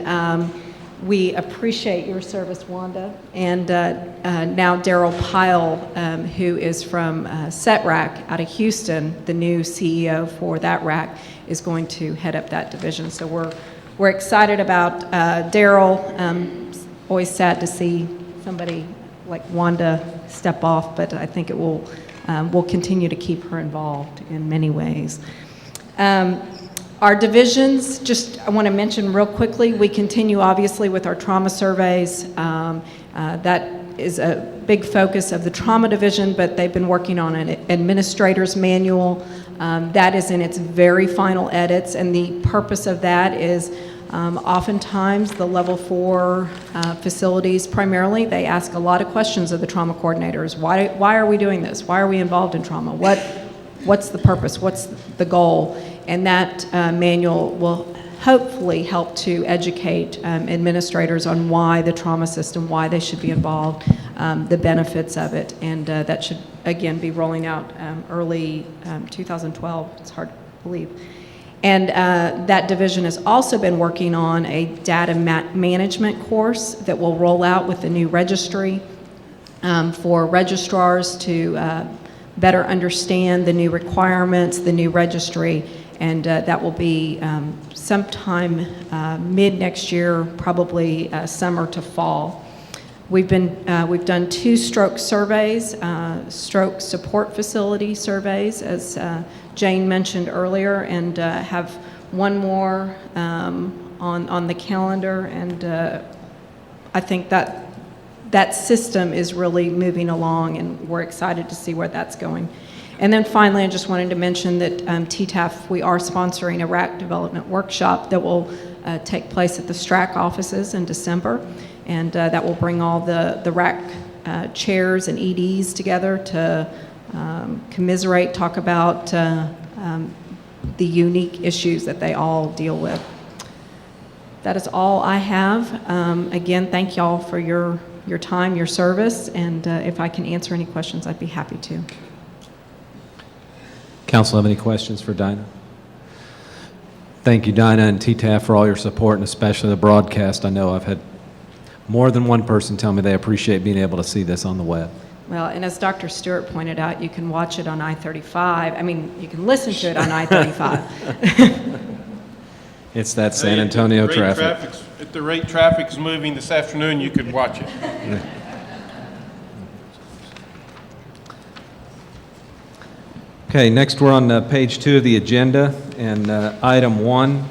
we appreciate your service, Wanda. And now Daryl Pyle, who is from SETRAC out of Houston, the new CEO for that RAC, is going to head up that division. So we're excited about Daryl. Always sad to see somebody like Wanda step off, but I think it will we'll continue to keep her involved in many ways. Our divisions, just I want to mention real quickly, we continue obviously with our trauma surveys. That is a big focus of the trauma division, but they've been working on an administrator's manual. That is in its very final edits, and the purpose of that is oftentimes the level 4 facilities primarily, they ask a lot of questions of the trauma coordinators. Why are we doing this? Why are we involved in trauma? What's the purpose? What's the goal? And that manual will hopefully help to educate administrators on why the trauma system, why they should be involved, the benefits of it. And that should, again, be rolling out early 2012. It's hard to believe. And that division has also been working on a data management course that will roll out with the new registry for registrars to better understand the new requirements, the new registry, and that will be sometime mid next year, probably summer to fall. We've done 2 stroke surveys, stroke support facility surveys, as Jane mentioned earlier, and have one more on the calendar. And I think that system is really moving along, and we're excited to see where that's going. And then finally, I just wanted to mention that TTAF, we are sponsoring a RAC development workshop that will take place at the STRAC offices in December. And that will bring all the RAC chairs and EDs together to commiserate, talk about the unique issues that they all deal with. That is all I have. Again, thank y'all for your time, your service, and if I can answer any questions, I'd be happy to. Council have any questions for Dinah? Thank you, Dinah and TTAF, for all your support, and especially the broadcast. I know I've had more than one person tell me they appreciate being able to see this on the web. Well, and as Dr. Stewart pointed out, you can watch it on I-35. I mean, you can listen to it on I-35. It's that San Antonio traffic. At the rate traffic's moving this afternoon, you could watch it. Okay, next we're on page 2 of the agenda, and item 1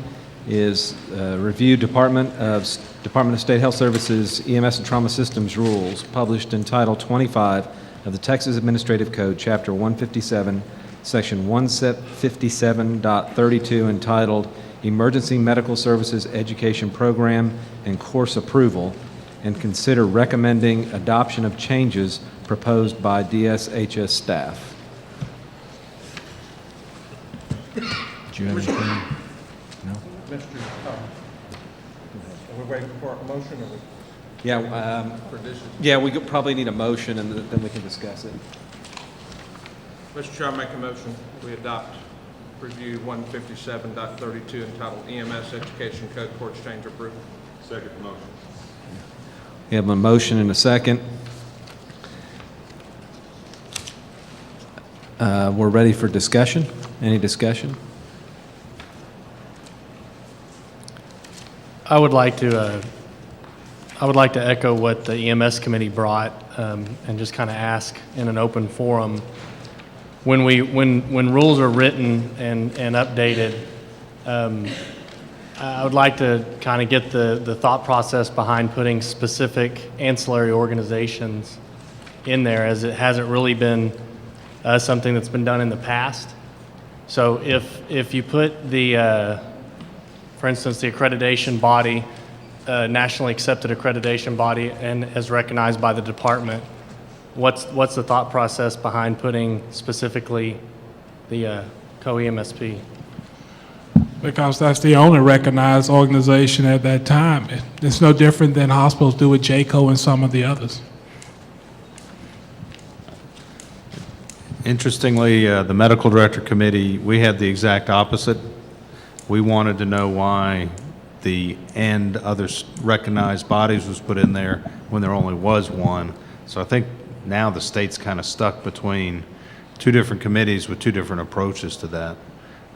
is review Department of State Health Services EMS and Trauma Systems Rules, published in Title 25 of the Texas Administrative Code, Chapter 157, Section 157.32, entitled Emergency Medical Services Education Program and Course Approval, and consider recommending adoption of changes proposed by DSHS staff. Do you have anything? No? Mr. Are we waiting for a motion or we? Yeah, we could probably need a motion, and then we can discuss it. Mr. Chair, I make a motion, we adopt review 157.32 entitled EMS Education Code Course Change Approval. Second motion. We have a motion and a second. We're ready for discussion. Any discussion? I would like to echo what the EMS committee brought and just kind of ask in an open forum, when rules are written and updated, I would like to kind of get the thought process behind putting specific ancillary organizations in there, as it hasn't really been something that's been done in the past. So if you put the, for instance, the accreditation body, nationally accepted accreditation body, and as recognized by the department, what's the thought process behind putting specifically the co-EMSP? Because that's the only recognized organization at that time. It's no different than hospitals do with JCO and some of the others. Interestingly, the medical director committee, we had the exact opposite. We wanted to know why the and other recognized bodies was put in there when there only was one. So I think now the state's kind of stuck between two different committees with two different approaches to that.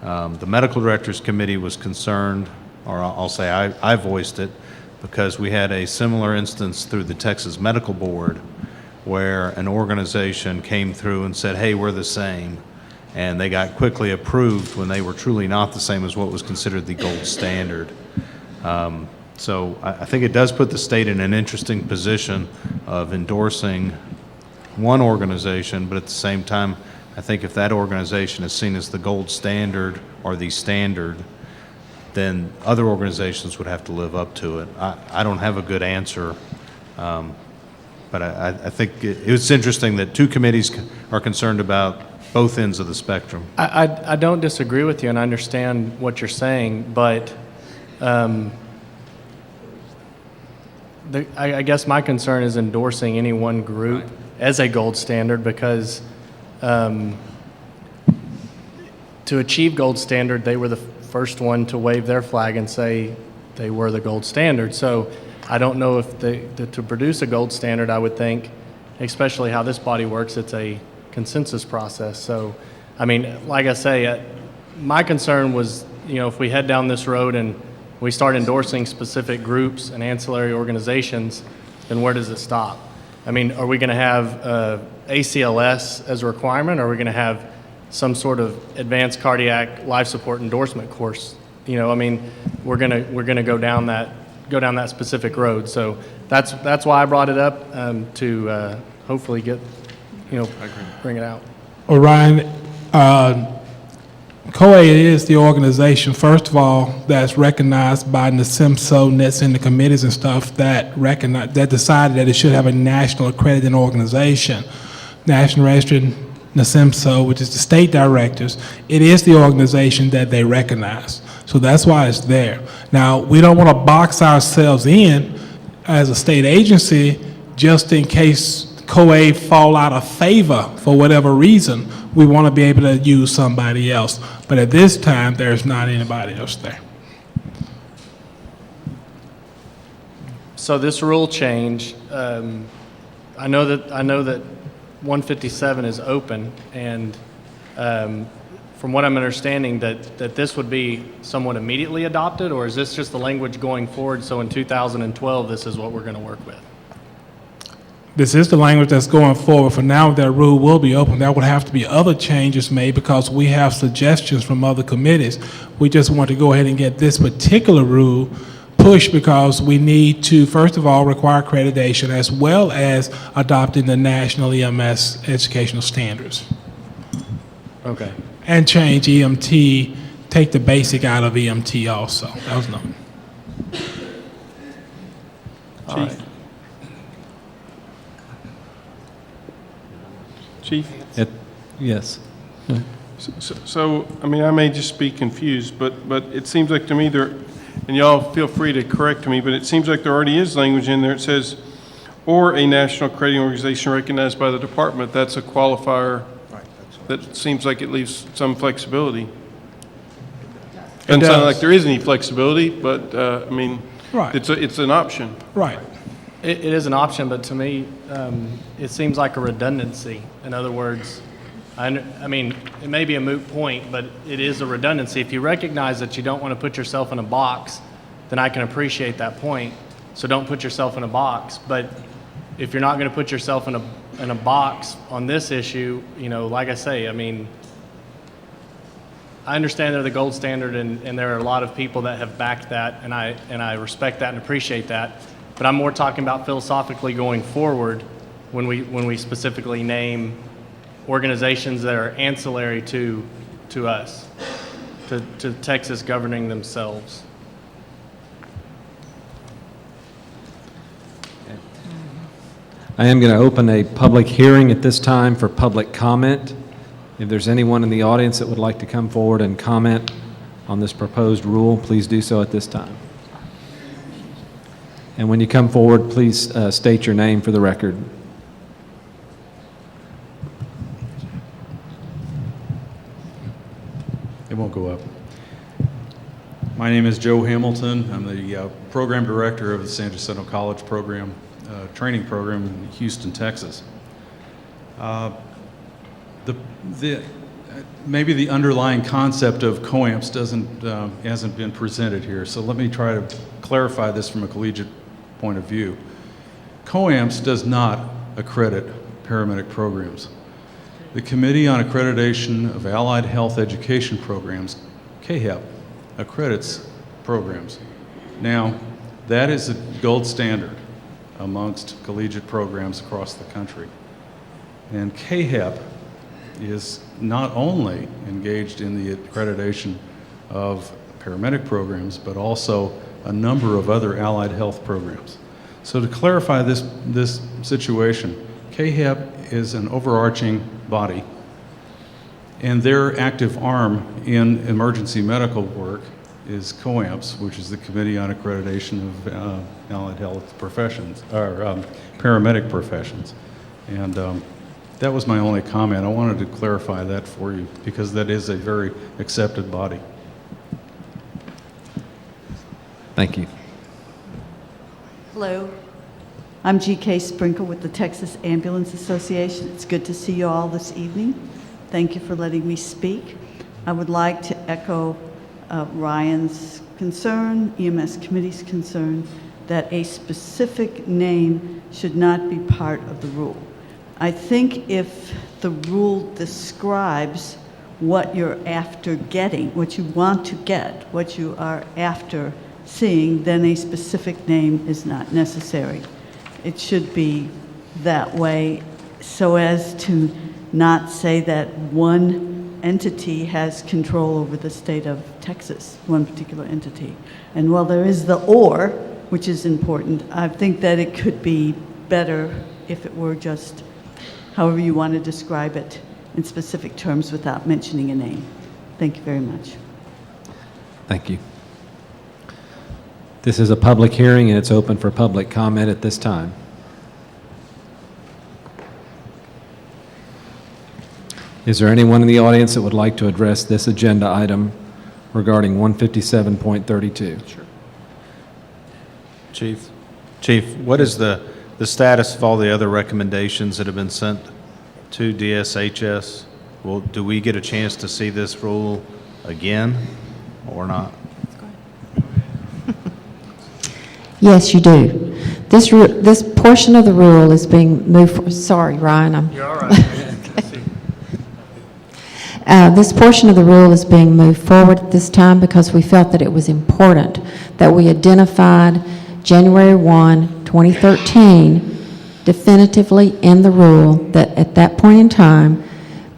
The medical directors committee was concerned, or I'll say I voiced it, because we had a similar instance through the Texas Medical Board where an organization came through and said, hey, we're the same. And they got quickly approved when they were truly not the same as what was considered the gold standard. So I think it does put the state in an interesting position of endorsing one organization, but at the same time, I think if that organization is seen as the gold standard or the standard, then other organizations would have to live up to it. I don't have a good answer, but I think it's interesting that two committees are concerned about both ends of the spectrum. I don't disagree with you, and I understand what you're saying, but I guess my concern is endorsing any one group as a gold standard, because to achieve gold standard, they were the first one to wave their flag and say they were the gold standard. So I don't know if to produce a gold standard, I would think, especially how this body works, it's a consensus process. So, I mean, like I say, my concern was, if we head down this road and we start endorsing specific groups and ancillary organizations, then where does it stop? I mean, are we going to have ACLS as a requirement, or are we going to have some sort of advanced cardiac life support endorsement course? I mean, we're going to go down that specific road. So that's why I brought it up, to hopefully get, bring it out. Well, Ryan, COA is the organization, first of all, that's recognized by NASIMSO, and that's in the committees and stuff that decided that it should have a national accrediting organization. National Registered NASIMSO, which is the state directors, it is the organization that they recognize. So that's why it's there. Now, we don't want to box ourselves in as a state agency just in case COA fall out of favor for whatever reason. We want to be able to use somebody else. But at this time, there's not anybody else there. So this rule change, I know that 157 is open, and from what I'm understanding, that this would be somewhat immediately adopted, or is this just the language going forward, so in 2012, this is what we're going to work with? This is the language that's going forward. For now, that rule will be open. There would have to be other changes made because we have suggestions from other committees. We just want to go ahead and get this particular rule pushed because we need to, first of all, require accreditation as well as adopting the national EMS educational standards. Okay. And change EMT, take the basic out of EMT also. That was noted. All right. Chief? Yes. So, I mean, I may just be confused, but it seems like to me there, and y'all feel free to correct me, but it seems like there already is language in there. It says, or a national accrediting organization recognized by the department. That's a qualifier. Right. That seems like it leaves some flexibility. Doesn't sound like there is any flexibility, but I mean, right. It's an option. Right. It is an option, but to me, it seems like a redundancy. In other words, I mean, it may be a moot point, but it is a redundancy. If you recognize that you don't want to put yourself in a box, then I can appreciate that point. So don't put yourself in a box. But if you're not going to put yourself in a box on this issue, you know, like I say, I mean, I understand they're the gold standard, and there are a lot of people that have backed that, and I respect that and appreciate that. But I'm more talking about philosophically going forward when we specifically name organizations that are ancillary to us, to Texas governing themselves. I am going to open a public hearing at this time for public comment. If there's anyone in the audience that would like to come forward and comment on this proposed rule, please do so at this time. And when you come forward, please state your name for the record. It won't go up. My name is Joe Hamilton. I'm the program director of the San Jacinto College program, training program in Houston, Texas. Maybe the underlying concept of COAMPS hasn't been presented here, so let me try to clarify this from a collegiate point of view. COAMPS does not accredit paramedic programs. The Committee on Accreditation of Allied Health Education Programs, CAHEP, accredits programs. Now, that is a gold standard amongst collegiate programs across the country. And CAHEP is not only engaged in the accreditation of paramedic programs, but also a number of other allied health programs. So to clarify this situation, CAHEP is an overarching body, and their active arm in emergency medical work is COAMPS, which is the Committee on Accreditation of Allied Health Professions, or paramedic professions. And that was my only comment. I wanted to clarify that for you because that is a very accepted body. Thank you. Hello, I'm G.K. Sprinkle with the Texas Ambulance Association. It's good to see you all this evening. Thank you for letting me speak. I would like to echo Ryan's concern, EMS Committee's concern, that a specific name should not be part of the rule. I think if the rule describes what you're after getting, what you want to get, what you are after seeing, then a specific name is not necessary. It should be that way so as to not say that one entity has control over the state of Texas, one particular entity. And while there is the or, which is important, I think that it could be better if it were just however you want to describe it in specific terms without mentioning a name. Thank you very much. Thank you. This is a public hearing, and it's open for public comment at this time. Is there anyone in the audience that would like to address this agenda item regarding 157.32? Sure. Chief, what is the status of all the other recommendations that have been sent to DSHS? Do we get a chance to see this rule again or not? Yes, you do. This portion of the rule is being moved, sorry, Ryan. You're all right. This portion of the rule is being moved forward at this time because we felt that it was important that we identified January 1, 2013, definitively in the rule that at that point in time,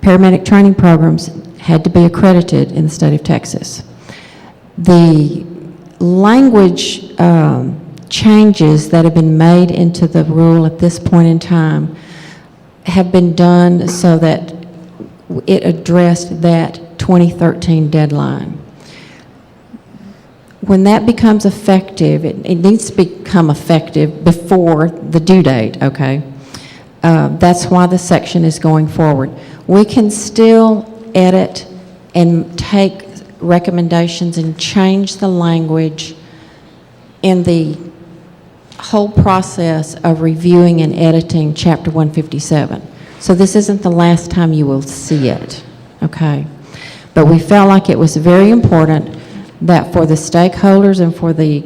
paramedic training programs had to be accredited in the state of Texas. The language changes that have been made into the rule at this point in time have been done so that it addressed that 2013 deadline. When that becomes effective, it needs to become effective before the due date, okay? That's why the section is going forward. We can still edit and take recommendations and change the language in the whole process of reviewing and editing Chapter 157. So this isn't the last time you will see it, okay? But we felt like it was very important that for the stakeholders and for the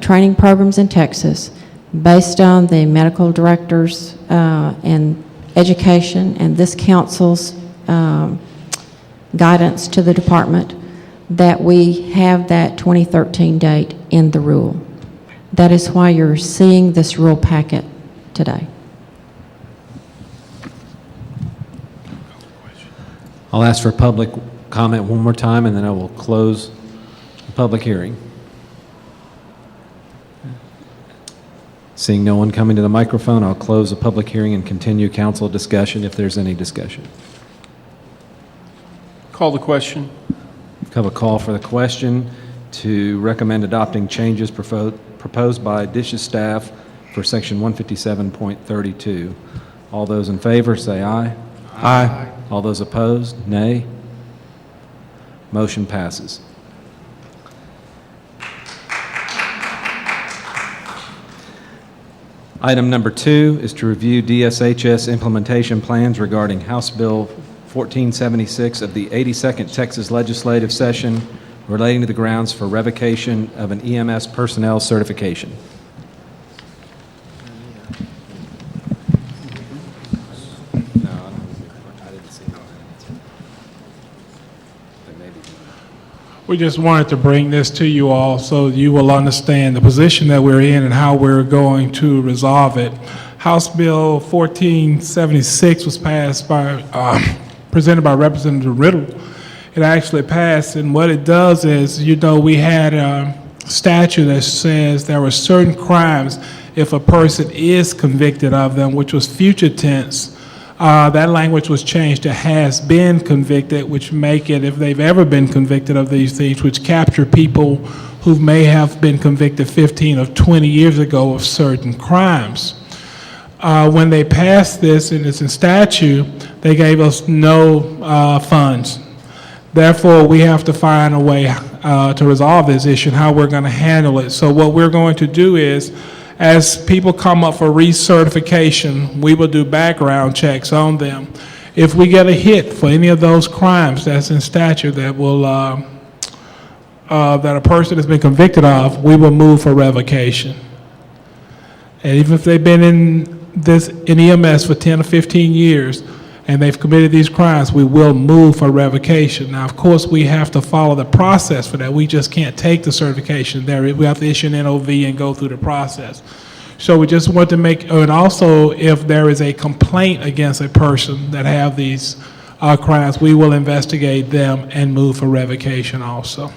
training programs in Texas, based on the medical directors and education and this council's guidance to the department that we have that 2013 date in the rule. That is why you're seeing this rule packet today. I'll ask for public comment one more time, and then I will close the public hearing. Seeing no one coming to the microphone, I'll close the public hearing and continue council discussion if there's any discussion. Call the question. Have a call for the question to recommend adopting changes proposed by DISH's staff for section 157.32. All those in favor say aye. Aye. All those opposed, nay. Motion passes. Item number 2 is to review DSHS implementation plans regarding House Bill 1476 of the 82nd Texas Legislative Session relating to the grounds for revocation of an EMS personnel certification. We just wanted to bring this to you all so you will understand the position that we're in and how we're going to resolve it. House Bill 1476 was passed by, presented by Representative Riddle. It actually passed, and what it does is, you know, we had a statute that says there were certain crimes, if a person is convicted of them, which was future tense, that language was changed to has been convicted, which make it, if they've ever been convicted of these things, which capture people who may have been convicted 15 or 20 years ago of certain crimes. When they passed this, and it's in statute, they gave us no funds. Therefore, we have to find a way to resolve this issue and how we're going to handle it. So what we're going to do is, as people come up for recertification, we will do background checks on them. If we get a hit for any of those crimes that's in statute that will that a person has been convicted of, we will move for revocation. And even if they've been in EMS for 10 or 15 years and they've committed these crimes, we will move for revocation. Now, of course, we have to follow the process for that. We just can't take the certification there. We have to issue an NOV and go through the process. So we just want to make, and also if there is a complaint against a person that have these crimes, we will investigate them and move for revocation also.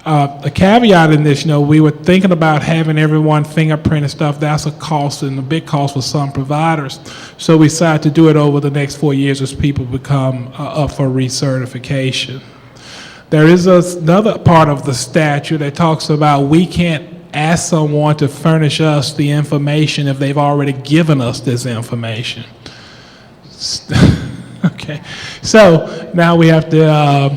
A caveat in this, you know, we were thinking about having everyone fingerprint and stuff. That's a cost and a big cost for some providers. So we decided to do it over the next 4 years as people become up for recertification. There is another part of the statute that talks about we can't ask someone to furnish us the information if they've already given us this information. Okay, so now we have to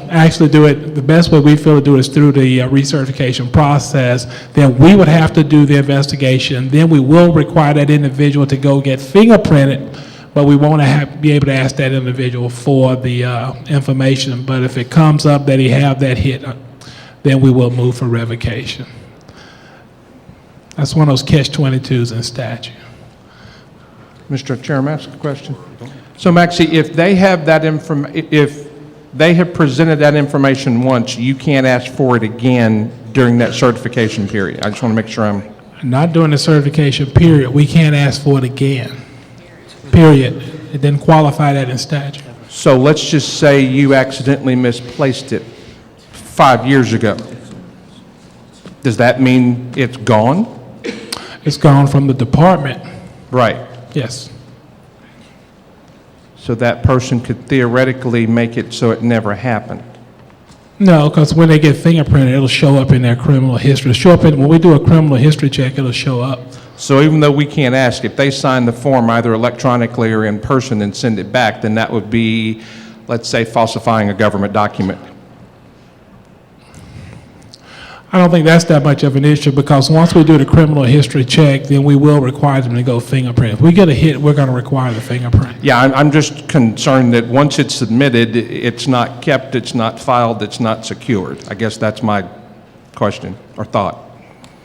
actually do it, the best way we feel to do it is through the recertification process. Then we would have to do the investigation. Then we will require that individual to go get fingerprinted, but we won't be able to ask that individual for the information. But if it comes up that he have that hit, then we will move for revocation. That's one of those catch-22s in statute. Mr. Chairman, ask a question. So Maxie, if they have that if they have presented that information once, you can't ask for it again during that certification period. I just want to make sure I'm... Not during the certification period. We can't ask for it again. Period. It didn't qualify that in statute. So let's just say you accidentally misplaced it 5 years ago. Does that mean it's gone? It's gone from the department. Right. Yes. So that person could theoretically make it so it never happened? No, because when they get fingerprinted, it'll show up in their criminal history. It'll show up when we do a criminal history check, it'll show up. So even though we can't ask, if they sign the form either electronically or in person and send it back, then that would be, let's say, falsifying a government document. I don't think that's that much of an issue, because once we do the criminal history check, then we will require them to go fingerprint. If we get a hit, we're going to require the fingerprint. Yeah, I'm just concerned that once it's submitted, it's not kept, it's not filed, it's not secured. I guess that's my question or thought.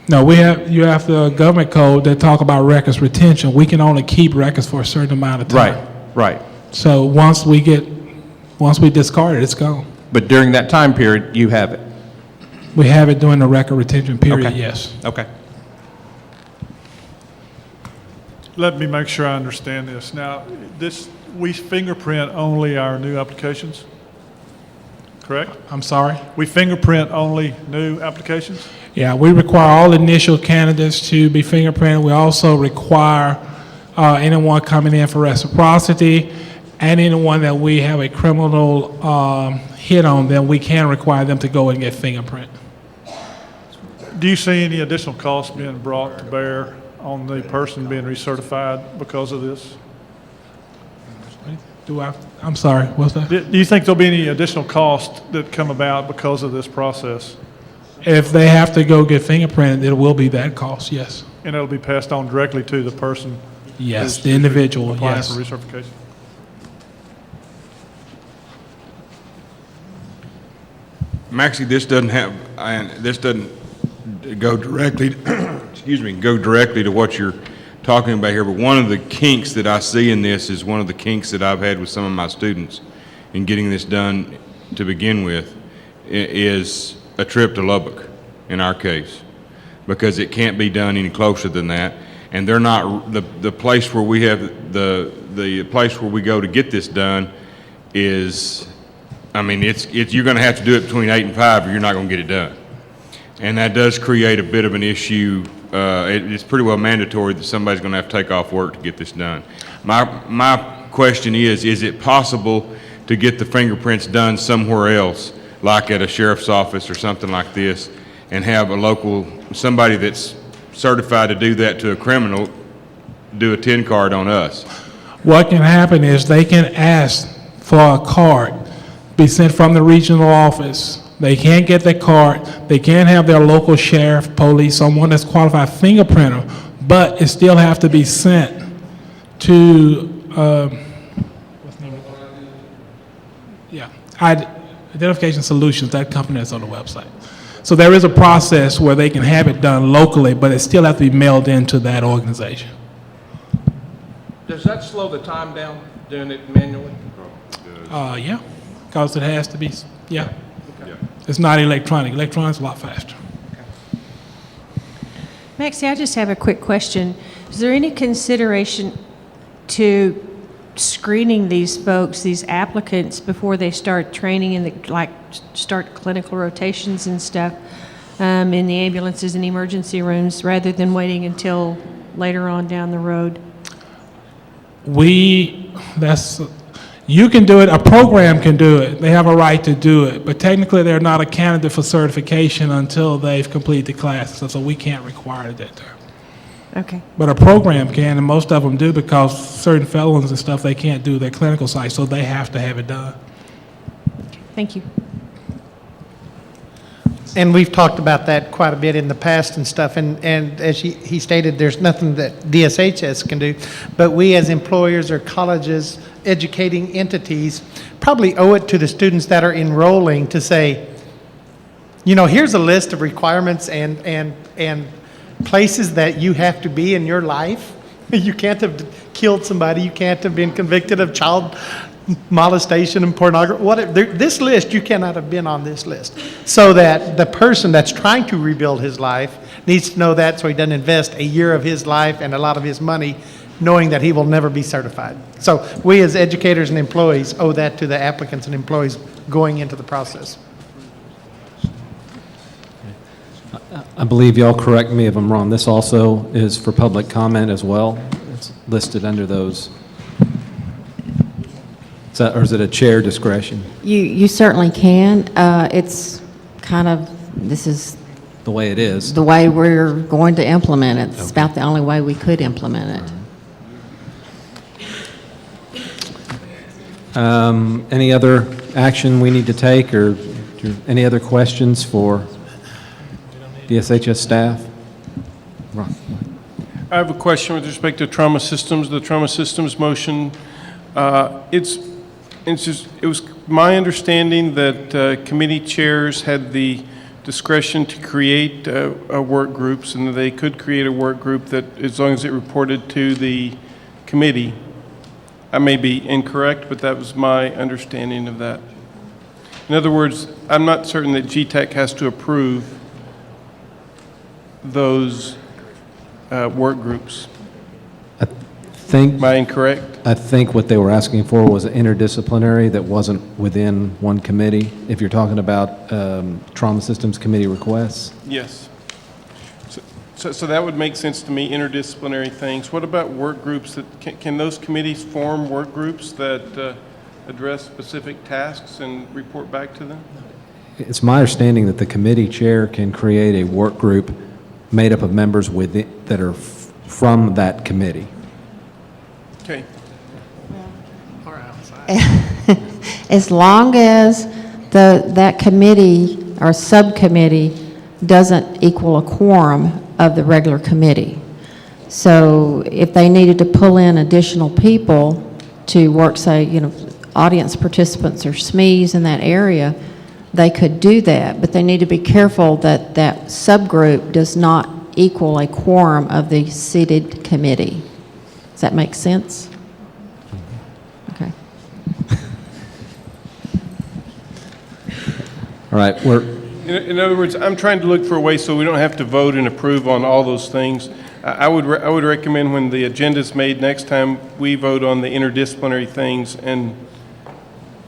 No, you have the government code that talk about records retention. We can only keep records for a certain amount of time. Right. Right. So once we discard it, it's gone. But during that time period, you have it? We have it during the record retention period, Okay. yes. Okay. Let me make sure I understand this. Now, we fingerprint only our new applications, correct? I'm sorry? We fingerprint only new applications? Yeah, we require all initial candidates to be fingerprinted. We also require anyone coming in for reciprocity and anyone that we have a criminal hit on, then we can require them to go and get fingerprint. Do you see any additional costs being brought to bear on the person being recertified because of this? I'm sorry, what's that? Do you think there'll be any additional costs that come about because of this process? If they have to go get fingerprinted, it will be that cost, yes. And it'll be passed on directly to the person? Yes, who's the individual, applying yes. for recertification? Maxie, this doesn't go directly, go directly to what you're talking about here, but one of the kinks that I see in this is one of the kinks that I've had with some of my students in getting this done to begin with is a trip to Lubbock, in our case, because it can't be done any closer than that. And they're not, the place where we have, the place where we go to get this done is, I mean, you're going to have to do it between 8 and 5 or you're not going to get it done. And that does create a bit of an issue. It's pretty well mandatory that somebody's going to have to take off work to get this done. My question is it possible to get the fingerprints done somewhere else, like at a sheriff's office or something like this, and have a local, somebody that's certified to do that to a criminal, do a 10 card on us? What can happen is they can ask for a card, be sent from the regional office. They can't get that card. They can't have their local sheriff, police, someone that's qualified fingerprinter, but it still have to be sent to, what's the name of it? Yeah, Identification Solutions, that company that's on the website. So there is a process where they can have it done locally, but it still has to be mailed into that organization. Does that slow the time down doing it manually? Yeah, because it has to be, yeah. It's not electronic. Electronic's a lot faster. Maxie, I just have a quick question. Is there any consideration to screening these folks, these applicants, before they start training and start clinical rotations and stuff in the ambulances and emergency rooms, rather than waiting until later on down the road? You can do it, a program can do it. They have a right to do it, but technically they're not a candidate for certification until they've completed the classes, so we can't require that. Okay. But a program can, and most of them do, because certain felons and stuff, they can't do their clinical site, so they have to have it done. Thank you. And we've talked about that quite a bit in the past and stuff, and as he stated, there's nothing that DSHS can do, but we as employers or colleges, educating entities, probably owe it to the students that are enrolling to say, you know, here's a list of requirements and places that you have to be in your life. You can't have killed somebody, you can't have been convicted of child molestation and pornography, whatever. This list, you cannot have been on this list. So that the person that's trying to rebuild his life needs to know that, so he doesn't invest a year of his life and a lot of his money knowing that he will never be certified. So we as educators and employees owe that to the applicants and employees going into the process. I believe y'all correct me if I'm wrong. This also is for public comment as well. It's listed under those. Or is it a chair discretion? You certainly can. It's kind of, this is The way it is. the way we're going to implement it. It's about the only way we could implement it. Any other action we need to take, or any other questions for DSHS staff? Ron. I have a question with respect to trauma systems. The trauma systems motion, it was my understanding that committee chairs had the discretion to create work groups, and that they could create a work group that, as long as it reported to the committee, I may be incorrect, but that was my understanding of that. In other words, I'm not certain that GTAC has to approve those work groups. Am I incorrect? I think what they were asking for was interdisciplinary that wasn't within one committee, if you're talking about Trauma Systems Committee requests. Yes. So that would make sense to me, interdisciplinary things. What about work groups? Can those committees form work groups that address specific tasks and report back to them? It's my understanding that the committee chair can create a work group made up of members that are from that committee. Okay. As long as that committee or subcommittee doesn't equal a quorum of the regular committee. So if they needed to pull in additional people to work, say, audience participants or SMEs in that area, they could do that, but they need to be careful that that subgroup does not equal a quorum of the seated committee. Does that make sense? Okay. All right, In other words, I'm trying to look for a way so we don't have to vote and approve on all those things. I would recommend when the agenda is made next time, we vote on the interdisciplinary things, and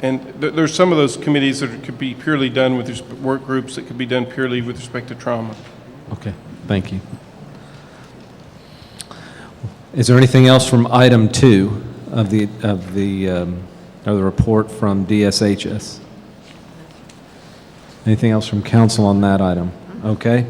there's some of those committees that could be purely done with work groups that could be done purely with respect to trauma. Okay, thank you. Is there anything else from item 2 of the report from DSHS? Anything else from council on that item? Okay.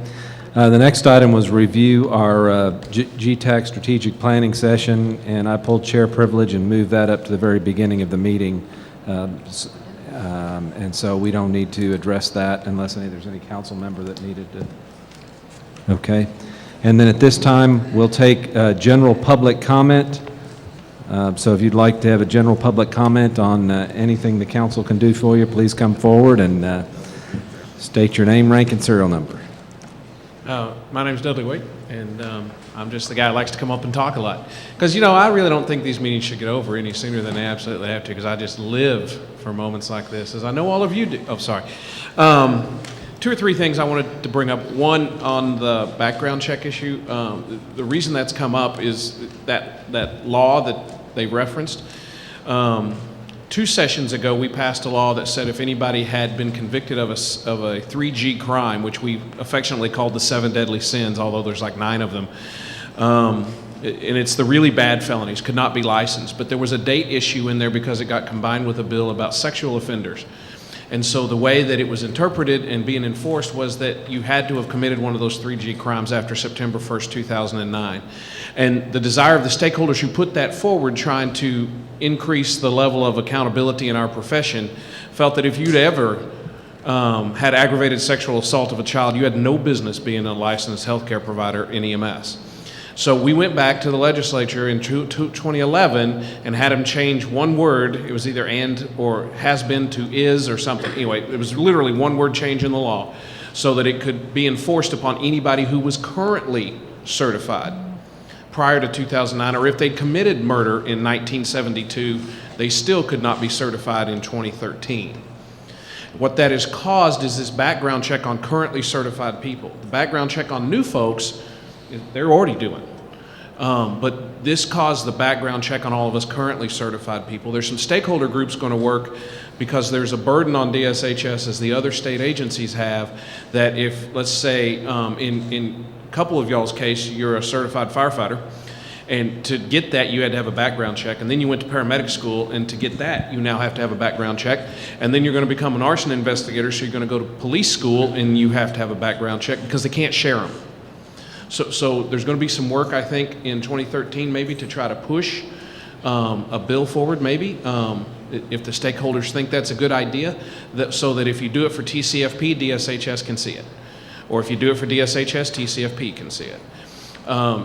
The next item was review our GTAC strategic planning session, and I pulled chair privilege and moved that up to the very beginning of the meeting. And so we don't need to address that unless there's any council member that needed to. Okay. And then at this time, we'll take general public comment. So if you'd like to have a general public comment on anything the council can do for you, please come forward and state your name, rank, and serial number. My name's Dudley Wade, and I'm just the guy who likes to come up and talk a lot. Because, I really don't think these meetings should get over any sooner than they absolutely have to, because I just live for moments like this, as I know all of you do. Oh, sorry. 2 or 3 things I wanted to bring up. One, on the background check issue. The reason that's come up is that law that they referenced. 2 sessions ago, we passed a law that said if anybody had been convicted of a 3G crime, which we affectionately called the 7 deadly sins, although there's like 9 of them, and it's the really bad felonies, could not be licensed. But there was a date issue in there because it got combined with a bill about sexual offenders. And so the way that it was interpreted and being enforced was that you had to have committed one of those 3G crimes after September 1st, 2009. And the desire of the stakeholders who put that forward, trying to increase the level of accountability in our profession, felt that if you'd ever had aggravated sexual assault of a child, you had no business being a licensed healthcare provider in EMS. So we went back to the legislature in 2011 and had them change one word. It was either and or has been to is or something. Anyway, it was literally one word change in the law so that it could be enforced upon anybody who was currently certified prior to 2009, or if they committed murder in 1972, they still could not be certified in 2013. What that has caused is this background check on currently certified people. The background check on new folks, they're already doing. But this caused the background check on all of us currently certified people. There's some stakeholder groups going to work because there's a burden on DSHS, as the other state agencies have, that if, let's say, in a couple of y'all's case, you're a certified firefighter, and to get that, you had to have a background check, and then you went to paramedic school, and to get that, you now have to have a background check, and then you're going to become an arson investigator, so you're going to go to police school, and you have to have a background check because they can't share them. So there's going to be some work, I think, in 2013 maybe to try to push a bill forward, maybe, if the stakeholders think that's a good idea, so that if you do it for TCFP, DSHS can see it. Or if you do it for DSHS, TCFP can see it.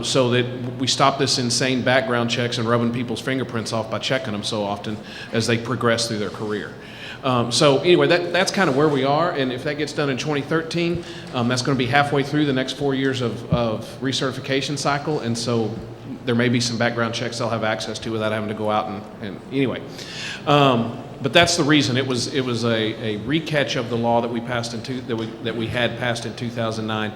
So that we stop this insane background checks and rubbing people's fingerprints off by checking them so often as they progress through their career. So anyway, that's kind of where we are, and if that gets done in 2013, that's going to be halfway through the next 4 years of recertification cycle, and so there may be some background checks they'll have access to without having to go out and anyway. But that's the reason. It was a recatch of the law that we passed that we had passed in 2009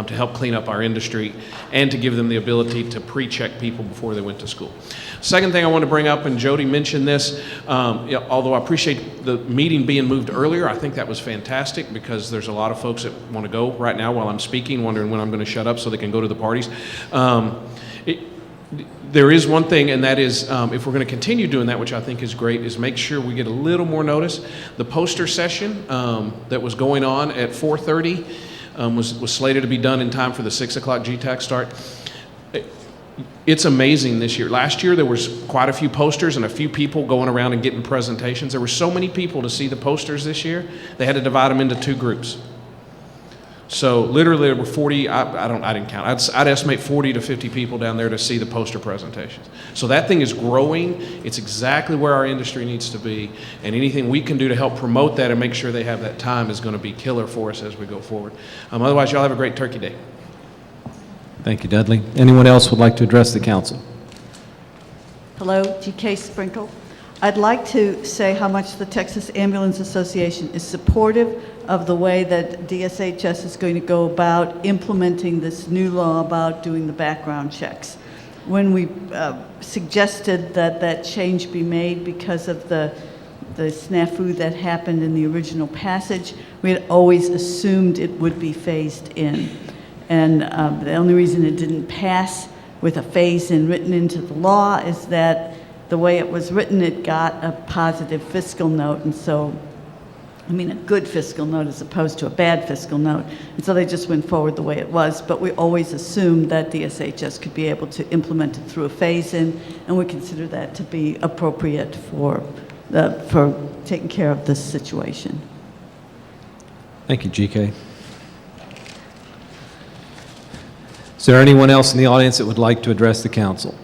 to help clean up our industry and to give them the ability to pre-check people before they went to school. Second thing I want to bring up, and Jody mentioned this, although I appreciate the meeting being moved earlier, I think that was fantastic because there's a lot of folks that want to go right now while I'm speaking, wondering when I'm going to shut up so they can go to the parties. There is one thing, and that is if we're going to continue doing that, which I think is great, is make sure we get a little more notice. The poster session that was going on at 4:30 was slated to be done in time for the 6 o'clock GETAC start. It's amazing this year. Last year there was quite a few posters and a few people going around and getting presentations. There were so many people to see the posters this year, they had to divide them into 2 groups. So literally there were 40, I didn't count. I'd estimate 40 to 50 people down there to see the poster presentations. So that thing is growing. It's exactly where our industry needs to be. And anything we can do to help promote that and make sure they have that time is going to be killer for us as we go forward. Otherwise, y'all have a great Turkey Day. Thank you, Dudley. Anyone else would like to address the council? Hello, G.K. Sprinkle. I'd like to say how much the Texas Ambulance Association is supportive of the way that DSHS is going to go about implementing this new law about doing the background checks. When we suggested that that change be made because of the snafu that happened in the original passage, we had always assumed it would be phased in. And the only reason it didn't pass with a phase-in written into the law is that the way it was written, it got a positive fiscal note, and so, I mean, a good fiscal note as opposed to a bad fiscal note. And so they just went forward the way it was, but we always assumed that DSHS could be able to implement it through a phase-in, and we consider that to be appropriate for taking care of this situation. Thank you, GK. Is there anyone else in the audience that would like to address the council?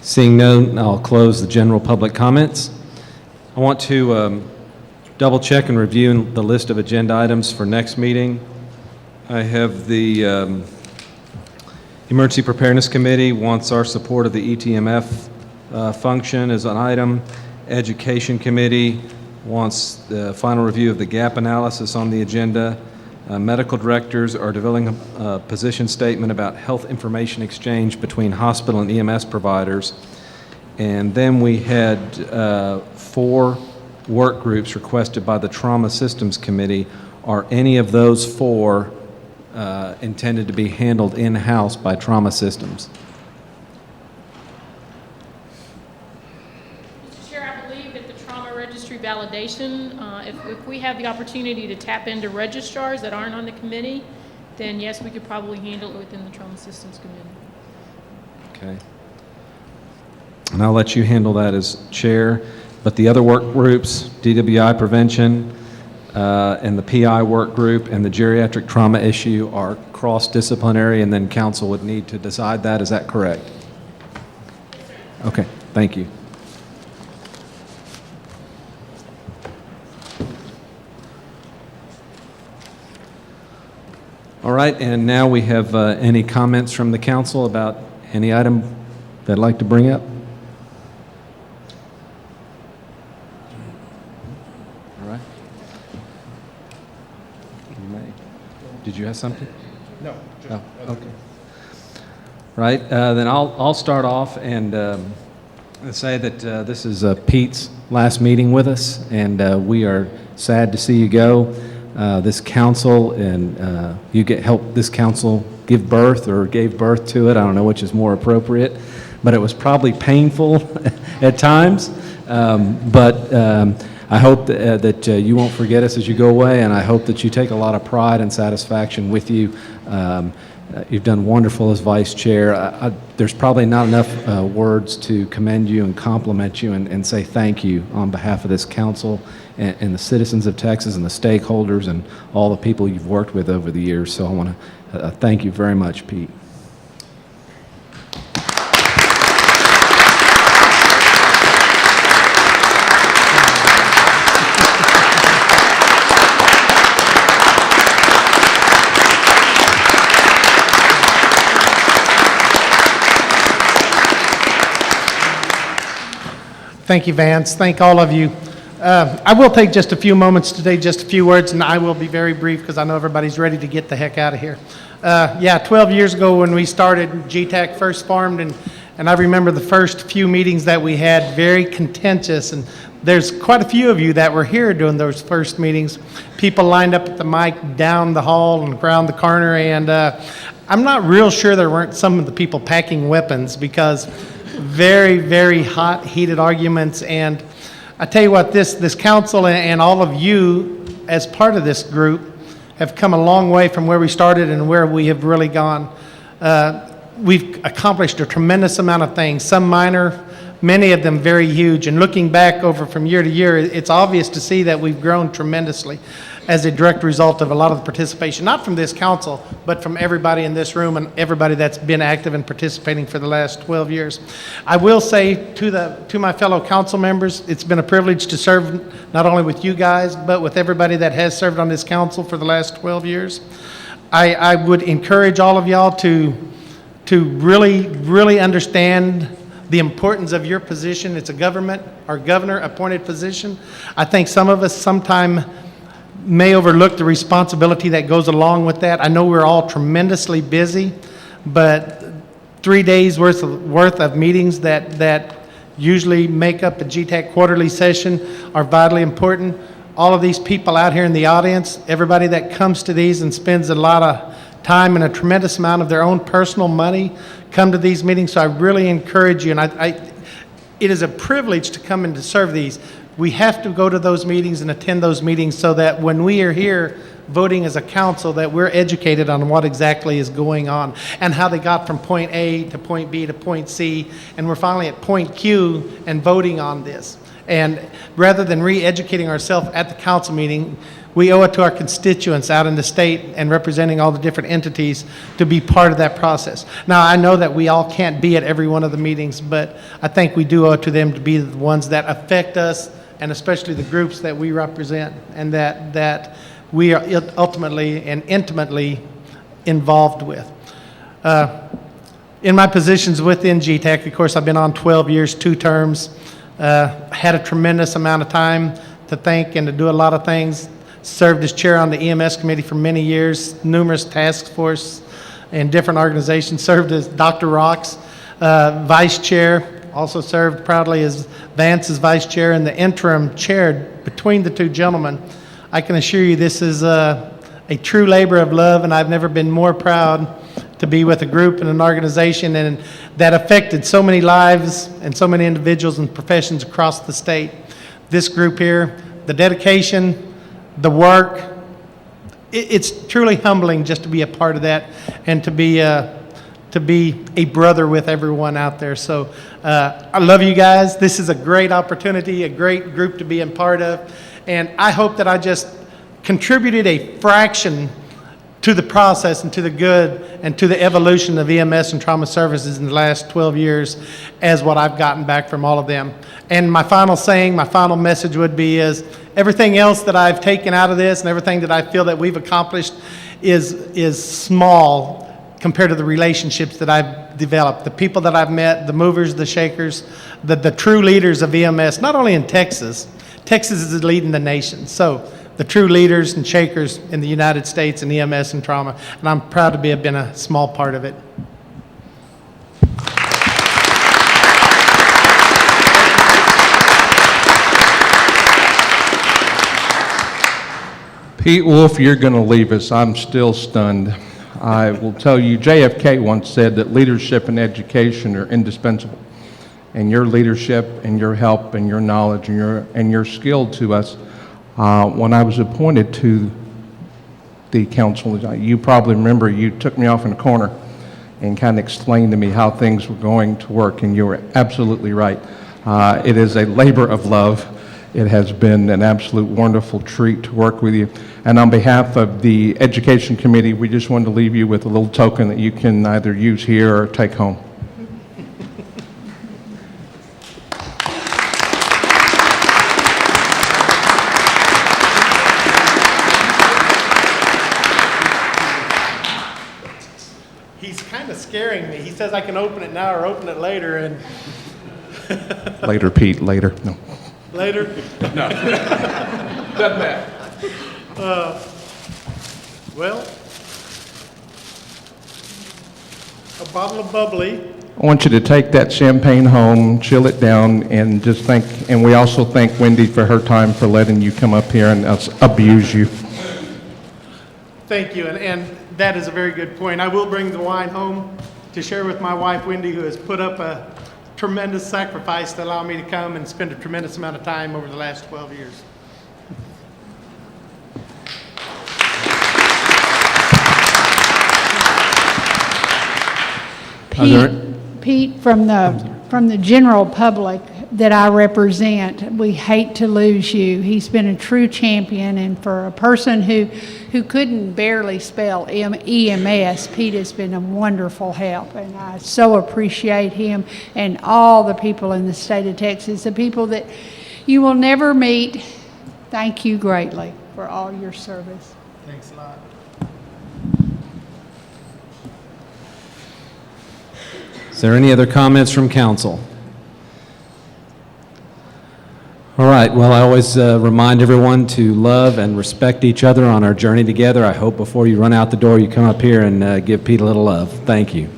Seeing none, I'll close the general public comments. I want to double check and review the list of agenda items for next meeting. I have the Emergency Preparedness Committee wants our support of the ETMF function as an item. Education Committee wants the final review of the gap analysis on the agenda. Medical directors are developing a position statement about health information exchange between hospital and EMS providers. And then we had 4 work groups requested by the Trauma Systems Committee. Are any of those 4 intended to be handled in-house by Trauma Systems? Mr. Chair, I believe that the trauma registry validation, if we have the opportunity to tap into registrars that aren't on the committee, then yes, we could probably handle it within the Trauma Systems Committee. Okay. And I'll let you handle that as chair. But the other work groups, DWI prevention, and the PI work group and the geriatric trauma issue are cross-disciplinary, and then council would need to decide that. Is that correct? Okay, thank you. All right, and now we have any comments from the council about any item they'd like to bring up? All right. You may. Did you have something? No. Oh, okay. Right, then I'll start off and say that this is Pete's last meeting with us, and we are sad to see you go. This council and you help this council give birth or gave birth to it. I don't know which is more appropriate, but it was probably painful at times. But I hope that you won't forget us as you go away, and I hope that you take a lot of pride and satisfaction with you. You've done wonderful as vice chair. There's probably not enough words to commend you and compliment you and say thank you on behalf of this council and the citizens of Texas and the stakeholders and all the people you've worked with over the years. So I want to thank you very much, Pete. Thank you, Vance. Thank all of you. I will take just a few moments today, just a few words, and I will be very brief because I know everybody's ready to get the heck out of here. 12 years ago when we started, GETAC first formed, and I remember the first few meetings that we had, very contentious, and there's quite a few of you that were here during those first meetings. People lined up at the mic down the hall and around the corner, and I'm not real sure there weren't some of the people packing weapons because very, very hot, heated arguments. And I tell you what, this council and all of you as part of this group have come a long way from where we started and where we have really gone. We've accomplished a tremendous amount of things, some minor, many of them very huge. And looking back over from year to year, it's obvious to see that we've grown tremendously as a direct result of a lot of the participation, not from this council, but from everybody in this room and everybody that's been active and participating for the last 12 years. I will say to my fellow council members, it's been a privilege to serve not only with you guys, but with everybody that has served on this council for the last 12 years. I would encourage all of y'all to really, really understand the importance of your position. It's a government or governor appointed position. I think some of us sometime may overlook the responsibility that goes along with that. I know we're all tremendously busy, but 3 days worth of meetings that usually make up a GETAC quarterly session are vitally important. All of these people out here in the audience, everybody that comes to these and spends a lot of time and a tremendous amount of their own personal money come to these meetings. So I really encourage you, and it is a privilege to come and to serve these. We have to go to those meetings and attend those meetings so that when we are here voting as a council, that we're educated on what exactly is going on and how they got from point A to point B to point C, and we're finally at point Q and voting on this. And rather than re-educating ourselves at the council meeting, we owe it to our constituents out in the state and representing all the different entities to be part of that process. Now, I know that we all can't be at every one of the meetings, but I think we do owe it to them to be the ones that affect us, and especially the groups that we represent, and that we are ultimately and intimately involved with. In my positions within GETAC, of course, I've been on 12 years, 2 terms, had a tremendous amount of time to think and to do a lot of things. Served as chair on the EMS committee for many years, numerous task force in different organizations, served as Dr. Rock's vice chair, also served proudly as Vance's vice chair and the interim chair between the 2 gentlemen. I can assure you this is a true labor of love, and I've never been more proud to be with a group and an organization and that affected so many lives and so many individuals and professions across the state. This group here, the dedication, the work, it's truly humbling just to be a part of that and to be a brother with everyone out there. So I love you guys. This is a great opportunity, a great group to be a part of. And I hope that I just contributed a fraction to the process and to the good and to the evolution of EMS and trauma services in the last 12 years as what I've gotten back from all of them. And my final saying, my final message would be is everything else that I've taken out of this and everything that I feel that we've accomplished is small compared to the relationships that I've developed, the people that I've met, the movers, the shakers, the true leaders of EMS, not only in Texas. Texas is leading the nation. So the true leaders and shakers in the United States in EMS and trauma, and I'm proud to have been a small part of it. Pete Wolf, you're going to leave us. I'm still stunned. I will tell you, JFK once said that leadership and education are indispensable. And your leadership and your help and your knowledge and your skill to us, when I was appointed to the council, you probably remember you took me off in a corner and kind of explained to me how things were going to work, and you were absolutely right. It is a labor of love. It has been an absolute wonderful treat to work with you. And on behalf of the Education Committee, we just wanted to leave you with a little token that you can either use here or take home. He's kind of scaring me. He says I can open it now or open it later, and Later, Pete, later. No. Later? No. Doesn't matter. Well, a bottle of bubbly. I want you to take that champagne home, chill it down, and just thank, and we also thank Wendy for her time for letting you come up here and us abuse you. Thank you, and that is a very good point. I will bring the wine home to share with my wife, Wendy, who has put up a tremendous sacrifice to allow me to come and spend a tremendous amount of time over the last 12 years. Pete, from the general public that I represent, we hate to lose you. He's been a true champion, and for a person who couldn't barely spell EMS, Pete has been a wonderful help, and I so appreciate him and all the people in the state of Texas, the people that you will never meet. Thank you greatly for all your service. Thanks a lot. Is there any other comments from council? All right, well, I always remind everyone to love and respect each other on our journey together. I hope before you run out the door, you come up here and give Pete a little love. Thank you.